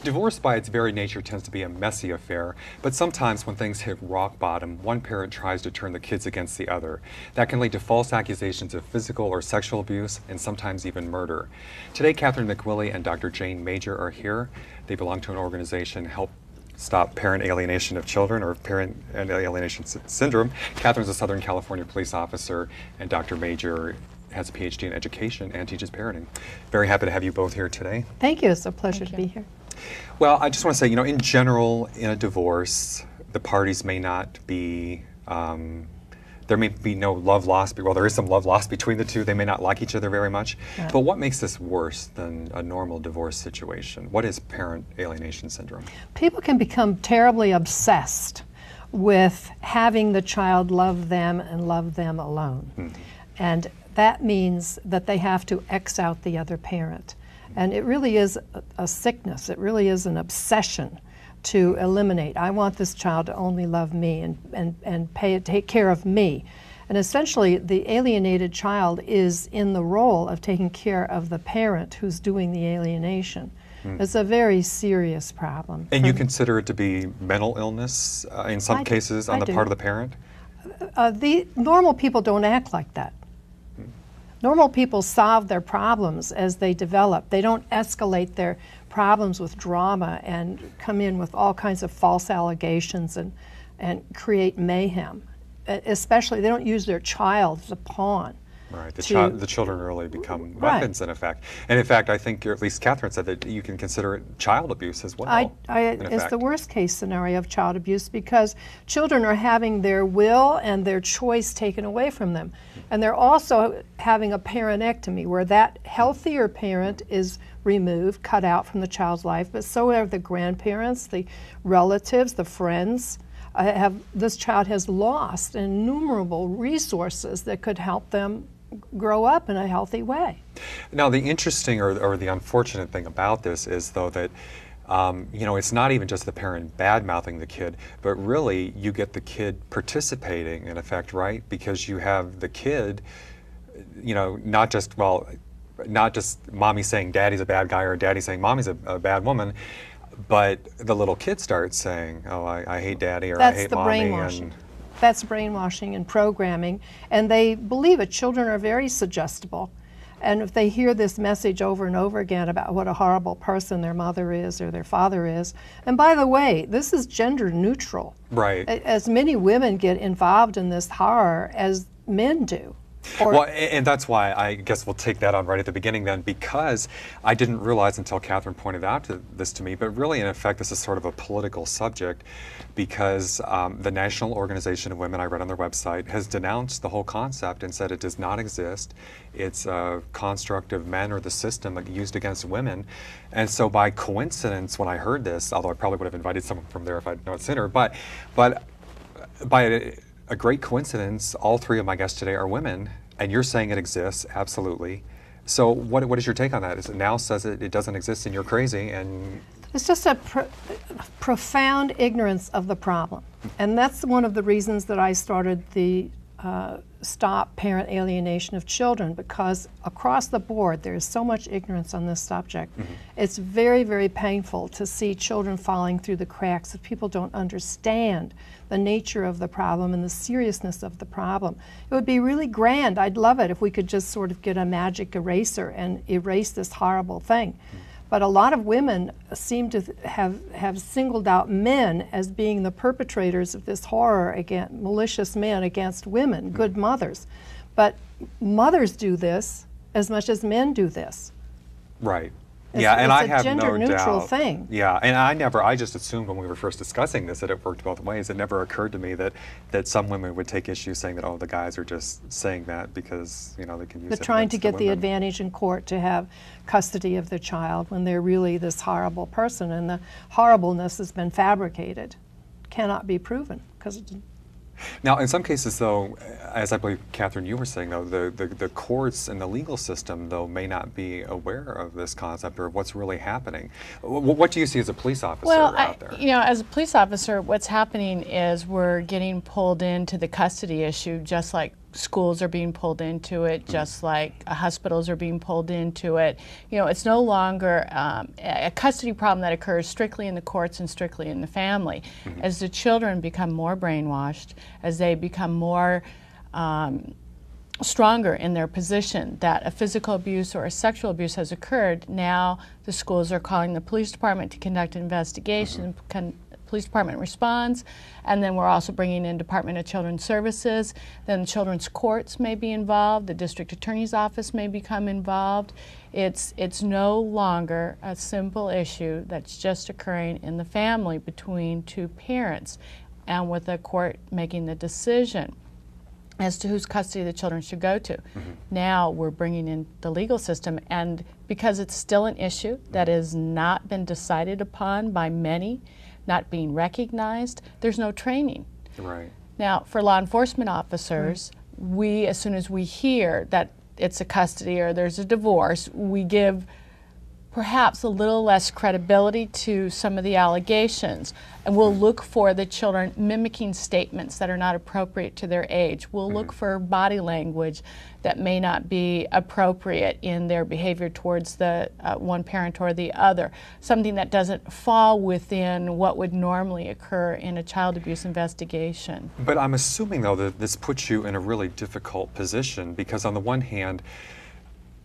Speaker 7: Divorce by its very nature tends to be a messy affair, but sometimes when things hit rock bottom, one parent tries to turn the kids against the other. That can lead to false accusations of physical or sexual abuse and sometimes even murder. Today, Catherine McWillie and Dr. Jane Major are here. They belong to an organization, Help Stop Parent Alienation of Children, or Parent Alienation Syndrome. Catherine's a Southern California police officer, and Dr. Major has a PhD in education and teaches parenting. Very happy to have you both here today.
Speaker 8: Thank you. It's a pleasure to be here.
Speaker 7: Well, I just want to say, you know, in general, in a divorce, the parties may not be, there may be no love lost. Well, there is some love lost between the two. They may not like each other very much. Yeah. But what makes this worse than a normal divorce situation? What is parent alienation syndrome?
Speaker 8: People can become terribly obsessed with having the child love them and love them alone. Mm-hmm. And that means that they have to X out the other parent. And it really is a sickness. It really is an obsession to eliminate. I want this child to only love me and take care of me. And essentially, the alienated child is in the role of taking care of the parent who's doing the alienation. It's a very serious problem.
Speaker 7: And you consider it to be mental illness in some cases on the part of the parent?
Speaker 8: The normal people don't act like that. Normal people solve their problems as they develop. They don't escalate their problems with drama and come in with all kinds of false allegations and create mayhem. Especially, they don't use their child as a pawn.
Speaker 7: Right, the children really become weapons in effect. And in fact, I think, or at least Catherine said, that you can consider it child abuse as well.
Speaker 8: It's the worst case scenario of child abuse because children are having their will and their choice taken away from them. And they're also having a parentectomy where that healthier parent is removed, cut out from the child's life, but so are the grandparents, the relatives, the friends. This child has lost innumerable resources that could help them grow up in a healthy way.
Speaker 7: Now, the interesting or the unfortunate thing about this is, though, that you know, it's not even just the parent bad-mouthing the kid, but really you get the kid participating in effect, right? Because you have the kid, you know, not just mommy saying daddy's a bad guy or daddy saying mommy's a bad woman, but the little kid starts saying, oh, I hate daddy or I hate mommy.
Speaker 8: Brainwashing. That's brainwashing and programming. And they believe it. Children are very suggestible. And if they hear this message over and over again about what a horrible person their mother is or their father is, and by the way, this is gender neutral.
Speaker 7: Right.
Speaker 8: As many women get involved in this horror as men do.
Speaker 7: Well, and that's why I guess we'll take that on right at the beginning then, because I didn't realize until Catherine pointed out this to me, but really in effect this is sort of a political subject because the National Organization of Women, I read on their website, has denounced the whole concept and said it does not exist. It's a construct of men or the system used against women. And so by coincidence, when I heard this, although I probably would have invited someone from there if I'd known it sooner, but by a great coincidence, all three of my guests today are women, and you're saying it exists, absolutely. So what is your take on that? Is it now says it doesn't exist and you're crazy? And
Speaker 8: it's just a profound ignorance of the problem. And that's one of the reasons that I started the Stop Parent Alienation of Children, because across the board there is so much ignorance on this subject. It's very, very painful to see children falling through the cracks if people don't understand the nature of the problem and the seriousness of the problem. It would be really grand. I'd love it if we could just sort of get a magic eraser and erase this horrible thing. But a lot of women seem to have singled out men as being the perpetrators of this horror against malicious men against women, good mothers. But mothers do this as much as men do this.
Speaker 7: Right.
Speaker 8: It's,
Speaker 7: yeah, and
Speaker 8: it's
Speaker 7: I have no doubt.
Speaker 8: It's a gender-neutral thing.
Speaker 7: Yeah, and I just assumed when we were first discussing this that it worked both ways. It never occurred to me that some women would take issue saying that, oh, the guys are just saying that because, you know, they can use it
Speaker 8: They're trying to
Speaker 7: against
Speaker 8: get the
Speaker 7: women.
Speaker 8: advantage in court to have custody of their child when they're really this horrible person, and the horribleness has been fabricated, cannot be proven because it didn't.
Speaker 7: Now, in some cases, though, as I believe, Catherine, you were saying, though, the courts and the legal system, though, may not be aware of this concept or what's really happening. What do you see as a police officer out there?
Speaker 1: You know, as a police officer, what's happening is we're getting pulled into the custody issue, just like schools are being pulled into it, just like hospitals are being pulled into it. You know, it's no longer a custody problem that occurs strictly in the courts and strictly in the family. As the children become more brainwashed, as they become more stronger in their position that a physical abuse or a sexual abuse has occurred, now the schools are calling the police department to conduct an investigation. Police department responds, and then we're also bringing in Department of Children's Services. Then children's courts may be involved. The district attorney's office may become involved. It's no longer a simple issue that's just occurring in the family between two parents, and with the court making the decision as to whose custody the children should go to. Now we're bringing in the legal system, and because it's still an issue that has not been decided upon by many, not being recognized, there's no training.
Speaker 7: Right.
Speaker 1: Now, for law enforcement officers, we, as soon as we hear that it's a custody or there's a divorce, we give perhaps a little less credibility to some of the allegations. And we'll look for the children mimicking statements that are not appropriate to their age. We'll look for body language that may not be appropriate in their behavior towards the one parent or the other, something that doesn't fall within what would normally occur in a child abuse investigation.
Speaker 7: But I'm assuming, though, that this puts you in a really difficult position, because on the one hand,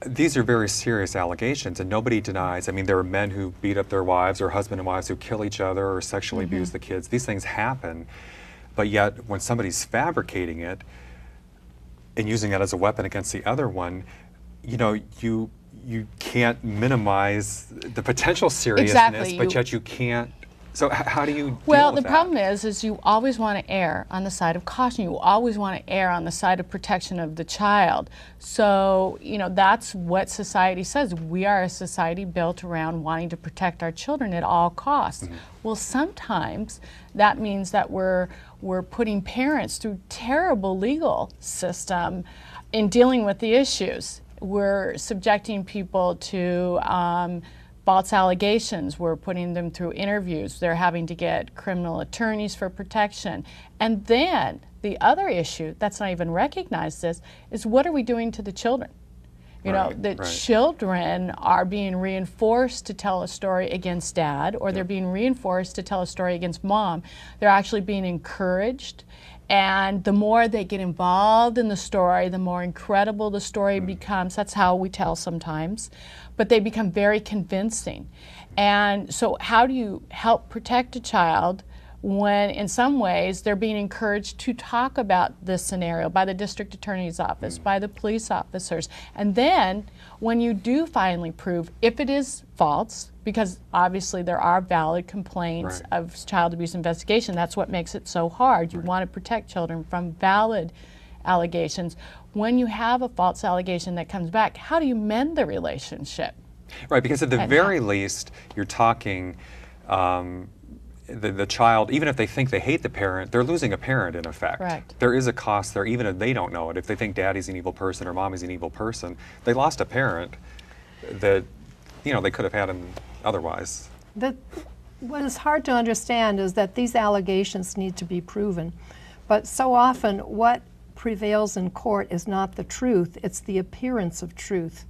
Speaker 7: these are very serious allegations, and nobody denies. I mean, there are men who beat up their wives, or husband and wives who kill each other or sexually abuse the kids. These things happen, but yet when somebody's fabricating it and using it as a weapon against the other one, you know, you can't minimize the potential seriousness, but yet you can't. So how do you deal with that?
Speaker 1: Well, the problem is you always want to err on the side of caution. You always want to err on the side of protection of the child. So, you know, that's what society says. We are a society built around wanting to protect our children at all costs. Well, sometimes that means that we're putting parents through terrible legal system in dealing with the issues. We're subjecting people to false allegations. We're putting them through interviews. They're having to get criminal attorneys for protection. And then the other issue that's not even recognized is what are we doing to the children? You know, the children are being reinforced to tell a story against dad, or they're being reinforced to tell a story against mom. They're actually being encouraged. And the more they get involved in the story, the more incredible the story becomes. That's how we tell sometimes. But they become very convincing. And so how do you help protect a child when in some ways they're being encouraged to talk about this scenario by the district attorney's office, by the police officers? And then when you do finally prove if it is false, because obviously there are valid complaints of child abuse investigation, that's what makes it so hard. You want to protect children from valid allegations. When you have a false allegation that comes back, how do you mend the relationship?
Speaker 7: Right, because at the very least, you're talking the child, even if they think they hate the parent, they're losing a parent in effect.
Speaker 1: Correct.
Speaker 7: There is a cost there, even if they don't know it. If they think daddy's an evil person or mommy's an evil person, they lost a parent that, you know, they could have had him otherwise.
Speaker 8: What is hard to understand is that these allegations need to be proven. But so often what prevails in court is not the truth, it's the appearance of truth.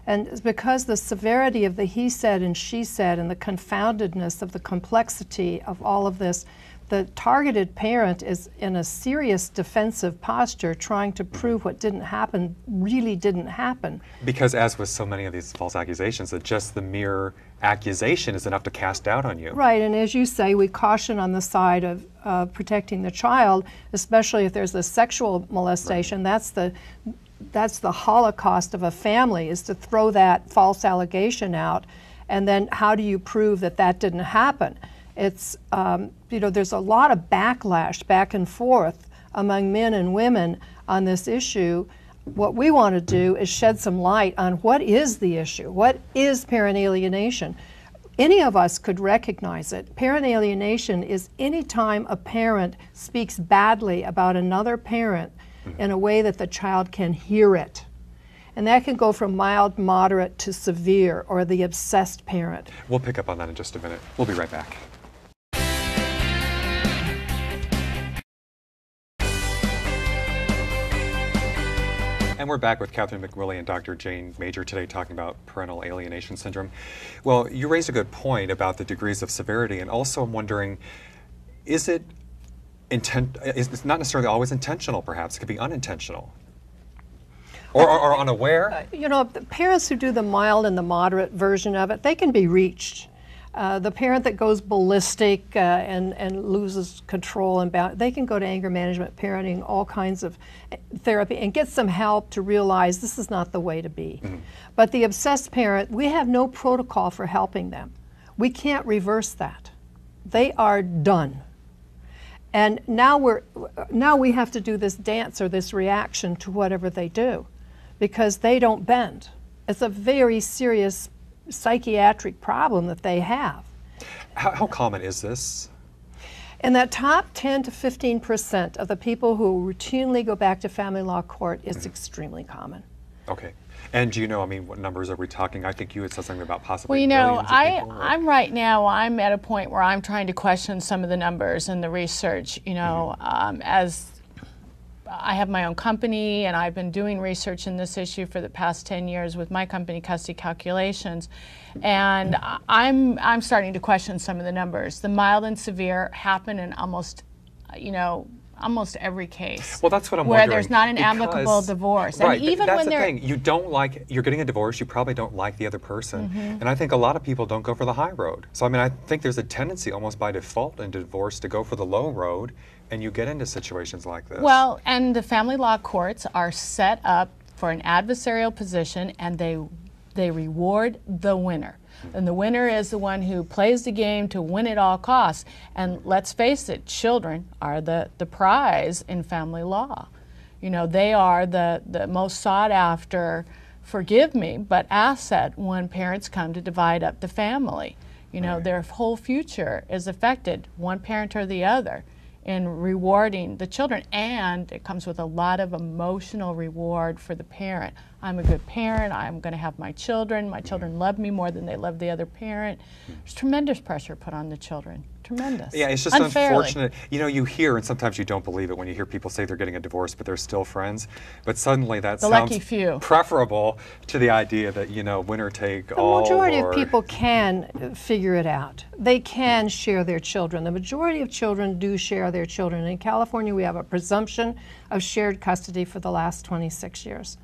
Speaker 8: And it's because the severity of the he said and she said and the confoundedness of the complexity of all of this, the targeted parent is in a serious defensive posture trying to prove what didn't happen really didn't happen.
Speaker 7: Because as with so many of these false accusations, that just the mere accusation is enough to cast doubt on you.
Speaker 8: Right, and as you say, we caution on the side of protecting the child, especially if there's a sexual molestation. That's the holocaust of a family, is to throw that false allegation out, and then how do you prove that that didn't happen? It's, you know, there's a lot of backlash back and forth among men and women on this issue. What we want to do is shed some light on what is the issue. What is parent alienation? Any of us could recognize it. Parent alienation is any time a parent speaks badly about another parent in a way that the child can hear it. And that can go from mild, moderate to severe, or the obsessed parent.
Speaker 7: We'll pick up on that in just a minute. We'll be right back. And we're back with Catherine McWillie and Dr. Jane Major today talking about parental alienation syndrome. Well, you raised a good point about the degrees of severity, and also I'm wondering, is it it's not necessarily always intentional, perhaps? It could be unintentional. Or unaware?
Speaker 8: You know, the parents who do the mild and the moderate version of it, they can be reached. The parent that goes ballistic and loses control and they can go to anger management parenting, all kinds of therapy, and get some help to realize this is not the way to be. But the obsessed parent, we have no protocol for helping them. We can't reverse that. They are done. And now we have to do this dance or this reaction to whatever they do, because they don't bend. It's a very serious psychiatric problem that they have.
Speaker 7: How common is this?
Speaker 8: In that top 10 to 15% of the people who routinely go back to family law court, it's extremely common.
Speaker 7: Okay. And do you know, I mean, what numbers are we talking? I think you had said something about possibly
Speaker 1: Well, you know,
Speaker 7: millions of people, or-
Speaker 1: I'm right now, I'm at a point where I'm trying to question some of the numbers and the research, you know, as I have my own company and I've been doing research in this issue for the past 10 years with my company, Custody Calculations, and I'm starting to question some of the numbers. The mild and severe happen in almost, you know, almost every case.
Speaker 7: Well, that's what I'm
Speaker 1: where
Speaker 7: wondering.
Speaker 1: there's not an amicable divorce.
Speaker 7: Right,
Speaker 1: and even
Speaker 7: that's
Speaker 1: when
Speaker 7: the
Speaker 1: they're
Speaker 7: thing. You don't like, you're getting a divorce, you probably don't like the other person.
Speaker 1: Mhm.
Speaker 7: And I think a lot of people don't go for the high road. So, I mean, I think there's a tendency almost by default in divorce to go for the low road, and you get into situations like this.
Speaker 1: Well, and the family law courts are set up for an adversarial position, and they reward the winner. And the winner is the one who plays the game to win at all costs. And let's face it, children are the prize in family law. You know, they are the most sought after, forgive me, but asset when parents come to divide up the family. You know, their whole future is affected, one parent or the other, in rewarding the children. And it comes with a lot of emotional reward for the parent. I'm a good parent, I'm going to have my children love me more than they love the other parent. There's tremendous pressure put on the children, tremendous.
Speaker 7: Yeah, it's just
Speaker 1: unfairly.
Speaker 7: unfortunate. You know, you hear, and sometimes you don't believe it when you hear people say they're getting a divorce, but they're still friends. But suddenly that
Speaker 1: The
Speaker 7: sounds
Speaker 1: lucky few.
Speaker 7: preferable to the idea that, you know, winner take
Speaker 8: The
Speaker 7: all.
Speaker 8: majority
Speaker 7: or,
Speaker 8: of people can figure it out. They can share their children. The majority of children do share their children. In California, we have a presumption of shared custody for the last 26 years.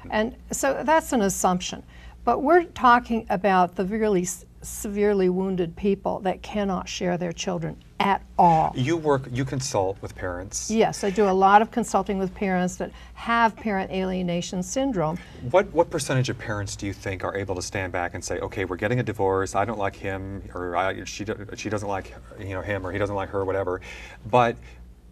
Speaker 8: And so that's an assumption. But we're talking about the really severely wounded people that cannot share their children at all.
Speaker 7: You consult with parents.
Speaker 8: Yes, I do a lot of consulting with parents that have parent alienation syndrome.
Speaker 7: What percentage of parents do you think are able to stand back and say, okay, we're getting a divorce, I don't like him, or she doesn't like, you know, him, or he doesn't like her, whatever, but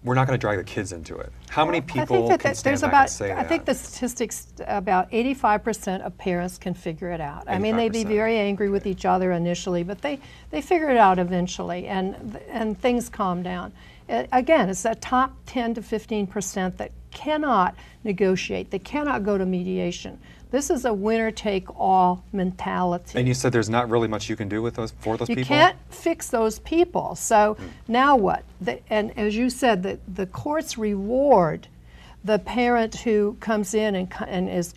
Speaker 7: we're not going to drag the kids into it. How many people can stand back and say that?
Speaker 8: I think the statistics, about 85% of parents can figure it out. I mean, they'd be very angry with each other initially, but they figure it out eventually, and things calm down. Again, it's that top 10 to 15% that cannot negotiate, they cannot go to mediation. This is a winner-take-all mentality.
Speaker 7: And you said there's not really much you can do with those people?
Speaker 8: You can't fix those people. So now what? And as you said, the courts reward the parent who comes in and is,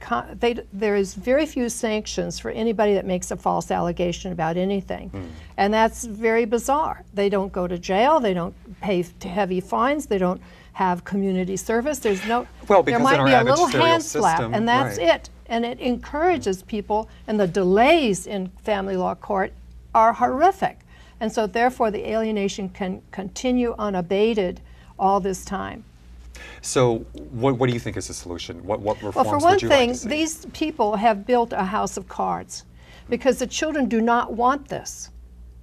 Speaker 8: there is very few sanctions for anybody that makes a false allegation about anything. And that's very bizarre. They don't go to jail, they don't pay heavy fines, they don't have community service. There's no, there might be a little hand slap, and that's it. And it encourages people, and the delays in family law court are horrific. And so therefore the alienation can continue unabated all this time.
Speaker 7: So what do you think is the solution? What reforms
Speaker 8: Well, for one
Speaker 7: would you
Speaker 8: thing,
Speaker 7: like to see?
Speaker 8: these people have built a house of cards because the children do not want this.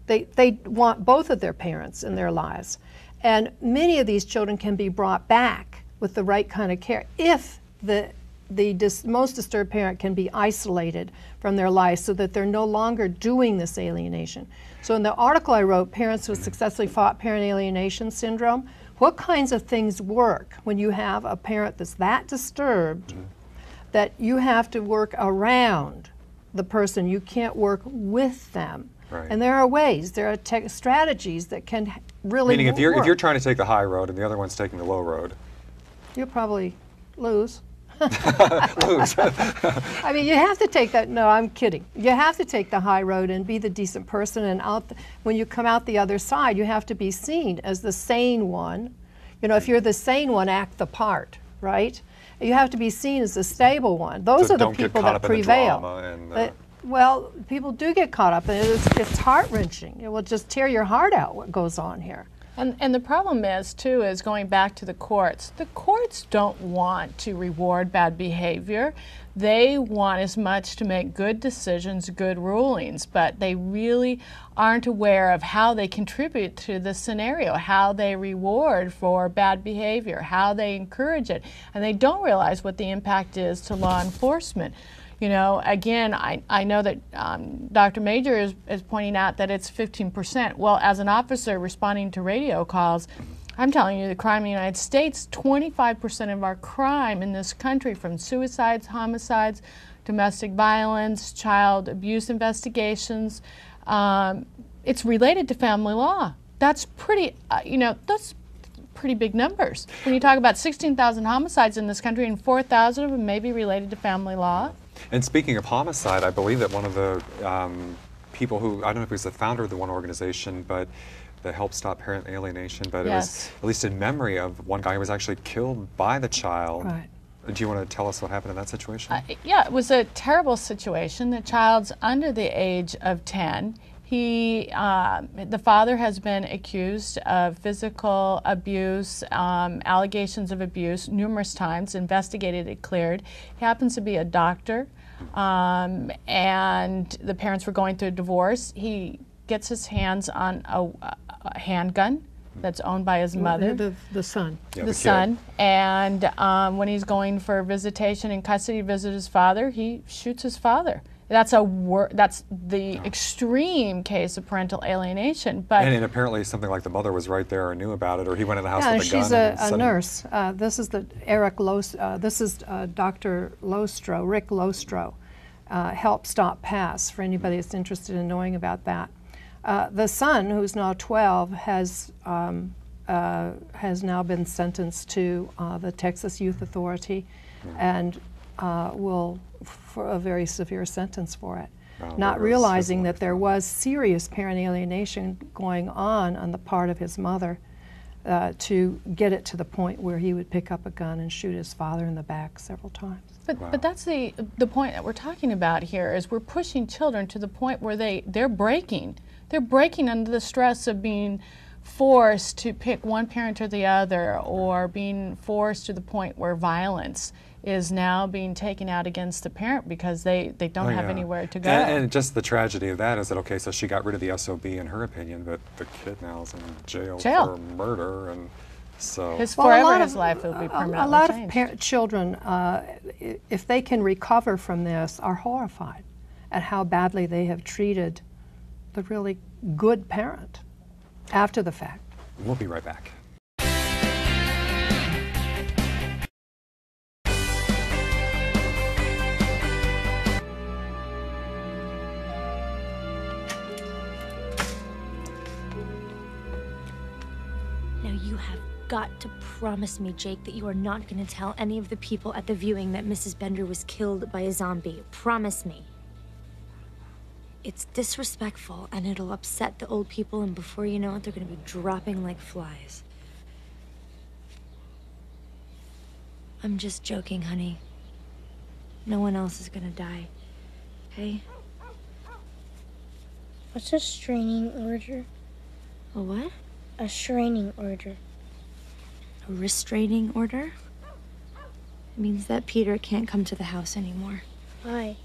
Speaker 8: They want both of their parents in their lives. And many of these children can be brought back with the right kind of care if the most disturbed parent can be isolated from their life so that they're no longer doing this alienation. So in the article I wrote, Parents Who Successfully Fought Parent Alienation Syndrome, what kinds of things work when you have a parent that's that disturbed that you have to work around the person, you can't work with them.
Speaker 7: Right.
Speaker 8: And there are ways, there are strategies that can really
Speaker 7: Meaning
Speaker 8: work.
Speaker 7: if you're trying to take the high road and the other one's taking the low road.
Speaker 8: You'll probably lose.
Speaker 7: Lose.
Speaker 8: I mean, you have to take that, no, I'm kidding. You have to take the high road and be the decent person, and when you come out the other side, you have to be seen as the sane one. You know, if you're the sane one, act the part, right? You have to be seen as the stable one. Those are the people that prevail. Well, people do get caught up, and it's heart-wrenching. It will just tear your heart out what goes on here.
Speaker 1: And the problem is, too, is going back to the courts don't want to reward bad behavior. They want as much to make good decisions, good rulings, but they really aren't aware of how they contribute to the scenario, how they reward for bad behavior, how they encourage it, and they don't realize what the impact is to law enforcement. You know, again, I know that Dr. Major is pointing out that it's 15%. Well, as an officer responding to radio calls, I'm telling you, the crime in the United States, 25% of our crime in this country, from suicides, homicides, domestic violence, child abuse investigations. It's related to family law. That's pretty, that's pretty big numbers. When you talk about 16,000 homicides in this country and 4,000 of them may be related to family law.
Speaker 7: And speaking of homicide, I believe that one of the people who, I don't know if he was the founder of the one organization, but that helped stop parent alienation, but it was, at least in memory of one guy who was actually killed by the child.
Speaker 8: Right.
Speaker 7: Do you want to tell us what happened in that situation?
Speaker 1: Yeah, it was a terrible situation. The child's under the age of 10. The father has been accused of physical abuse, allegations of abuse numerous times, investigated and cleared. He happens to be a doctor, and the parents were going through a divorce. He gets his hands on a handgun that's owned by his mother.
Speaker 8: The son.
Speaker 1: The son. And when he's going for visitation in custody to visit his father, he shoots his father. That's the extreme case of parental alienation. But
Speaker 7: and apparently something like the mother was right there and knew about it, or he went in the house with a gun.
Speaker 8: She's a nurse. This is this is Dr. Lostro, Rick Lostro, Help Stop Pass, for anybody that's interested in knowing about that. The son, who's now 12, has now been sentenced to the Texas Youth Authority, and will for a very severe sentence for it. Not realizing that there was serious parent alienation going on the part of his mother to get it to the point where he would pick up a gun and shoot his father in the back several times.
Speaker 1: But that's the point that we're talking about here, is we're pushing children to the point where they're breaking. They're breaking under the stress of being forced to pick one parent or the other, or being forced to the point where violence is now being taken out against the parent because they don't have anywhere to go.
Speaker 7: And just the tragedy of that is that, okay, so she got rid of the SOB in her opinion, but the kid now is in jail. For murder, and so...
Speaker 1: His
Speaker 8: life
Speaker 1: will be permanently
Speaker 8: A lot
Speaker 1: changed.
Speaker 8: of children, if they can recover from this, are horrified at how badly they have treated the really good parent after the fact.
Speaker 7: We'll be right back.
Speaker 9: You have got to promise me, Jake, that you are not going to tell any of the people at the viewing that Mrs. Bender was killed by a zombie. Promise me. It's disrespectful, and it'll upset the old people, and before you know it, they're going to be dropping like flies. I'm just joking, honey. No one else is going to die. Okay?
Speaker 10: What's a restraining order?
Speaker 9: A what?
Speaker 10: A restraining order.
Speaker 9: A restraining order? It means that Peter can't come to the house anymore.
Speaker 10: Why?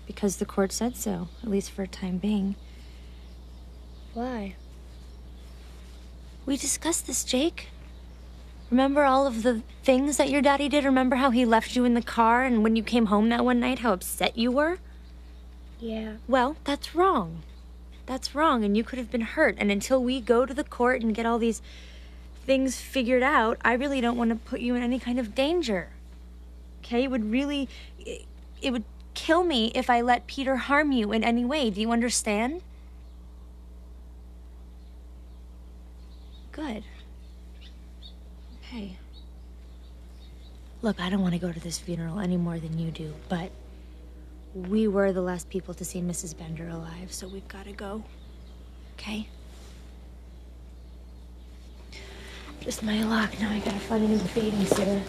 Speaker 9: Because the court said so, at least for a time being.
Speaker 10: Why?
Speaker 9: We discussed this, Jake. Remember all of the things that your daddy did? Remember how he left you in the car, and when you came home that one night, how upset you were?
Speaker 10: Yeah.
Speaker 9: Well, that's wrong. That's wrong, and you could have been hurt. And until we go to the court and get all these things figured out, I really don't want to put you in any kind of danger. Okay? It would kill me if I let Peter harm you in any way. Do you understand? Good. Okay. Look, I don't want to go to this funeral any more than you do, but we were the last people to see Mrs. Bender alive, so we've got to go. Okay? Just my luck. Now I gotta find a new babysitter.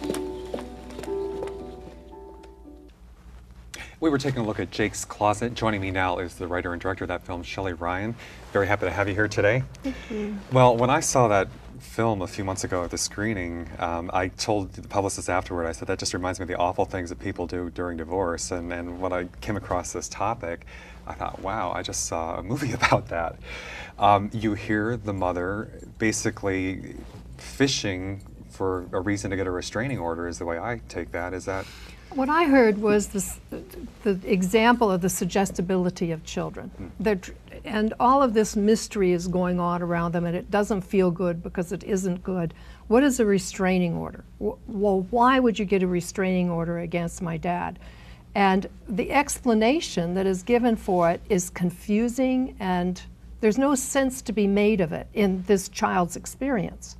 Speaker 7: We were taking a look at Jake's Closet. Joining me now is the writer and director of that film, Shelley Ryan. Very happy to have you here today.
Speaker 10: Thank you.
Speaker 7: Well, when I saw that film a few months ago at the screening, I told the publicist afterward, I said, that just reminds me of the awful things that people do during divorce. And when I came across this topic, I thought, wow, I just saw a movie about that. You hear the mother basically fishing for a reason to get a restraining order, is the way I take that. Is that...
Speaker 8: What I heard was the example of the suggestibility of children. And all of this mystery is going on around them, and it doesn't feel good because it isn't good. What is a restraining order? Well, why would you get a restraining order against my dad? And the explanation that is given for it is confusing, and there's no sense to be made of it in this child's experience.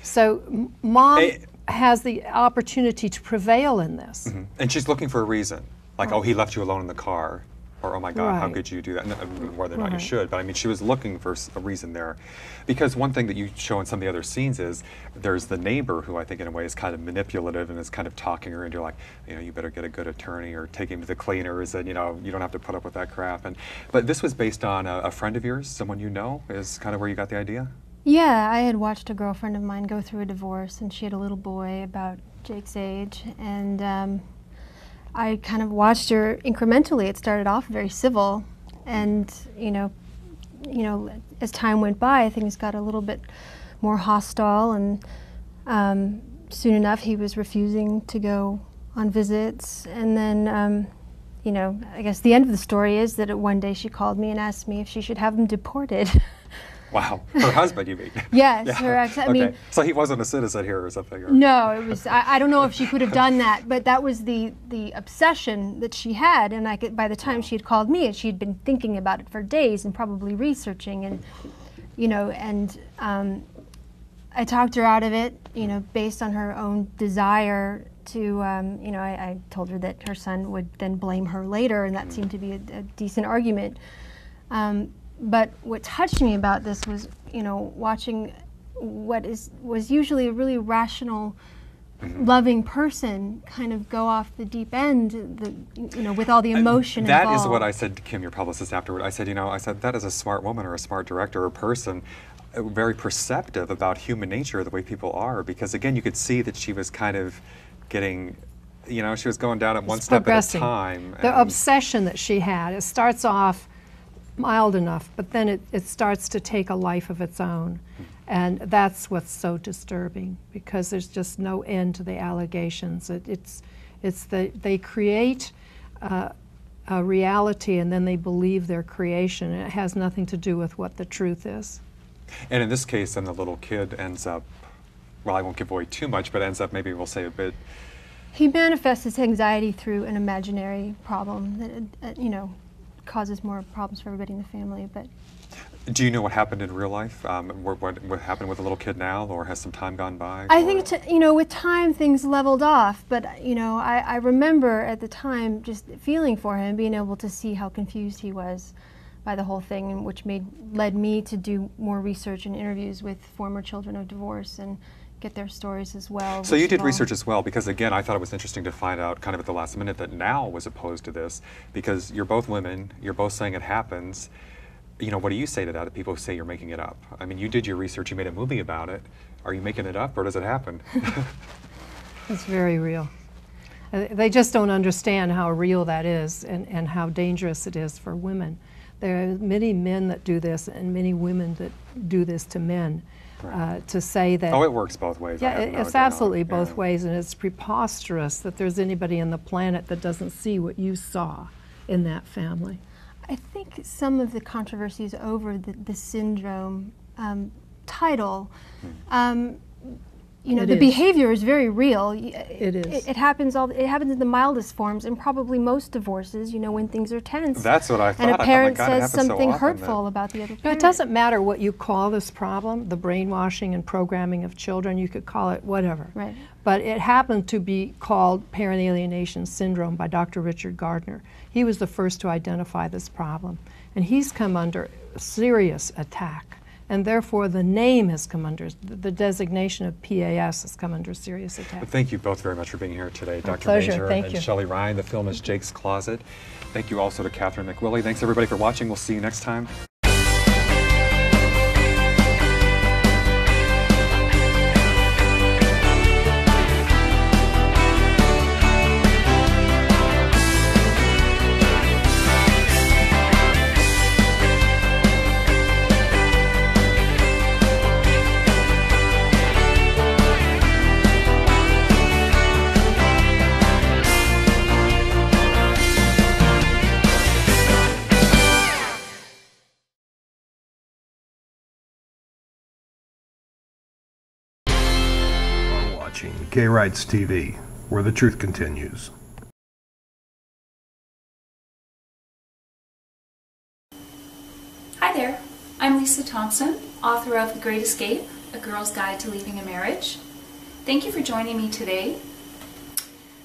Speaker 8: So mom has the opportunity to prevail in this.
Speaker 7: And she's looking for a reason. Like, oh, he left you alone in the car. Or, oh my God, how
Speaker 8: Right.
Speaker 7: could you do that? No, whether or not you
Speaker 8: Right.
Speaker 7: should, but I mean, she was looking for a reason there. Because one thing that you show in some of the other scenes is there's the neighbor who I think in a way is kind of manipulative and is kind of talking her into like, you know, you better get a good attorney or take him to the cleaners and, you know, you don't have to put up with that crap. But this was based on a friend of yours, someone you know, is kind of where you got the idea?
Speaker 2: Yeah, I had watched a girlfriend of mine go through a divorce, and she had a little boy about Jake's age, and I kind of watched her incrementally. It started off very civil, and you know, as time went by, things got a little bit more hostile, and soon enough, he was refusing to go on visits, and then. You know, I guess the end of the story is that one day she called me and asked me if she should have him deported.
Speaker 7: Wow, her husband, you mean?
Speaker 2: Yes,
Speaker 7: Yeah.
Speaker 2: her ex. I
Speaker 7: Okay.
Speaker 2: mean,
Speaker 7: So he wasn't a citizen here or something? Or?
Speaker 2: no, it was. I don't know if she could have done that, but that was the obsession that she had. And by the time she had called me, she had been thinking about it for days and probably researching, and you know, and I talked her out of it. You know, based on her own desire to. You know, I told her that her son would then blame her later, and that seemed to be a decent argument. But what touched me about this was, you know, watching what was usually a really rational, loving person kind of go off the deep end, you know, with all the emotion
Speaker 7: That
Speaker 2: involved.
Speaker 7: is what I said to Kim, your publicist, afterward. I said, you know, that is a smart woman or a smart director or person, very perceptive about human nature, the way people are. Because again, you could see that she was kind of getting, you know, she was going down at one step at a time.
Speaker 8: The obsession that she had, it starts off mild enough, but then it starts to take a life of its own. And that's what's so disturbing, because there's just no end to the allegations. They create a reality, and then they believe their creation. And it has nothing to do with what the truth is.
Speaker 7: And in this case, then the little kid ends up, well, I won't give away too much, but ends up, maybe we'll say a bit.
Speaker 2: He manifests his anxiety through an imaginary problem that, you know, causes more problems for everybody in the family. But
Speaker 7: Do you know what happened in real life? What happened with the little kid now, or has some time gone by?
Speaker 2: I think, you know, with time things leveled off, but, you know, I remember at the time just feeling for him, being able to see how confused he was by the whole thing, and which led me to do more research and interviews with former children of divorce and get their stories as well.
Speaker 7: So you did research as well, because again, I thought it was interesting to find out kind of at the last minute that Now was opposed to this, because you're both women, you're both saying it happens. You know, what do you say to that, people who say you're making it up? I mean, you did your research, you made a movie about it. Are you making it up, or does it happen?
Speaker 8: It's very real. They just don't understand how real that is, and how dangerous it is for women. There are many men that do this, and many women that do this to men. To say that...
Speaker 7: Oh, it works both ways.
Speaker 8: Yeah, it's absolutely both ways, and it's preposterous that there's anybody on the planet that doesn't see what you saw in that family.
Speaker 2: I think some of the controversies over the syndrome title, you know, the behavior is very real.
Speaker 8: It is.
Speaker 2: It happens in the mildest forms, and probably most divorces, you know, when things are tense.
Speaker 7: That's what I thought.
Speaker 2: And a parent
Speaker 7: I thought, my God, it
Speaker 2: says
Speaker 7: happens so
Speaker 2: something
Speaker 7: often
Speaker 2: hurtful about the other
Speaker 8: No,
Speaker 2: parent.
Speaker 8: it doesn't matter what you call this problem, the brainwashing and programming of children. You could call it whatever.
Speaker 2: Right.
Speaker 8: But it happened to be called parent alienation syndrome by Dr. Richard Gardner. He was the first to identify this problem. And he's come under serious attack. And therefore, the name has come under, the designation of PAS has come under serious attack.
Speaker 7: Thank you both very much for being here today, Dr.
Speaker 8: pleasure.
Speaker 7: Major
Speaker 8: Thank
Speaker 7: and
Speaker 8: you.
Speaker 7: Shelley Ryan. The film is Jake's Closet. Thank you also to Catherine McWillie. Thanks everybody for watching. We'll see you next time.
Speaker 13: Watching Gay Rights TV, where the truth continues.
Speaker 11: I'm Lisa Thompson, author of The Great Escape, A Girl's Guide to Leaving a Marriage. Thank you for joining me today.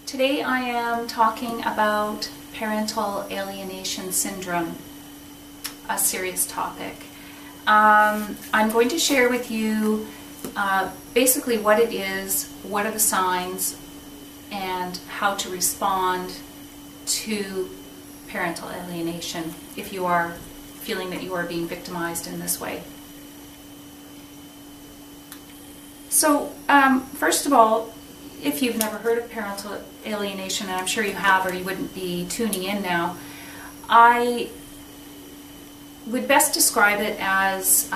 Speaker 11: Today I am talking about parental alienation syndrome, a serious topic. I'm going to share with you basically what it is, what are the signs, and how to respond to parental alienation if you are feeling that you are being victimized in this way. So first of all, if you've never heard of parental alienation, and I'm sure you have or you wouldn't be tuning in now, I would best describe it as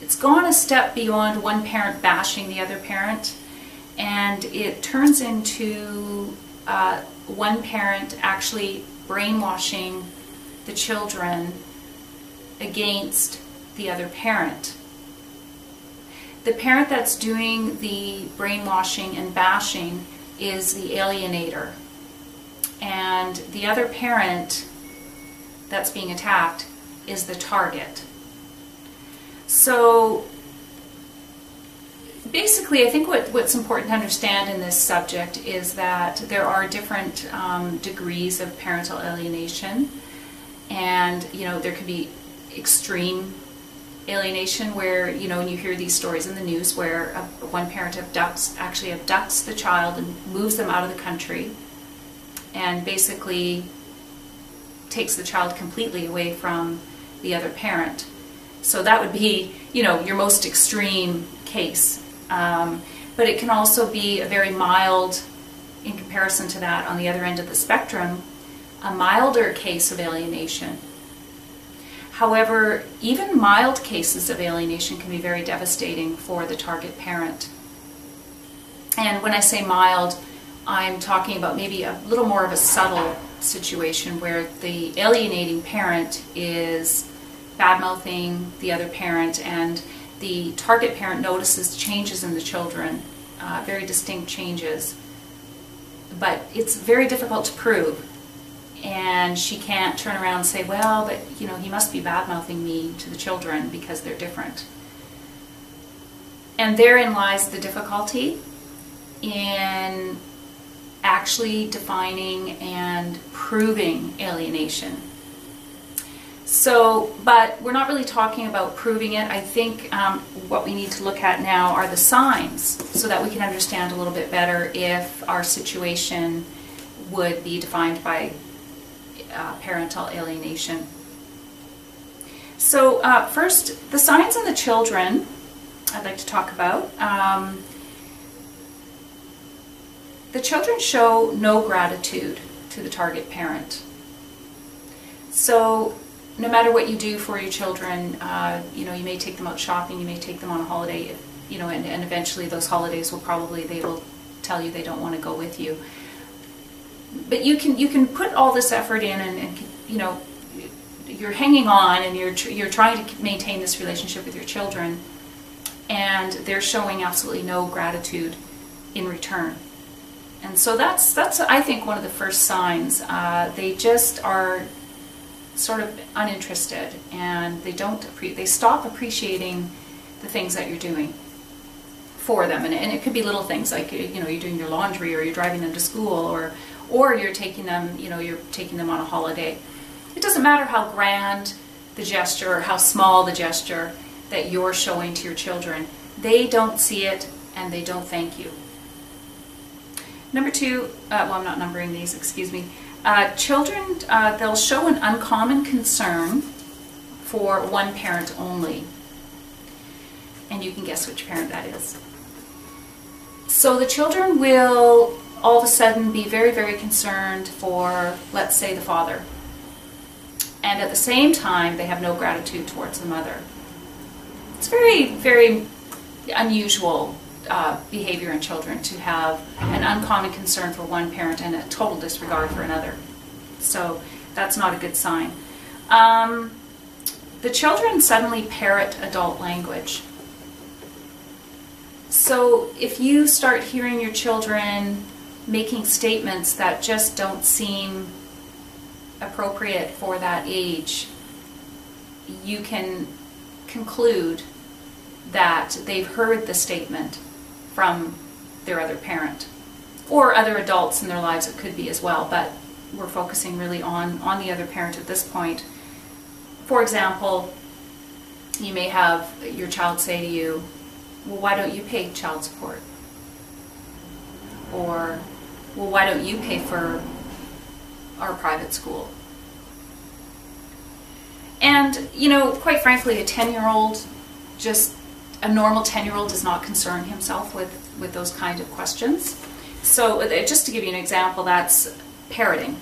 Speaker 11: it's gone a step beyond one parent bashing the other parent, and it turns into one parent actually brainwashing the children against the other parent. The parent that's doing the brainwashing and bashing is the alienator, and the other parent that's being attacked is the target. So basically, I think what's important to understand in this subject is that there are different degrees of parental alienation, and there could be extreme alienation where when you hear these stories in the news where one parent actually abducts the child and moves them out of the country and basically takes the child completely away from the other parent. So that would be your most extreme case. But it can also be a very mild, in comparison to that, on the other end of the spectrum, a milder case of alienation. However, even mild cases of alienation can be very devastating for the target parent. And when I say mild, I'm talking about maybe a little more of a subtle situation where the alienating parent is bad-mouthing the other parent, and the target parent notices changes in the children, very distinct changes, but it's very difficult to prove, and she can't turn around and say, well, but he must be bad-mouthing me to the children because they're different. And therein lies the difficulty in actually defining and proving alienation. So, but we're not really talking about proving it. I think what we need to look at now are the signs so that we can understand a little bit better if our situation would be defined by parental alienation. So first, the signs in the children I'd like to talk about. The children show no gratitude to the target parent. So no matter what you do for your children, you may take them out shopping, you may take them on a holiday, and eventually those holidays they will tell you they don't want to go with you. But you can put all this effort in, and you're hanging on, and you're trying to maintain this relationship with your children, and they're showing absolutely no gratitude in return. And so that's I think one of the first signs. They just are sort of uninterested, and they stop appreciating the things that you're doing for them, and it could be little things like you're doing your laundry, or you're driving them to school, or you're taking them on a holiday. It doesn't matter how grand the gesture or how small the gesture that you're showing to your children. They don't see it, and they don't thank you. Number two, well, I'm not numbering these, excuse me. Children, they'll show an uncommon concern for one parent only. And you can guess which parent that is. So the children will all of a sudden be very, very concerned for, let's say, the father. And at the same time, they have no gratitude towards the mother. It's very, very unusual behavior in children to have an uncommon concern for one parent and a total disregard for another. So that's not a good sign. The children suddenly parrot adult language. So if you start hearing your children making statements that just don't seem appropriate for that age, you can conclude that they've heard the statement from their other parent, or other adults in their lives. It could be as well, but we're focusing really on the other parent at this point. For example, you may have your child say to you, well, why don't you pay child support? Or, well, why don't you pay for our private school? And, you know, quite frankly, a 10-year-old, just a normal 10-year-old does not concern himself with those kind of questions. So just to give you an example, that's parroting.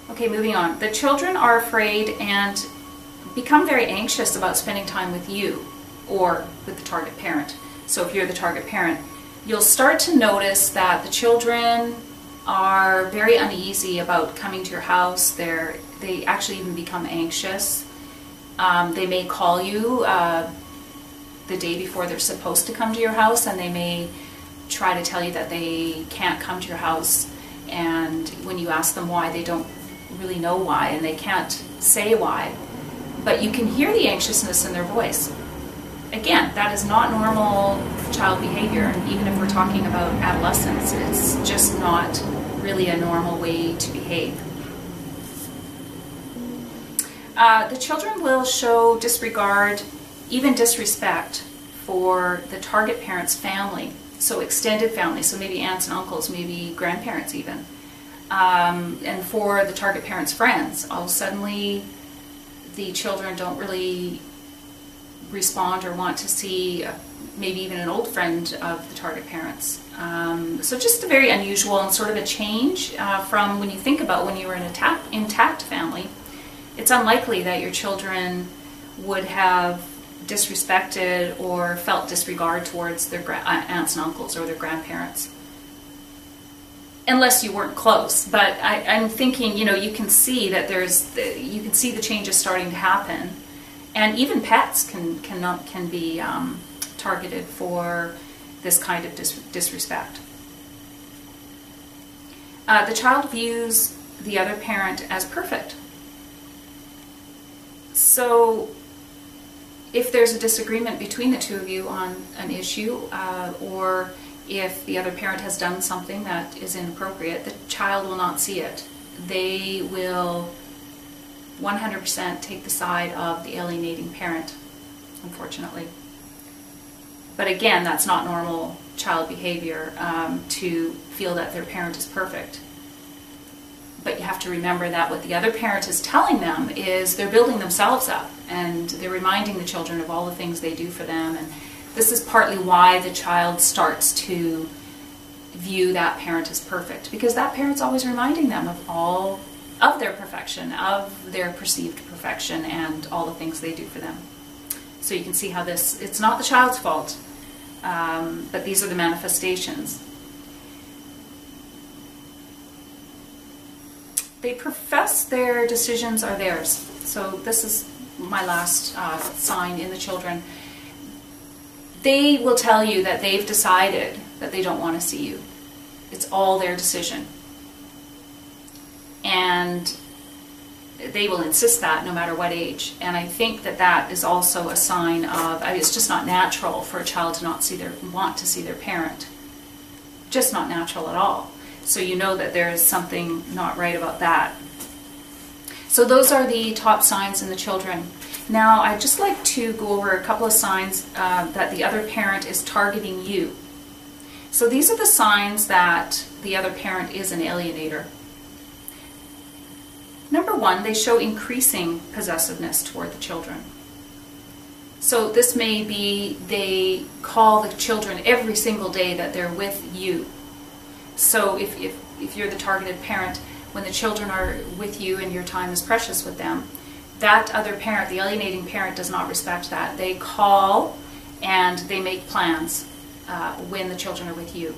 Speaker 11: Okay, moving on. The children are afraid and become very anxious about spending time with you or with the target parent. So if you're the target parent, you'll start to notice that the children are very uneasy about coming to your house. They actually even become anxious. They may call you the day before they're supposed to come to your house, and they may try to tell you that they can't come to your house, and when you ask them why, they don't really know why, and they can't say why, but you can hear the anxiousness in their voice. Again, that is not normal child behavior, and even if we're talking about adolescence, it's just not really a normal way to behave. The children will show disregard, even disrespect, for the target parent's family, so extended family, so maybe aunts and uncles, maybe grandparents even, and for the target parent's friends. Suddenly the children don't really respond or want to see maybe even an old friend of the target parents. So just a very unusual and sort of a change from when you think about when you were in an intact family. It's unlikely that your children would have disrespected or felt disregard towards their aunts and uncles or their grandparents, unless you weren't close. But I'm thinking, you know, you can see that you can see the changes starting to happen, and even pets can be targeted for this kind of disrespect. The child views the other parent as perfect. So if there's a disagreement between the two of you on an issue, or if the other parent has done something that is inappropriate, the child will not see it. They will 100% take the side of the alienating parent, unfortunately. But again, that's not normal child behavior, to feel that their parent is perfect. But you have to remember that what the other parent is telling them is they're building themselves up, and they're reminding the children of all the things they do for them. And this is partly why the child starts to view that parent as perfect, because that parent's always reminding them of all of their perfection, of their perceived perfection, and all the things they do for them. So you can see how it's not the child's fault, but these are the manifestations. They profess their decisions are theirs. So this is my last sign in the children. They will tell you that they've decided that they don't want to see you. It's all their decision. And they will insist that no matter what age. And I think that that is also a sign of, I mean, it's just not natural for a child to not want to see their parent. Just not natural at all. So you know that there is something not right about that. So those are the top signs in the children. Now I'd just like to go over a couple of signs that the other parent is targeting you. So these are the signs that the other parent is an alienator. Number one, they show increasing possessiveness toward the children. So this may be they call the children every single day that they're with you. So if you're the targeted parent, when the children are with you and your time is precious with them, that other parent, the alienating parent, does not respect that. They call and they make plans when the children are with you.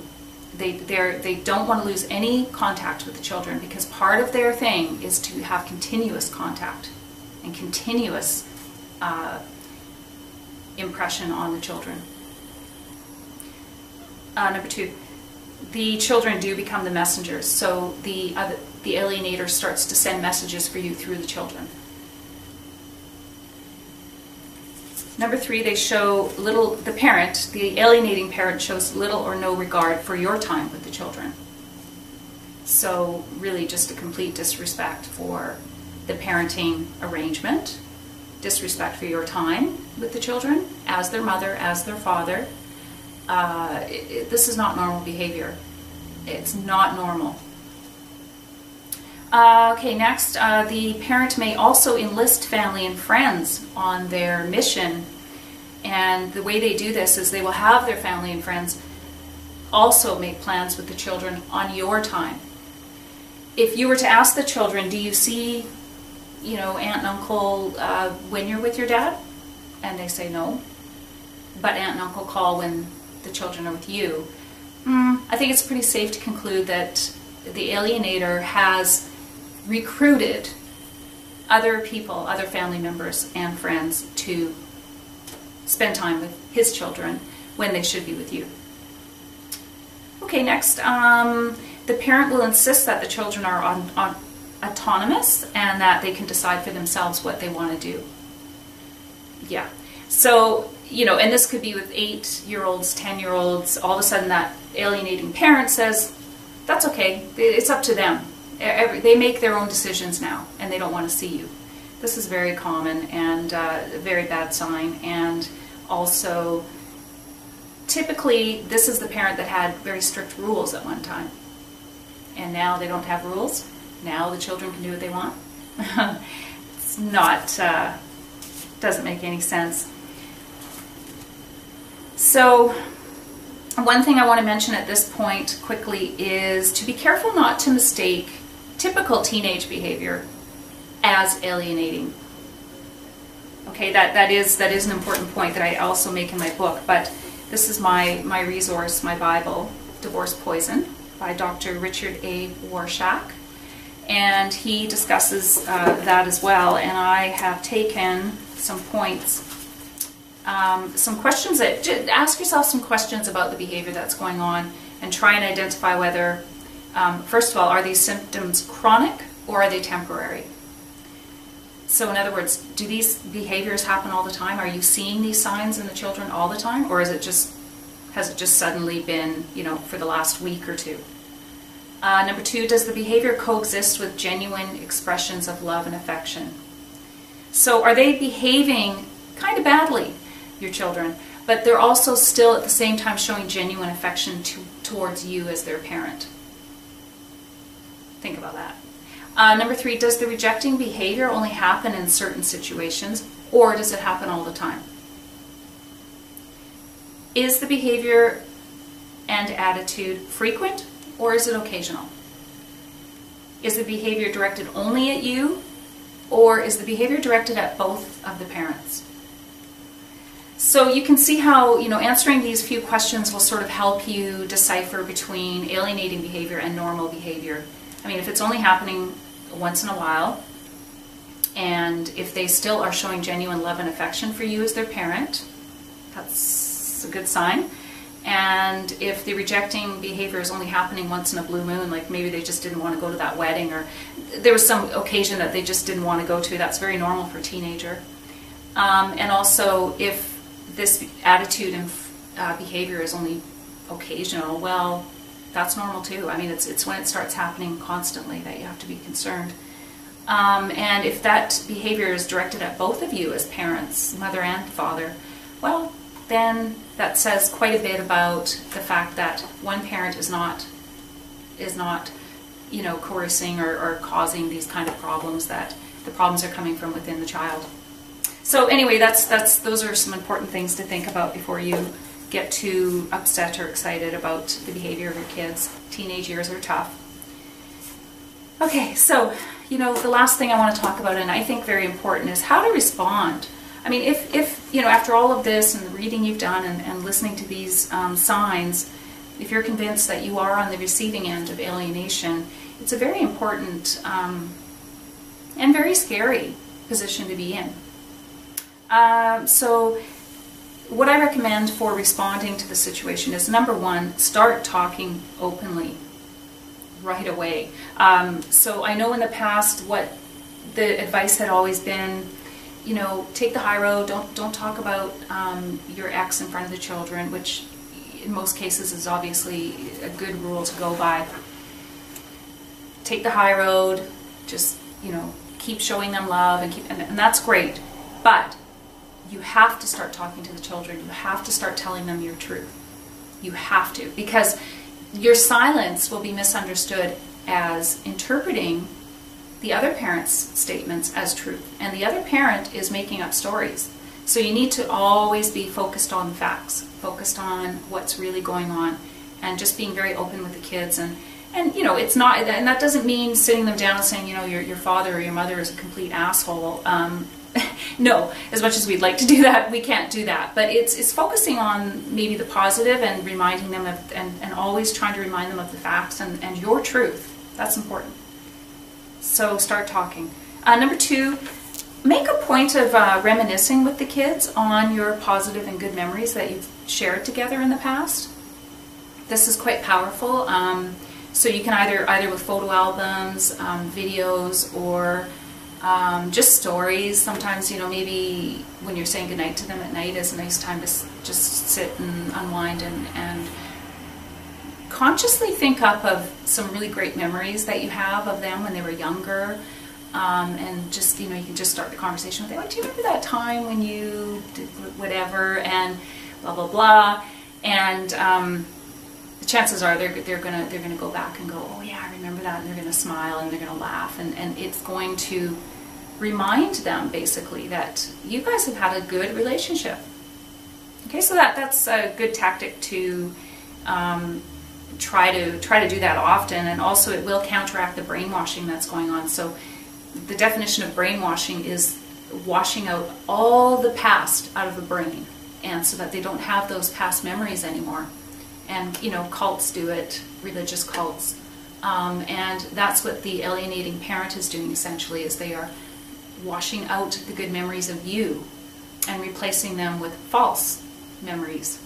Speaker 11: They don't want to lose any contact with the children, because part of their thing is to have continuous contact and continuous impression on the children. Number two, the children do become the messengers, so the alienator starts to send messages for you through the children. Number 3, they show the parent, the alienating parent, shows little or no regard for your time with the children. So really just a complete disrespect for the parenting arrangement, disrespect for your time with the children, as their mother, as their father. This is not normal behavior. It's not normal. Okay, next, the parent may also enlist family and friends on their mission, and the way they do this is they will have their family and friends also make plans with the children on your time. If you were to ask the children, do you see, you know, aunt and uncle when you're with your dad? And they say no, but aunt and uncle call when the children are with you. I think it's pretty safe to conclude that the alienator has recruited other people, other family members and friends to spend time with his children when they should be with you. Okay, next, the parent will insist that the children are autonomous and that they can decide for themselves what they want to do. Yeah, so, you know, and this could be with 8-year-olds, 10-year-olds. All of a sudden that alienating parent says, that's okay, it's up to them. They make their own decisions now, and they don't want to see you. This is very common and a very bad sign. And also, typically, this is the parent that had very strict rules at one time. And now they don't have rules. Now the children can do what they want. It's not, doesn't make any sense. So, one thing I want to mention at this point quickly is to be careful not to mistake typical teenage behavior as alienating. Okay, that is an important point that I also make in my book, but this is my resource, my Bible, Divorce Poison, by Dr. Richard A. Warshak, and he discusses that as well, and I have taken some points, some questions that, ask yourself some questions about the behavior that's going on and try and identify whether, first of all, are these symptoms chronic or are they temporary? So in other words, do these behaviors happen all the time? Are you seeing these signs in the children all the time, or has it just suddenly been, you know, for the last week or two? Number 2, does the behavior coexist with genuine expressions of love and affection? So are they behaving kind of badly, your children, but they're also still at the same time showing genuine affection towards you as their parent? Think about that. Number 3, does the rejecting behavior only happen in certain situations, or does it happen all the time? Is the behavior and attitude frequent, or is it occasional? Is the behavior directed only at you, or is the behavior directed at both of the parents? So you can see how, you know, answering these few questions will sort of help you decipher between alienating behavior and normal behavior. I mean, if it's only happening once in a while, and if they still are showing genuine love and affection for you as their parent, that's a good sign. And if the rejecting behavior is only happening once in a blue moon, like maybe they just didn't want to go to that wedding, or there was some occasion that they just didn't want to go to, that's very normal for a teenager. And also, if this attitude and behavior is only occasional, well, that's normal too. I mean, it's when it starts happening constantly that you have to be concerned. And if that behavior is directed at both of you as parents, mother and father, well, then that says quite a bit about the fact that one parent is not, you know, coercing or causing these kind of problems, that the problems are coming from within the child. So anyway, those are some important things to think about before you get too upset or excited about the behavior of your kids. Teenage years are tough. Okay, so, you know, the last thing I want to talk about, and I think very important, is how to respond. I mean, if you know, after all of this and the reading you've done and listening to these signs, if you're convinced that you are on the receiving end of alienation, it's a very important and very scary position to be in. So what I recommend for responding to the situation is, number 1, start talking openly right away. So I know in the past what the advice had always been, you know, take the high road. Don't talk about your ex in front of the children, which in most cases is obviously a good rule to go by. Take the high road. Just, you know, keep showing them love and that's great. But you have to start talking to the children. You have to start telling them your truth. You have to, because your silence will be misunderstood as interpreting the other parent's statements as truth. And the other parent is making up stories. So you need to always be focused on the facts, focused on what's really going on, and just being very open with the kids. And you know, it's not, and that doesn't mean sitting them down and saying, you know, your father or your mother is a complete asshole. No, as much as we'd like to do that, we can't do that. But it's focusing on maybe the positive and reminding them of, and always trying to remind them of the facts and your truth. That's important. So start talking. Number 2, make a point of reminiscing with the kids on your positive and good memories that you've shared together in the past. This is quite powerful. So you can either with photo albums, videos, or just stories. Sometimes, you know, maybe when you're saying goodnight to them at night is a nice time to just sit and unwind and consciously think up of some really great memories that you have of them when they were younger. And just, you know, you can just start the conversation with them. Like, do you remember that time when you did whatever and blah, blah, blah. And chances are they're gonna go back and go, oh yeah, I remember that, and they're gonna smile and they're gonna laugh, and it's going to remind them basically that you guys have had a good relationship. Okay, so that's a good tactic to try to do that often, and also it will counteract the brainwashing that's going on. So the definition of brainwashing is washing out all the past out of the brain, and so that they don't have those past memories anymore. And, you know, cults do it, religious cults. And that's what the alienating parent is doing, essentially, is they are washing out the good memories of you and replacing them with false memories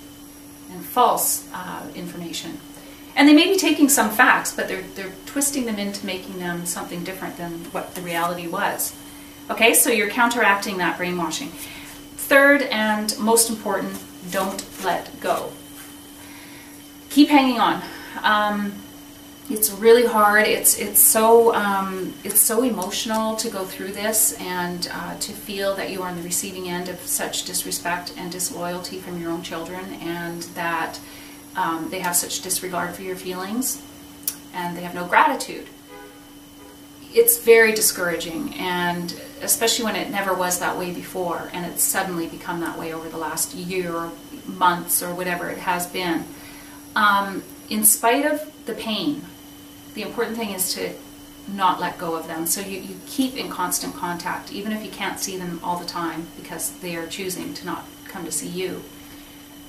Speaker 11: and false information. And they may be taking some facts, but they're twisting them into making them something different than what the reality was. Okay, so you're counteracting that brainwashing. Third, and most important, don't let go. Keep hanging on. It's really hard. It's so emotional to go through this, and to feel that you are on the receiving end of such disrespect and disloyalty from your own children, and that they have such disregard for your feelings, and they have no gratitude. It's very discouraging, and especially when it never was that way before, and it's suddenly become that way over the last year or months or whatever it has been. In spite of the pain, the important thing is to not let go of them. So you keep in constant contact, even if you can't see them all the time because they are choosing to not come to see you.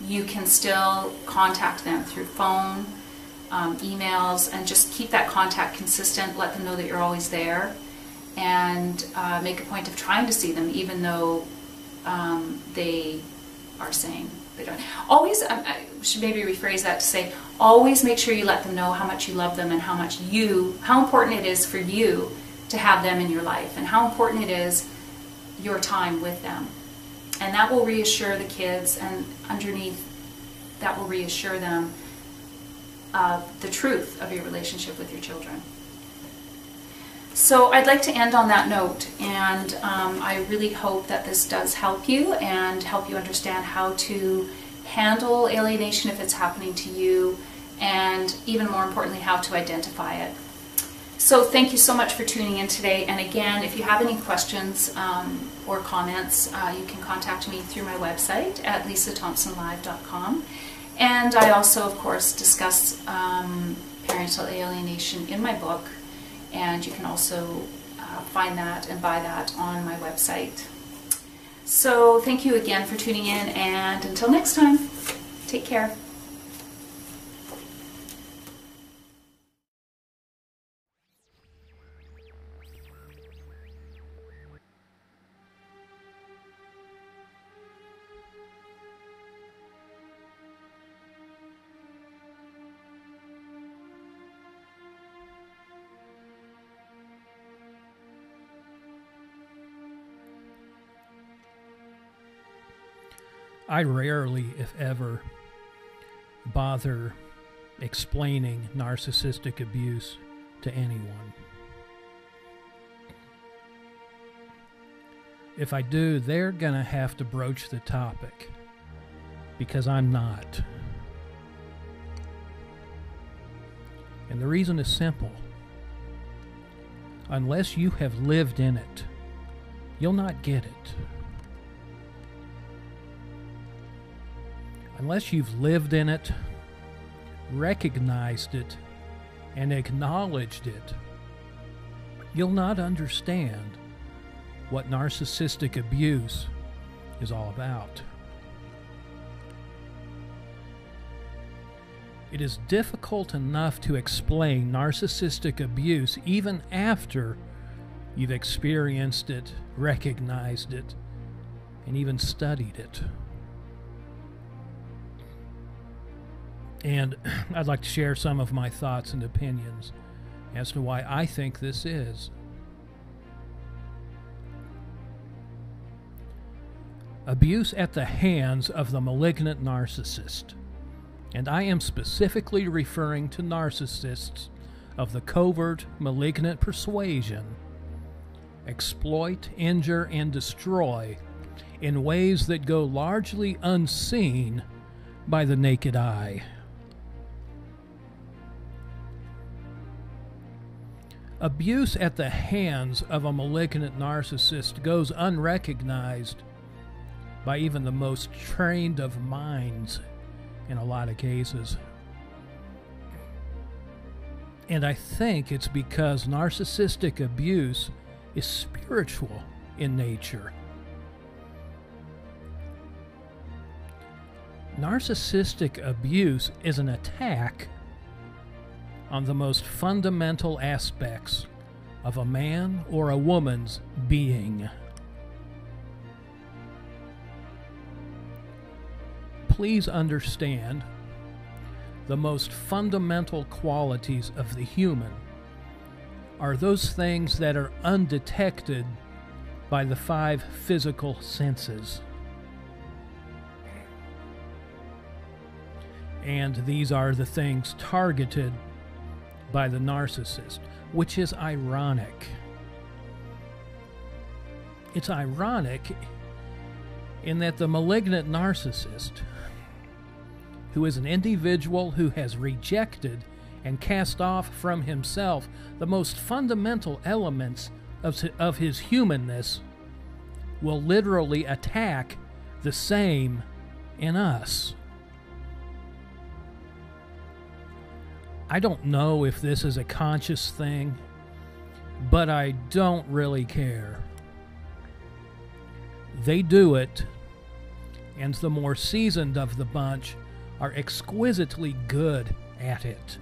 Speaker 11: You can still contact them through phone, emails, and just keep that contact consistent. Let them know that you're always there, and make a point of trying to see them, even though they are saying they don't. Always, I should maybe rephrase that to say, always make sure you let them know how much you love them and how important it is for you to have them in your life, and how important it is your time with them. And that will reassure the kids, and underneath that will reassure them of the truth of your relationship with your children. So I'd like to end on that note, and I really hope that this does help you and help you understand how to handle alienation if it's happening to you, and even more importantly, how to identify it. So thank you so much for tuning in today, and again, if you have any questions or comments, you can contact me through my website at lisathompsonlive.com. And I also, of course, discuss parental alienation in my book, and you can also find that and buy that on my website. So thank you again for tuning in, and until next time, take care.
Speaker 12: I rarely, if ever, bother explaining narcissistic abuse to anyone. If I do, they're gonna have to broach the topic, because I'm not. And the reason is simple. Unless you have lived in it, you'll not get it. Unless you've lived in it, recognized it, and acknowledged it, you'll not understand what narcissistic abuse is all about. It is difficult enough to explain narcissistic abuse even after you've experienced it, recognized it, and even studied it. And I'd like to share some of my thoughts and opinions as to why I think this is. Abuse at the hands of the malignant narcissist. And I am specifically referring to narcissists of the covert, malignant persuasion, exploit, injure, and destroy in ways that go largely unseen by the naked eye. Abuse at the hands of a malignant narcissist goes unrecognized by even the most trained of minds in a lot of cases. And I think it's because narcissistic abuse is spiritual in nature. Narcissistic abuse is an attack on the most fundamental aspects of a man or a woman's being. Please understand, the most fundamental qualities of the human are those things that are undetected by the 5 physical senses. And these are the things targeted by the narcissist, which is ironic. It's ironic in that the malignant narcissist, who is an individual who has rejected and cast off from himself the most fundamental elements of his humanness, will literally attack the same in us. I don't know if this is a conscious thing, but I don't really care. They do it, and the more seasoned of the bunch are exquisitely good at it.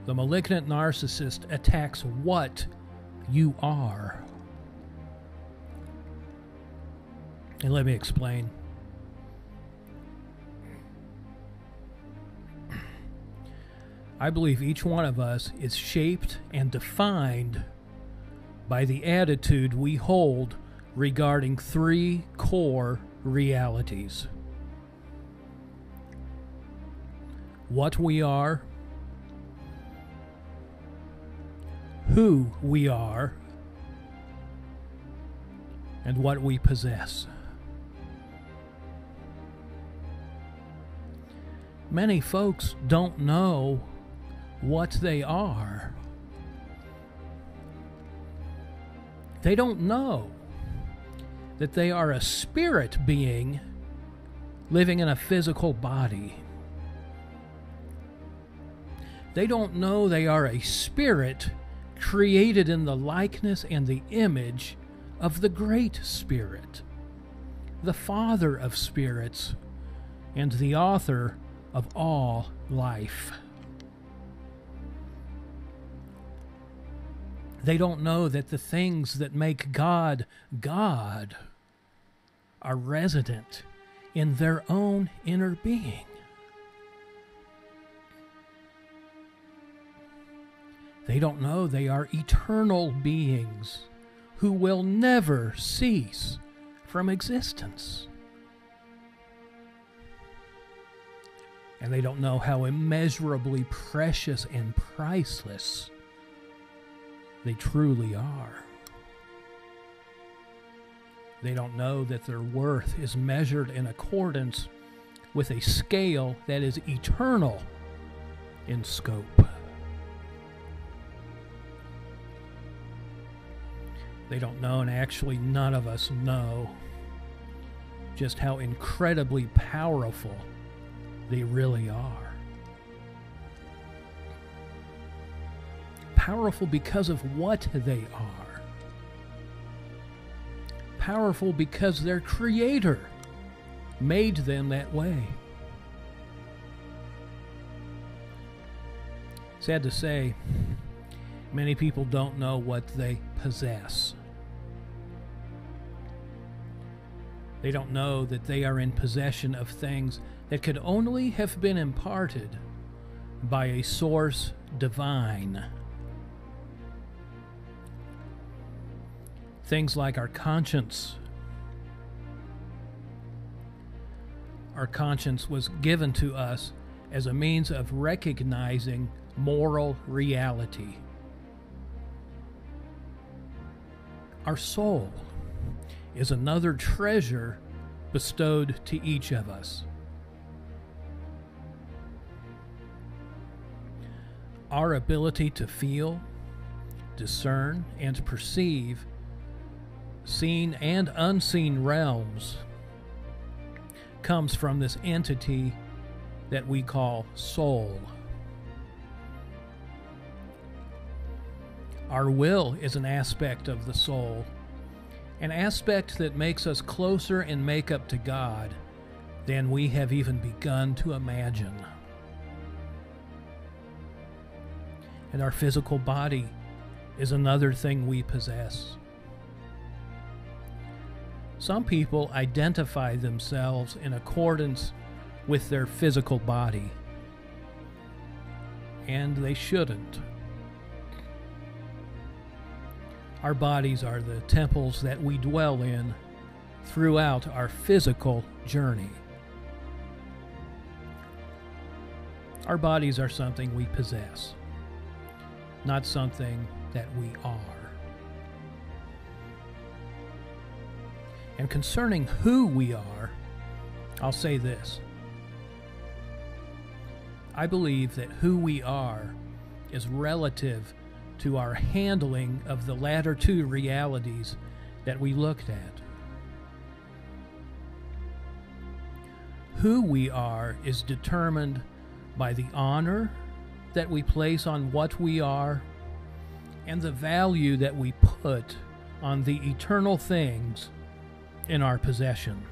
Speaker 12: The malignant narcissist attacks what you are. And let me explain. I believe each one of us is shaped and defined by the attitude we hold regarding 3 core realities: what we are, who we are, and what we possess. Many folks don't know what they are. They don't know that they are a spirit being living in a physical body. They don't know they are a spirit created in the likeness and the image of the Great Spirit, the Father of spirits, and the author of all life. They don't know that the things that make God God are resident in their own inner being. They don't know they are eternal beings who will never cease from existence. And they don't know how immeasurably precious and priceless they truly are. They don't know that their worth is measured in accordance with a scale that is eternal in scope. They don't know, and actually none of us know, just how incredibly powerful they really are. Powerful because of what they are. Powerful because their Creator made them that way. Sad to say, many people don't know what they possess. They don't know that they are in possession of things that could only have been imparted by a source divine. Things like our conscience. Our conscience was given to us as a means of recognizing moral reality. Our soul is another treasure bestowed to each of us. Our ability to feel, discern, and perceive seen and unseen realms comes from this entity that we call soul. Our will is an aspect of the soul, an aspect that makes us closer in makeup to God than we have even begun to imagine. And our physical body is another thing we possess. Some people identify themselves in accordance with their physical body, and they shouldn't. Our bodies are the temples that we dwell in throughout our physical journey. Our bodies are something we possess, not something that we are. And concerning who we are, I'll say this. I believe that who we are is relative to our handling of the latter two realities that we looked at. Who we are is determined by the honor that we place on what we are and the value that we put on the eternal things in our possession.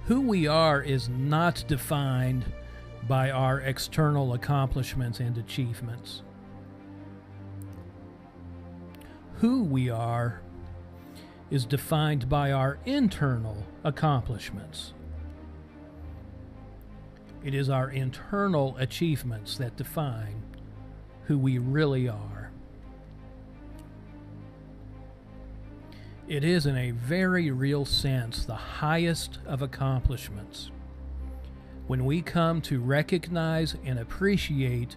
Speaker 12: Who we are is not defined by our external accomplishments and achievements. Who we are is defined by our internal accomplishments. It is our internal achievements that define who we really are. It is, in a very real sense, the highest of accomplishments when we come to recognize and appreciate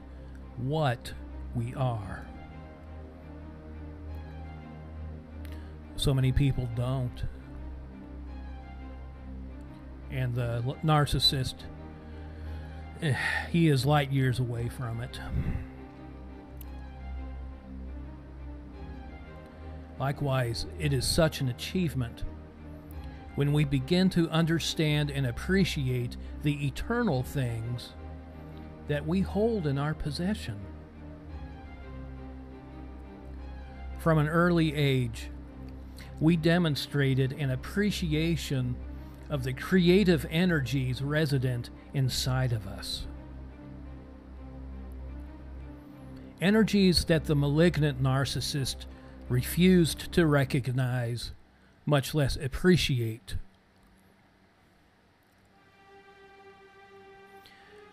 Speaker 12: what we are. So many people don't. And the narcissist, he is light years away from it. Likewise, it is such an achievement when we begin to understand and appreciate the eternal things that we hold in our possession. From an early age, we demonstrated an appreciation of the creative energies resident inside of us. Energies that the malignant narcissist refused to recognize, much less appreciate.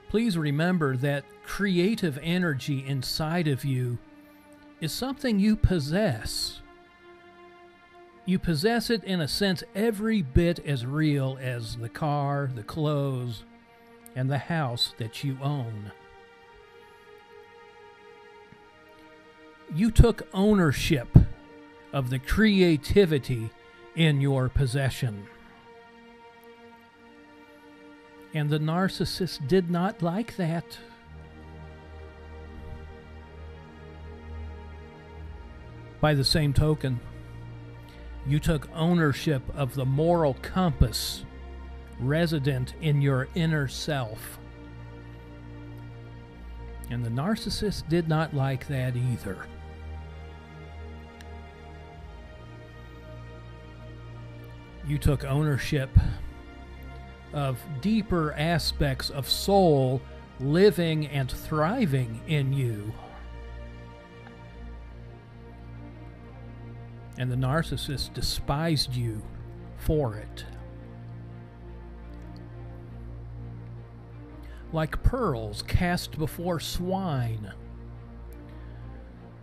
Speaker 12: Please remember that creative energy inside of you is something you possess You possess it in a sense every bit as real as the car, the clothes, and the house that you own. You took ownership of the creativity in your possession. And the narcissist did not like that. By the same token, you took ownership of the moral compass resident in your inner self. And the narcissist did not like that either. You took ownership of deeper aspects of soul living and thriving in you. And the narcissist despised you for it. Like pearls cast before swine,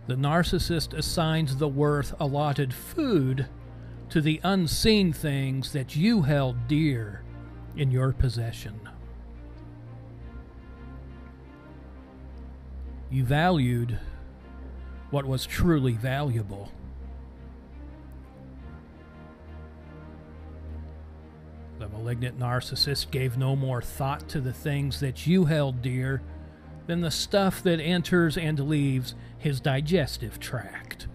Speaker 12: the narcissist assigns the worth allotted food to the unseen things that you held dear in your possession. You valued what was truly valuable. The malignant narcissist gave no more thought to the things that you held dear than the stuff that enters and leaves his digestive tract.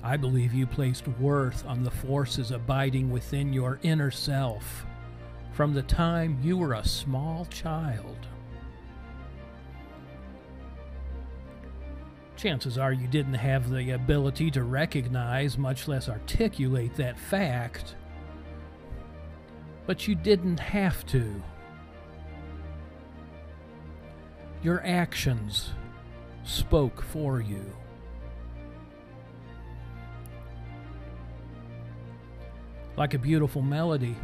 Speaker 12: I believe you placed worth on the forces abiding within your inner self from the time you were a small child. Chances are you didn't have the ability to recognize, much less articulate, that fact. But you didn't have to. Your actions spoke for you. Like a beautiful melody,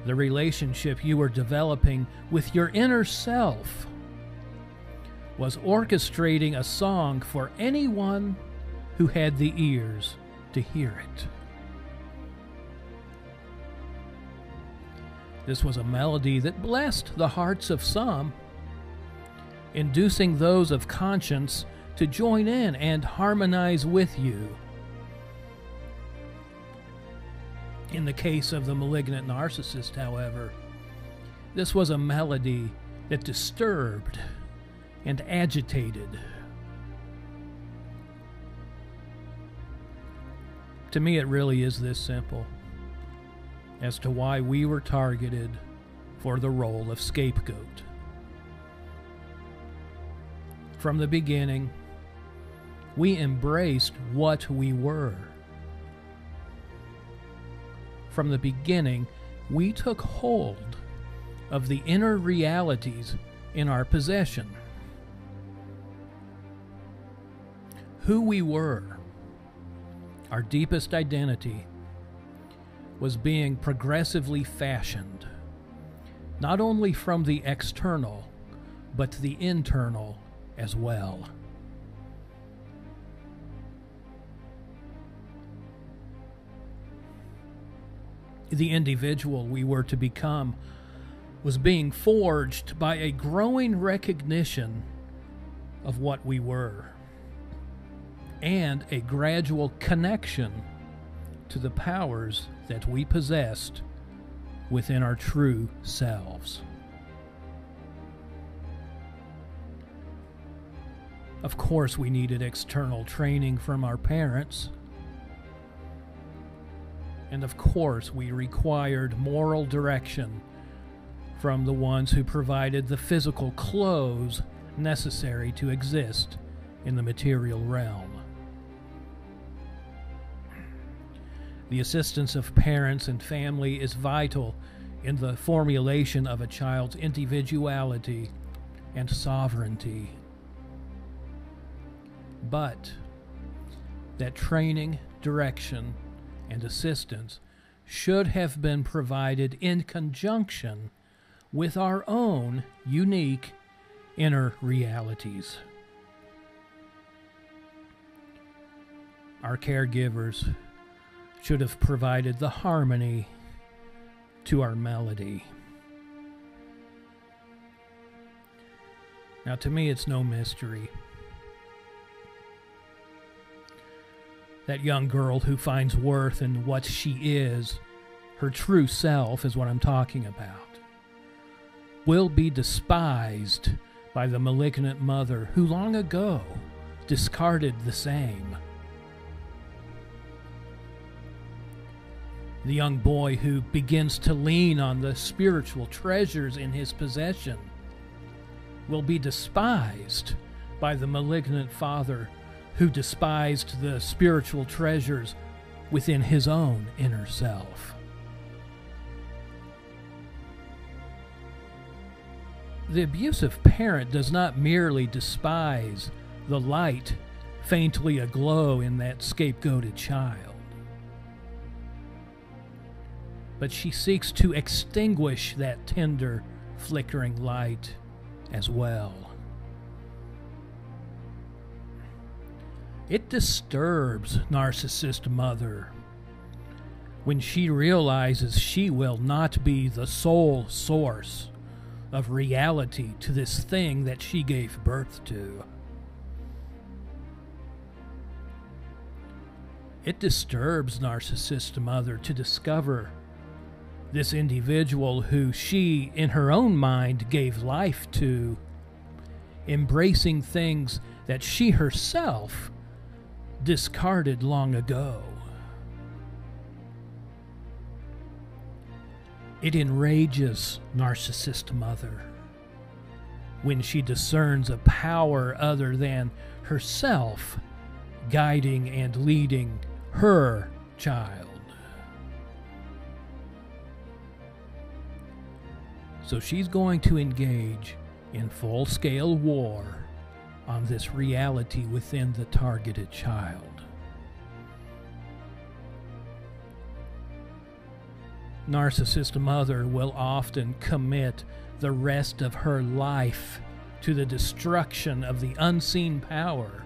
Speaker 12: the relationship you were developing with your inner self was orchestrating a song for anyone who had the ears to hear it. This was a melody that blessed the hearts of some, inducing those of conscience to join in and harmonize with you. In the case of the malignant narcissist, however, this was a melody that disturbed and agitated. To me, it really is this simple as to why we were targeted for the role of scapegoat. From the beginning, we embraced what we were. From the beginning, we took hold of the inner realities in our possession. Who we were, our deepest identity, was being progressively fashioned, not only from the external, but the internal as well. The individual we were to become was being forged by a growing recognition of what we were, and a gradual connection to the powers that we possessed within our true selves. Of course, we needed external training from our parents. And of course, we required moral direction from the ones who provided the physical clothes necessary to exist in the material realm. The assistance of parents and family is vital in the formulation of a child's individuality and sovereignty. But that training, direction, and assistance should have been provided in conjunction with our own unique inner realities. our caregivers should have provided the harmony to our melody. Now, to me, it's no mystery. That young girl who finds worth in what she is, her true self is what I'm talking about, will be despised by the malignant mother who long ago discarded the same. The young boy who begins to lean on the spiritual treasures in his possession will be despised by the malignant father who despised the spiritual treasures within his own inner self. The abusive parent does not merely despise the light faintly aglow in that scapegoated child, but she seeks to extinguish that tender, flickering light as well. It disturbs narcissist mother when she realizes she will not be the sole source of reality to this thing that she gave birth to. It disturbs narcissist mother to discover this individual who she, in her own mind, gave life to, embracing things that she herself discarded long ago. It enrages narcissist mother when she discerns a power other than herself guiding and leading her child. So she's going to engage in full-scale war on this reality within the targeted child. Narcissist mother will often commit the rest of her life to the destruction of the unseen power,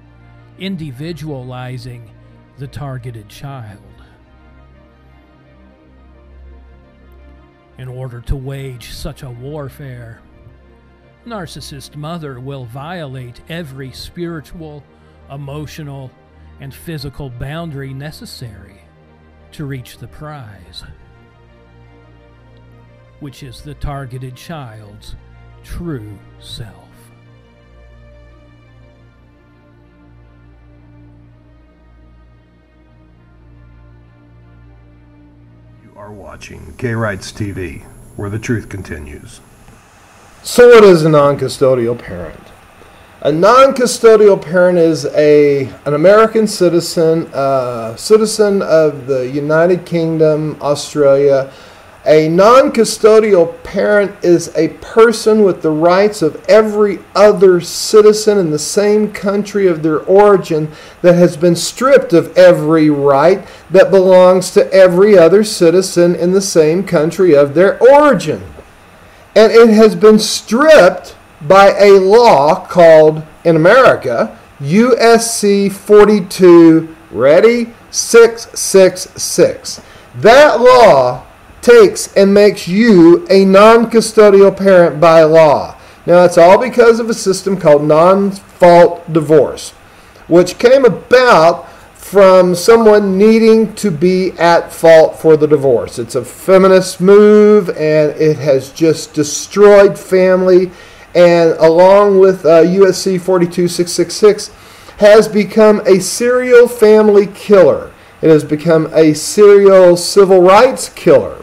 Speaker 12: individualizing the targeted child. In order to wage such a warfare, narcissist mother will violate every spiritual, emotional, and physical boundary necessary to reach the prize, which is the targeted child's true self.
Speaker 13: You are watching K-Rights TV, where the truth continues.
Speaker 14: So what is a non-custodial parent? A non-custodial parent is an American citizen, citizen of the United Kingdom, Australia. A non-custodial parent is a person with the rights of every other citizen in the same country of their origin that has been stripped of every right that belongs to every other citizen in the same country of their origin. And it has been stripped by a law called, in America, USC 42, ready, 666. That law takes and makes you a non-custodial parent by law. Now, it's all because of a system called non-fault divorce, which came about from someone needing to be at fault for the divorce. It's a feminist move, and it has just destroyed family, and along with USC 42666, has become a serial family killer. It has become a serial civil rights killer.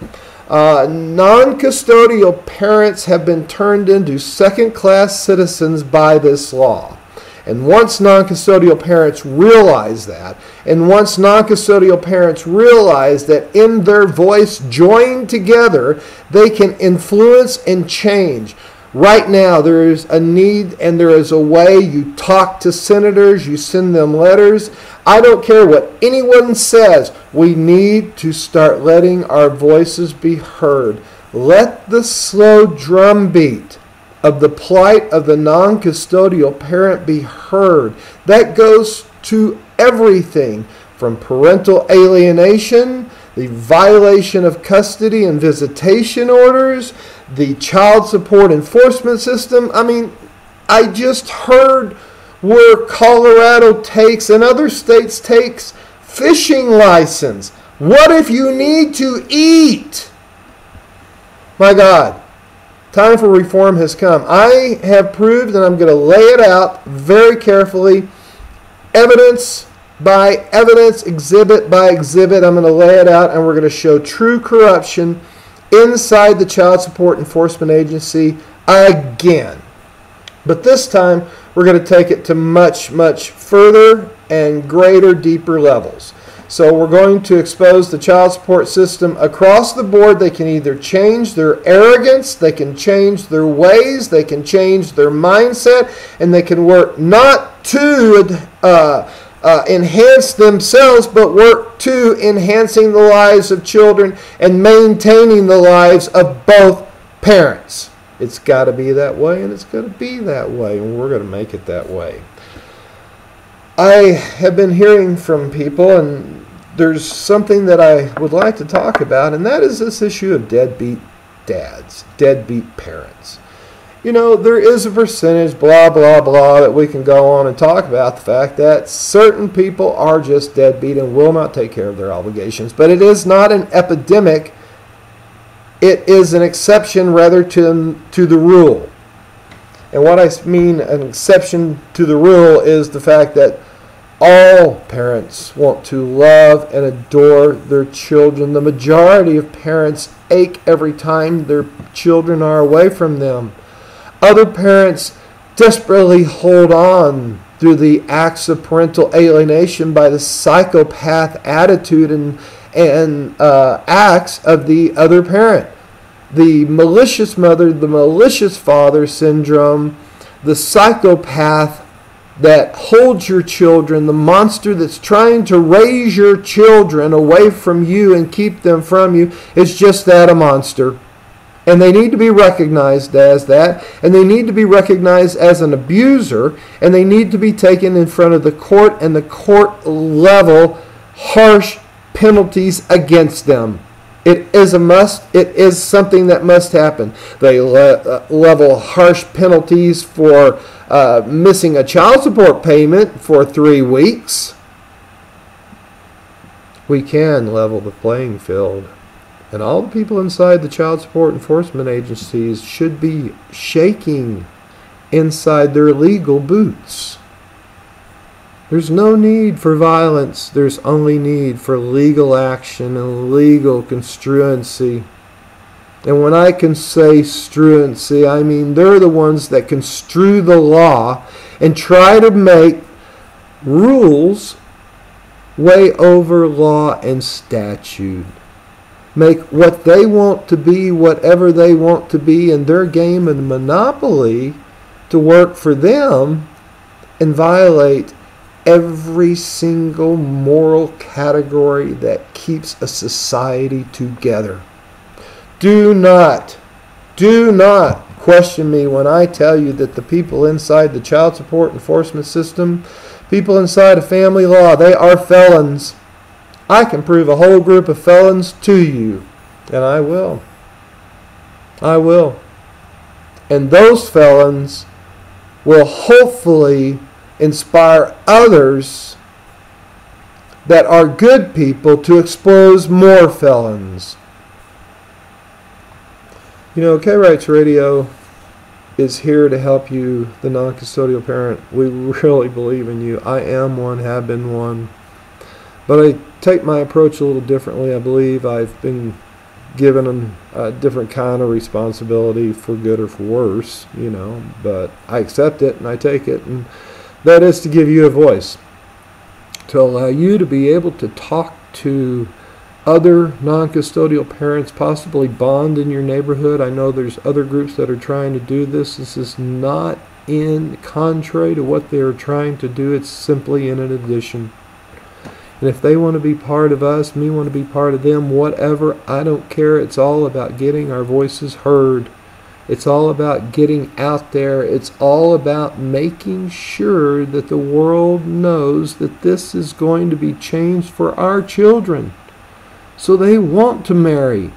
Speaker 14: Non-custodial parents have been turned into second-class citizens by this law. And once non-custodial parents realize that, and once non-custodial parents realize that in their voice joined together, they can influence and change. Right now, there is a need and there is a way. You talk to senators, you send them letters. I don't care what anyone says. We need to start letting our voices be heard. Let the slow drumbeat of the plight of the non-custodial parent be heard. That goes to everything from parental alienation, the violation of custody and visitation orders, the child support enforcement system. I mean, I just heard where Colorado takes and other states takes fishing license. What if you need to eat? My God, time for reform has come. I have proved, and I'm going to lay it out very carefully, evidence by evidence, exhibit by exhibit. I'm going to lay it out, and we're going to show true corruption inside the Child Support Enforcement Agency again. But this time, we're going to take it to much, much further and greater, deeper levels. So we're going to expose the child support system across the board. They can either change their arrogance, they can change their ways, they can change their mindset, and they can work not to enhance themselves, but work to enhancing the lives of children and maintaining the lives of both parents. It's got to be that way, and it's going to be that way, and we're going to make it that way. I have been hearing from people, and there's something that I would like to talk about, and that is this issue of deadbeat dads, deadbeat parents. You know, there is a percentage, blah, blah, blah, that we can go on and talk about the fact that certain people are just deadbeat and will not take care of their obligations. But it is not an epidemic. It is an exception rather to the rule. And what I mean an exception to the rule is the fact that all parents want to love and adore their children. The majority of parents ache every time their children are away from them. Other parents desperately hold on through the acts of parental alienation by the psychopath attitude and acts of the other parent. The malicious mother, the malicious father syndrome, the psychopath that holds your children, the monster that's trying to raise your children away from you and keep them from you, is just that, a monster. And they need to be recognized as that, and they need to be recognized as an abuser, and they need to be taken in front of the court, and the court level harsh penalties against them. It is a must. It is something that must happen. They level harsh penalties for missing a child support payment for 3 weeks. We can level the playing field. And all the people inside the child support enforcement agencies should be shaking inside their legal boots. There's no need for violence. There's only need for legal action and legal construency. And when I can say struency, I mean they're the ones that construe the law and try to make rules way over law and statute. Make what they want to be, whatever they want to be in their game of monopoly to work for them, and violate every single moral category that keeps a society together. Do not question me when I tell you that the people inside the child support enforcement system, people inside of family law, they are felons. I can prove a whole group of felons to you, and I will. I will. And those felons will hopefully inspire others that are good people to expose more felons. You know, K-Rights Radio is here to help you, the non-custodial parent. We really believe in you. I am one, have been one. But I take my approach a little differently. I believe I've been given a different kind of responsibility, for good or for worse, you know. But I accept it and I take it. And that is to give you a voice, to allow you to be able to talk to other non-custodial parents, possibly bond in your neighborhood. I know there's other groups that are trying to do this. This is not in contrary to what they are trying to do. It's simply in an addition. And if they want to be part of us, me want to be part of them, whatever, I don't care. It's all about getting our voices heard. It's all about getting out there. It's all about making sure that the world knows that this is going to be changed for our children. So they want to marry.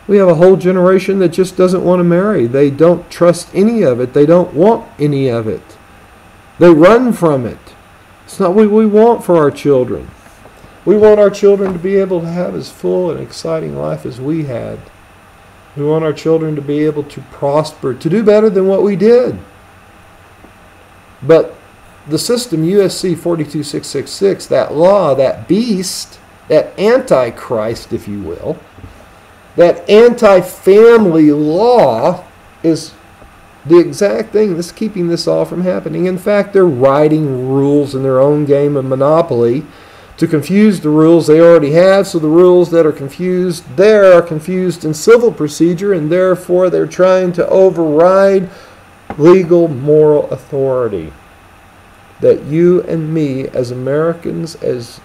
Speaker 14: We have a whole generation that just doesn't want to marry. They don't trust any of it. They don't want any of it. They run from it. It's not what we want for our children. We want our children to be able to have as full and exciting life as we had. We want our children to be able to prosper, to do better than what we did. But the system, USC 42666, that law, that beast, that antichrist, if you will, that anti-family law is the exact thing that's keeping this all from happening. In fact, they're writing rules in their own game of Monopoly to confuse the rules they already have, so the rules that are confused there are confused in civil procedure, and therefore they're trying to override legal moral authority that you and me as Americans, as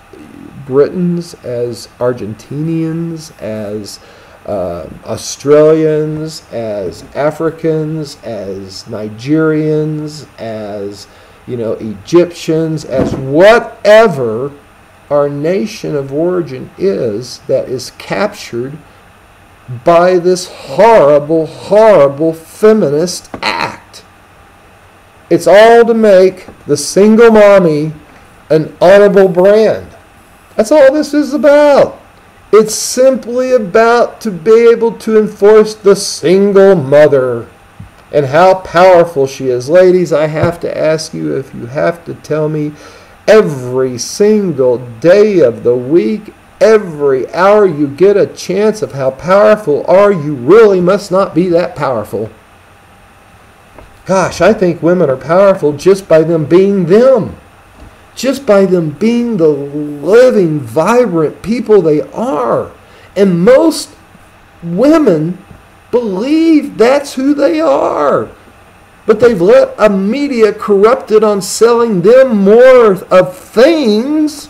Speaker 14: Britons, as Argentinians, as Australians, as Africans, as Nigerians, as Egyptians, as whatever our nation of origin is, that is captured by this horrible, horrible feminist act. It's all to make the single mommy an honorable brand. That's all this is about. It's simply about to be able to enforce the single mother and how powerful she is. Ladies, I have to ask you, if you have to tell me every single day of the week, every hour you get a chance of how powerful are you, really must not be that powerful. Gosh, I think women are powerful just by them being them. Just by them being the living, vibrant people they are. And most women believe that's who they are. But they've let a media corrupted on selling them more of things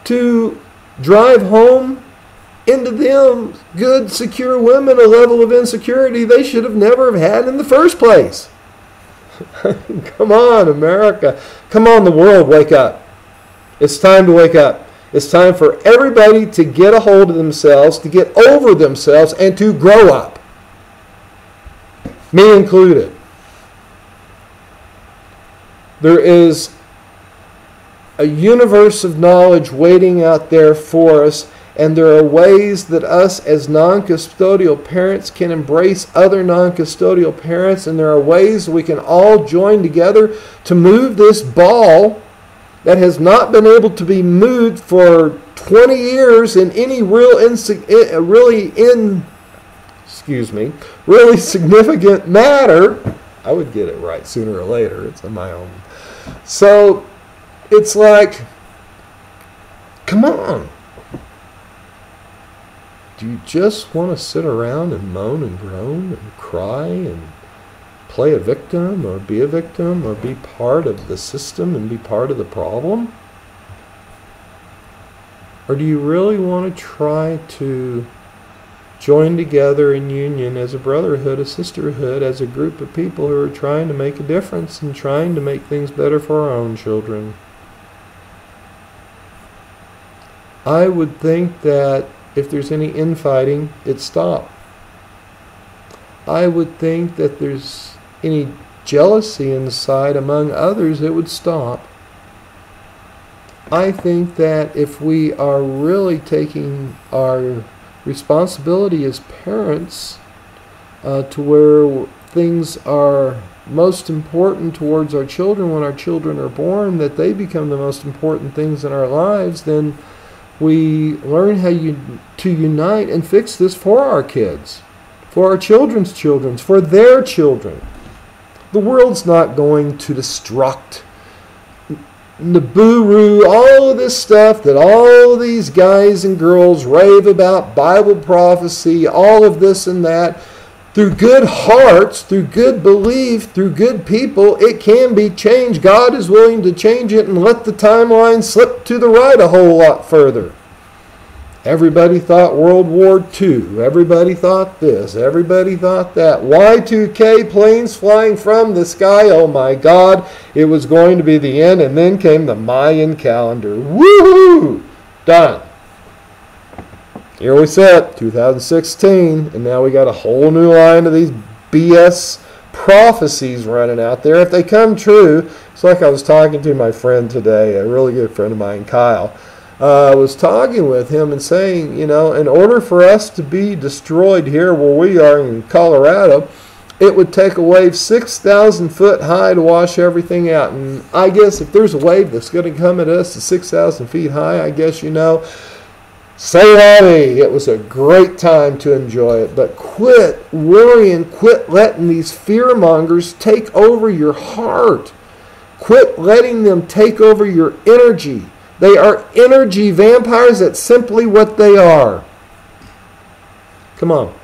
Speaker 14: to drive home into them good, secure women a level of insecurity they should have never have had in the first place. Come on, America. Come on, the world, wake up. It's time to wake up. It's time for everybody to get a hold of themselves, to get over themselves, and to grow up. Me included. There is a universe of knowledge waiting out there for us, and there are ways that us as non-custodial parents can embrace other non-custodial parents, and there are ways we can all join together to move this ball that has not been able to be moved for 20 years in any really significant matter. I would get it right sooner or later. It's on my own. So it's like, come on. Do you just want to sit around and moan and groan and cry and play a victim or be part of the system and be part of the problem? Or do you really want to try to join together in union as a brotherhood, a sisterhood, as a group of people who are trying to make a difference and trying to make things better for our own children? I would think that if there's any infighting, it'd stop. I would think that there's any jealousy inside among others, it would stop. I think that if we are really taking our responsibility as parents to where things are most important towards our children when our children are born, that they become the most important things in our lives, then we learn how to unite and fix this for our kids, for our children's children, for their children. The world's not going to destruct Nibiru, all of this stuff that all of these guys and girls rave about, Bible prophecy, all of this and that. Through good hearts, through good belief, through good people, it can be changed. God is willing to change it and let the timeline slip to the right a whole lot further. Everybody thought World War II. Everybody thought this. Everybody thought that. Y2K, planes flying from the sky. Oh my God, it was going to be the end. And then came the Mayan calendar. Woohoo! Done. Here we sit, 2016, and now we got a whole new line of these BS prophecies running out there. If they come true, it's like I was talking to my friend today, a really good friend of mine, Kyle. I was talking with him and saying, you know, in order for us to be destroyed here where we are in Colorado, it would take a wave 6,000 foot high to wash everything out. And I guess if there's a wave that's going to come at us at 6,000 feet high, I guess, you know, say howdy. It was a great time to enjoy it. But quit worrying, quit letting these fear mongers take over your heart. Quit letting them take over your energy. They are energy vampires. That's simply what they are. Come on.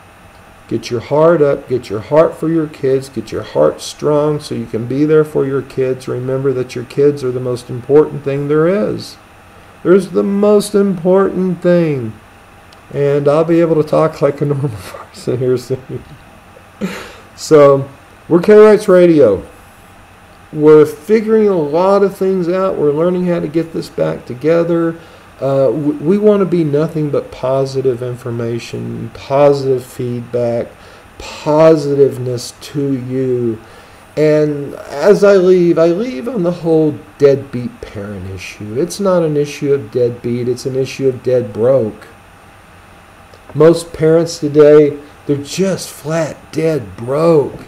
Speaker 14: Get your heart up. Get your heart for your kids. Get your heart strong so you can be there for your kids. Remember that your kids are the most important thing there is. There's the most important thing. And I'll be able to talk like a normal person here soon. So, we're K-Rights Radio. We're figuring a lot of things out. We're learning how to get this back together. We want to be nothing but positive information, positive feedback, positiveness to you. And as I leave on the whole deadbeat parent issue. It's not an issue of deadbeat. It's an issue of dead broke. Most parents today, they're just flat dead broke.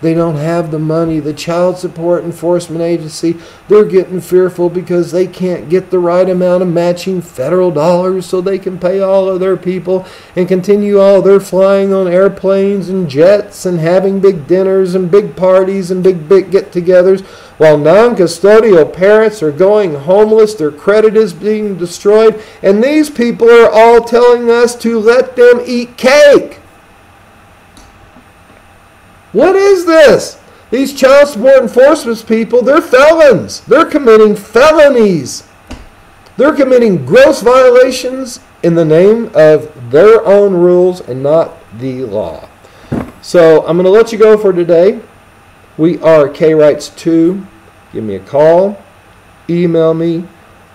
Speaker 14: They don't have the money. The Child Support Enforcement Agency, they're getting fearful because they can't get the right amount of matching federal dollars so they can pay all of their people and continue all their flying on airplanes and jets and having big dinners and big parties and big get-togethers while non-custodial parents are going homeless, their credit is being destroyed, and these people are all telling us to let them eat cake. What is this? These child support enforcement people, they're felons. They're committing felonies. They're committing gross violations in the name of their own rules and not the law. So I'm going to let you go for today. We are K-Rights2. Give me a call. Email me.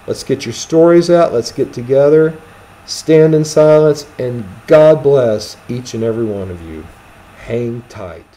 Speaker 14: Let's get your stories out. Let's get together. Stand in silence. And God bless each and every one of you. Hang tight.